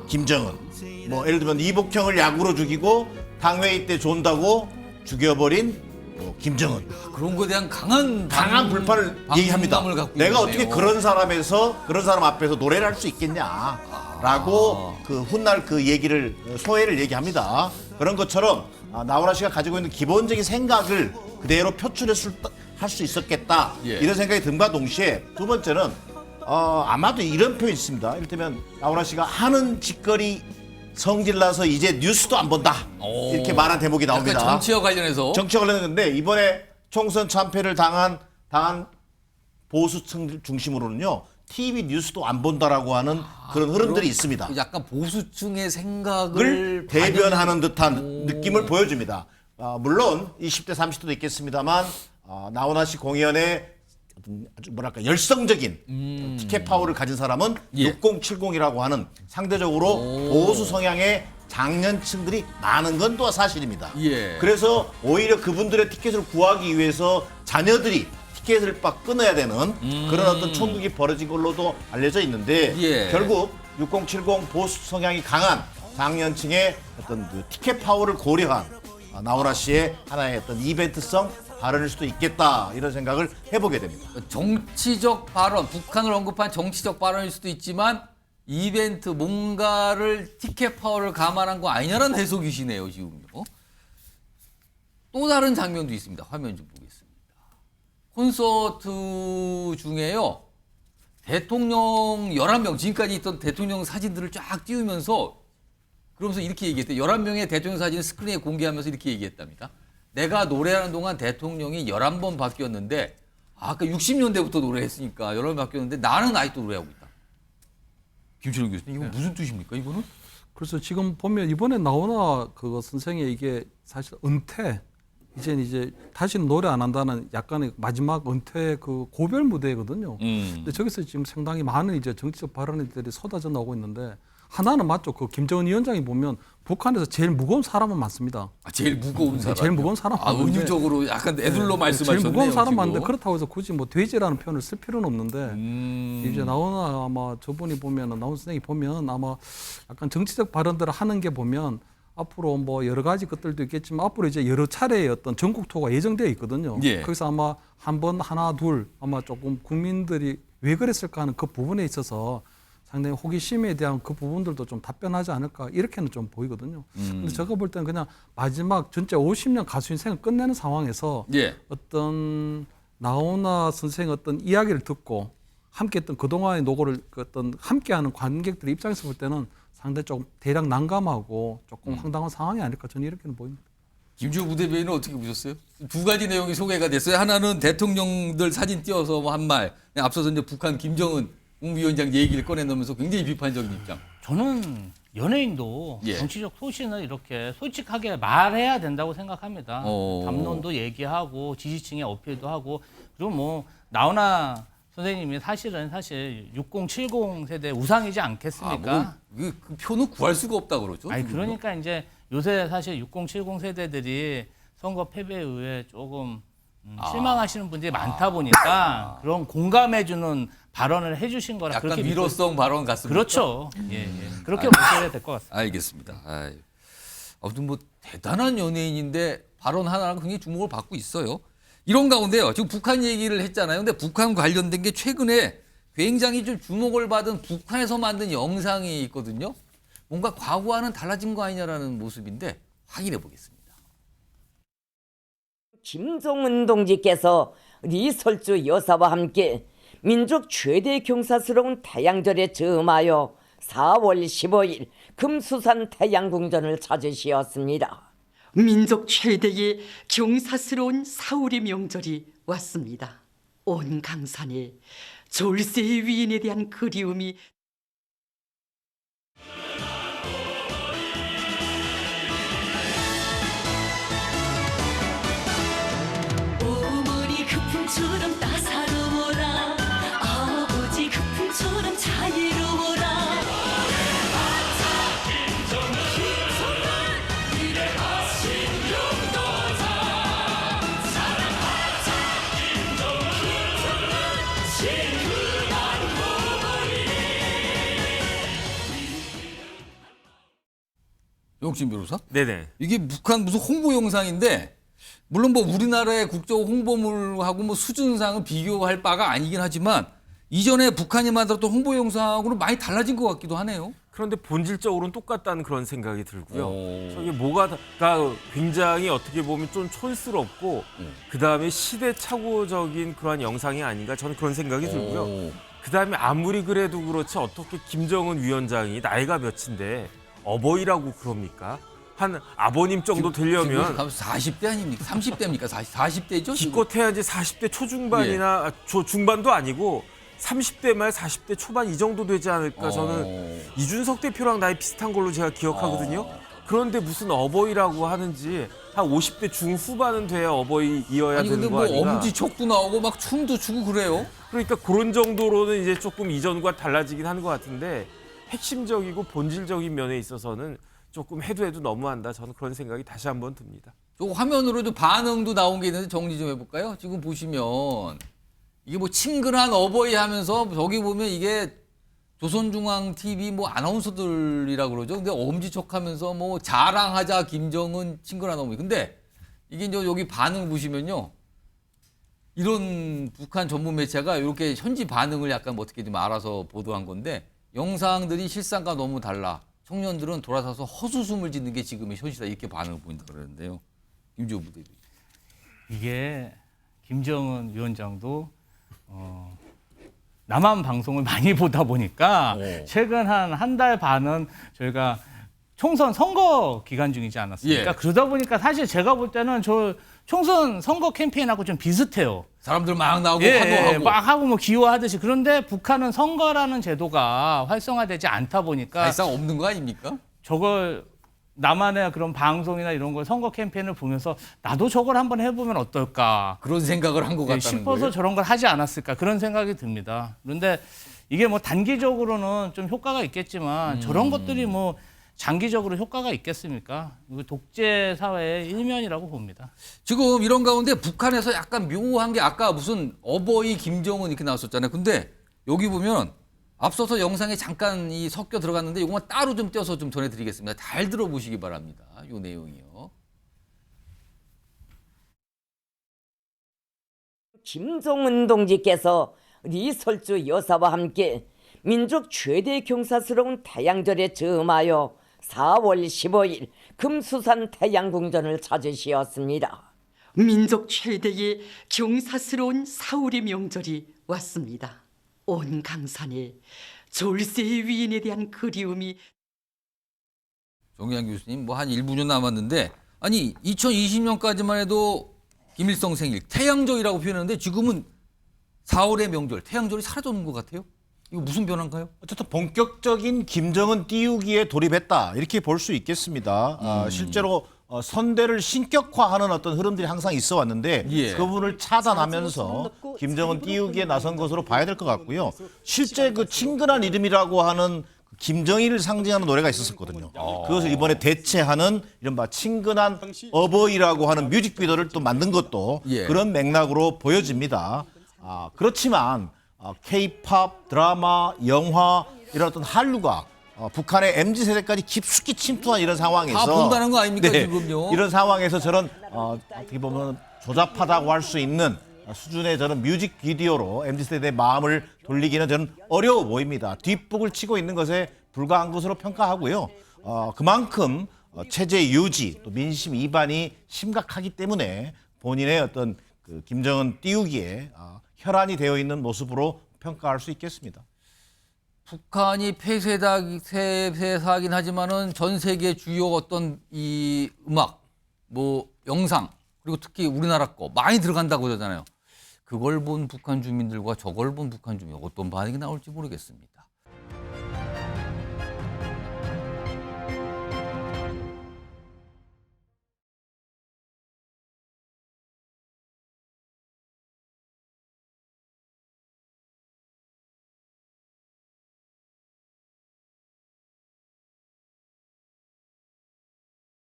S3: 김정은. 뭐 예를 들면 이복형을 약으로 죽이고 당회의 때 존다고 죽여버린 김정은.
S4: 그런 거에 대한 강한
S3: 불판을 얘기합니다. 내가 어떻게 그런 사람 앞에서 노래를 할 수 있겠냐라고 그 훗날 그 얘기를 소회를 얘기합니다. 그런 것처럼 나훈아 씨가 가지고 있는 기본적인 생각을 그대로 할 수 있었겠다 이런 생각이 든과 동시에 두 번째는 아마도 이런 표현이 있습니다. 이를테면 나훈아 씨가 하는 짓거리 성질나서 이제 뉴스도 안 본다 이렇게 말한 대목이 나옵니다.
S4: 정치와 관련해서
S3: 건데 이번에 총선 참패를 당한 보수층 중심으로는요 TV 뉴스도 안 본다라고 하는 그런 흐름들이 있습니다.
S4: 약간 보수층의 생각을
S3: 대변하는 듯한 느낌을 보여줍니다. 물론 20대 30대도 있겠습니다만 나훈아 씨 공연에 아주 뭐랄까 열성적인 티켓 파워를 가진 사람은 6070이라고 하는 상대적으로 보수 성향의 장년층들이 많은 건 또 사실입니다. 그래서 오히려 그분들의 티켓을 구하기 위해서 자녀들이 티켓을 막 끊어야 되는 그런 어떤 총극이 벌어진 걸로도 알려져 있는데 결국 6070 보수 성향이 강한 장년층의 어떤 그 티켓 파워를 고려한 나훈아 씨의 하나의 어떤 이벤트성 발언일 수도 있겠다 이런 생각을 해보게 됩니다.
S4: 정치적 발언, 북한을 언급한 정치적 발언일 수도 있지만 이벤트 뭔가를 티켓 파워를 감안한 거 아니냐는 해석이시네요 지금요. 또 다른 장면도 있습니다. 화면 좀 보겠습니다. 콘서트 중에요. 대통령 11명, 지금까지 있던 대통령 사진들을 쫙 띄우면서 그러면서 이렇게 얘기했대요. 11명의 대통령 사진을 스크린에 공개하면서 이렇게 얘기했답니다. 내가 노래하는 동안 대통령이 11번 바뀌었는데 아까 60년대부터 노래했으니까 11번 바뀌었는데 나는 아직도 노래하고 있다. 김철웅 교수님, 이거 무슨 뜻입니까, 이거는?
S16: 그래서 지금 보면 이번에 나훈아 그 선생의 이게 사실 은퇴, 이제 다시는 노래 안 한다는 약간의 마지막 은퇴 그 고별 무대거든요. 근데 저기서 지금 상당히 많은 이제 정치적 발언들이 쏟아져 나오고 있는데 하나는 맞죠. 그 김정은 위원장이 보면 북한에서 제일 무거운 사람은 많습니다.
S4: 제일 무거운 사람.
S16: 제일 무거운 사람.
S4: 은유적으로 약간 애들로 말씀하셨네요.
S16: 제일 무거운 사람 맞는데 그렇다고 해서 굳이 뭐 돼지라는 표현을 쓸 필요는 없는데 이제 나훈아 아마 저분이 보면은 나훈아 선생이 보면 아마 약간 정치적 발언들을 하는 게 보면 앞으로 뭐 여러 가지 것들도 있겠지만 앞으로 이제 여러 차례의 어떤 전국 투어가 예정되어 있거든요. 거기서 아마 한 번 하나 둘 아마 조금 국민들이 왜 그랬을까 하는 그 부분에 있어서 상당히 호기심에 대한 그 부분들도 좀 답변하지 않을까 이렇게는 좀 보이거든요. 근데 제가 볼 때는 그냥 마지막 전체 50년 가수 인생을 끝내는 상황에서 어떤 나훈아 선생의 어떤 이야기를 듣고 함께했던 그동안의 노고를 어떤 함께하는 관객들 입장에서 볼 때는 상당히 조금 대략 난감하고 조금 황당한 상황이 아닐까 저는 이렇게는 보입니다.
S4: 김주호 부대변인은 어떻게 보셨어요? 두 가지 내용이 소개가 됐어요. 하나는 대통령들 사진 띄워서 한 말, 앞서서 이제 북한 김정은 국무위원장 얘기를 꺼내놓으면서 굉장히 비판적인 입장.
S15: 저는 연예인도 정치적 소신을 이렇게 솔직하게 말해야 된다고 생각합니다. 담론도 얘기하고 지지층에 어필도 하고 그리고 뭐 나훈아 선생님이 사실 6070 세대 우상이지 않겠습니까?
S4: 그 표는 구할 수가 없다 그러죠.
S15: 아니 그러니까 이제 요새 사실 6070 세대들이 선거 패배에 의해 조금 실망하시는 분들이 많다 보니까 그런 공감해주는 발언을 해주신 거라
S4: 약간
S15: 그렇게
S4: 위로성 발언 같습니다.
S15: 그렇죠. 그렇게 보셔야 될 것 같습니다.
S4: 알겠습니다. 아무튼 뭐 대단한 연예인인데 발언 하나랑 굉장히 주목을 받고 있어요. 이런 가운데요. 지금 북한 얘기를 했잖아요. 근데 북한 관련된 게 최근에 굉장히 좀 주목을 받은 북한에서 만든 영상이 있거든요. 뭔가 과거와는 달라진 거 아니냐라는 모습인데 확인해 보겠습니다.
S7: 김정은 동지께서 리설주 여사와 함께 민족 최대 경사스러운 태양절에 즈음하여 4월 15일 금수산 태양궁전을 찾으시었습니다.
S8: 민족 최대의 경사스러운 사울의 명절이 왔습니다. 온 강산에 졸세의 위인에 대한 그리움이 오물이 그품처럼 따사로워라 아버지 그품처럼 자유로워라
S4: 용진 변호사?
S14: 네네.
S4: 이게 북한 무슨 홍보 영상인데 물론 뭐 우리나라의 국적 홍보물하고 뭐 수준상은 비교할 바가 아니긴 하지만 이전에 북한이 만들었던 홍보 영상으로 많이 달라진 것 같기도 하네요.
S14: 그런데 본질적으로는 똑같다는 그런 생각이 들고요. 저게 뭐가 굉장히 어떻게 보면 좀 촌스럽고 그다음에 시대착오적인 그러한 영상이 아닌가 저는 그런 생각이 들고요. 그다음에 아무리 그래도 그렇지 어떻게 김정은 위원장이 나이가 몇인데 어버이라고 그럽니까? 한 아버님 정도 되려면
S4: 40대 아닙니까? 30대입니까? 40대죠?
S14: 기껏해야 이제 40대 초중반이나 중반도 아니고 30대 말 40대 초반 이 정도 되지 않을까 저는 이준석 대표랑 나이 비슷한 걸로 제가 기억하거든요. 그런데 무슨 어버이라고 하는지 한 50대 중후반은 돼야 어버이이어야
S4: 아니
S14: 되는
S4: 근데
S14: 거
S4: 뭐
S14: 아닌가.
S4: 엄지척도 나오고 막 춤도 추고 그래요.
S14: 그러니까 그런 정도로는 이제 조금 이전과 달라지긴 하는 것 같은데 핵심적이고 본질적인 면에 있어서는 조금 해도 너무한다. 저는 그런 생각이 다시 한번 듭니다.
S4: 저 화면으로도 반응도 나온 게 있는데 정리 좀 해볼까요? 지금 보시면 이게 뭐 친근한 어버이 하면서 저기 보면 이게 조선중앙TV 뭐 아나운서들이라 그러죠. 근데 엄지척하면서 뭐 자랑하자 김정은 친근한 어머니. 근데 이게 이제 여기 반응 보시면요. 이런 북한 전문 매체가 이렇게 현지 반응을 약간 뭐 어떻게 좀 알아서 보도한 건데 영상들이 실상과 너무 달라. 청년들은 돌아서서 헛웃음을 짓는 게 지금의 현실이다. 이렇게 반응을 보인다 그러는데요. 김지호 부대변인.
S15: 이게 김정은 위원장도 남한 방송을 많이 보다 보니까 최근 한 달 반은 저희가 총선 선거 기간 중이지 않았습니까?
S4: 예.
S15: 그러다 보니까 사실 제가 볼 때는 저 총선 선거 캠페인하고 좀 비슷해요.
S4: 사람들 막 나오고
S15: 예,
S4: 환호하고.
S15: 막 하고 뭐 기호하듯이. 그런데 북한은 선거라는 제도가 활성화되지 않다 보니까
S4: 사실상 없는 거 아닙니까?
S15: 저걸 나만의 그런 방송이나 이런 걸 선거 캠페인을 보면서 나도 저걸 한번 해보면 어떨까.
S4: 그런 생각을 한 것 같다는
S15: 싶어서
S4: 거예요?
S15: 저런 걸 하지 않았을까 그런 생각이 듭니다. 그런데 이게 뭐 단기적으로는 좀 효과가 있겠지만 저런 것들이 뭐 장기적으로 효과가 있겠습니까? 이거 독재 사회의 일면이라고 봅니다.
S4: 지금 이런 가운데 북한에서 약간 묘한 게 아까 무슨 어버이 김정은 이렇게 나왔었잖아요. 근데 여기 보면 앞서서 영상에 잠깐 섞여 들어갔는데 이것만 따로 좀 떼어서 좀 전해드리겠습니다. 잘 들어보시기 바랍니다. 이 내용이요.
S7: 김정은 동지께서 리설주 여사와 함께 민족 최대 경사스러운 태양절에 즈음하여 4월 15일 금수산 태양궁전을 찾으시었습니다.
S8: 민족 최대의 경사스러운 사울의 명절이 왔습니다. 온 강산에 졸세의 위인에 대한 그리움이
S4: 정의한 교수님 뭐 한 1분여 남았는데 아니 2020년까지만 해도 김일성 생일 태양절이라고 표현했는데 지금은 4월의 명절 태양절이 사라졌는 것 같아요. 이거 무슨 변화인가요?
S3: 어쨌든 본격적인 김정은 띄우기에 돌입했다 이렇게 볼 수 있겠습니다. 실제로 선대를 신격화하는 어떤 흐름들이 항상 있어 왔는데 그 부분을 차단하면서 김정은 띄우기에 나선 것으로 봐야 될 것 같고요. 실제 그 친근한 이름이라고 하는 김정일을 상징하는 노래가 있었거든요. 그것을 이번에 대체하는 이른바 친근한 어버이라고 하는 뮤직비디오를 또 만든 것도 그런 맥락으로 보여집니다. 그렇지만 K-팝, 드라마, 영화 이런 어떤 한류가 북한의 MZ세대까지 깊숙이 침투한 이런 상황에서
S4: 다 본다는 거 아닙니까 지금요?
S3: 이런 상황에서 저런 어떻게 보면 조잡하다고 할 수 있는 수준의 저런 뮤직비디오로 MZ세대의 마음을 돌리기는 저는 어려워 보입니다. 뒷북을 치고 있는 것에 불과한 것으로 평가하고요. 그만큼 체제 유지 또 민심 이반이 심각하기 때문에 본인의 어떤 그 김정은 띄우기에 혈안이 되어 있는 모습으로 평가할 수 있겠습니다.
S4: 북한이 폐쇄사긴 하지만은 전 세계 주요 어떤 이 음악, 뭐 영상 그리고 특히 우리나라 거 많이 들어간다고 그러잖아요. 그걸 본 북한 주민들과 저걸 본 북한 주민 어떤 반응이 나올지 모르겠습니다.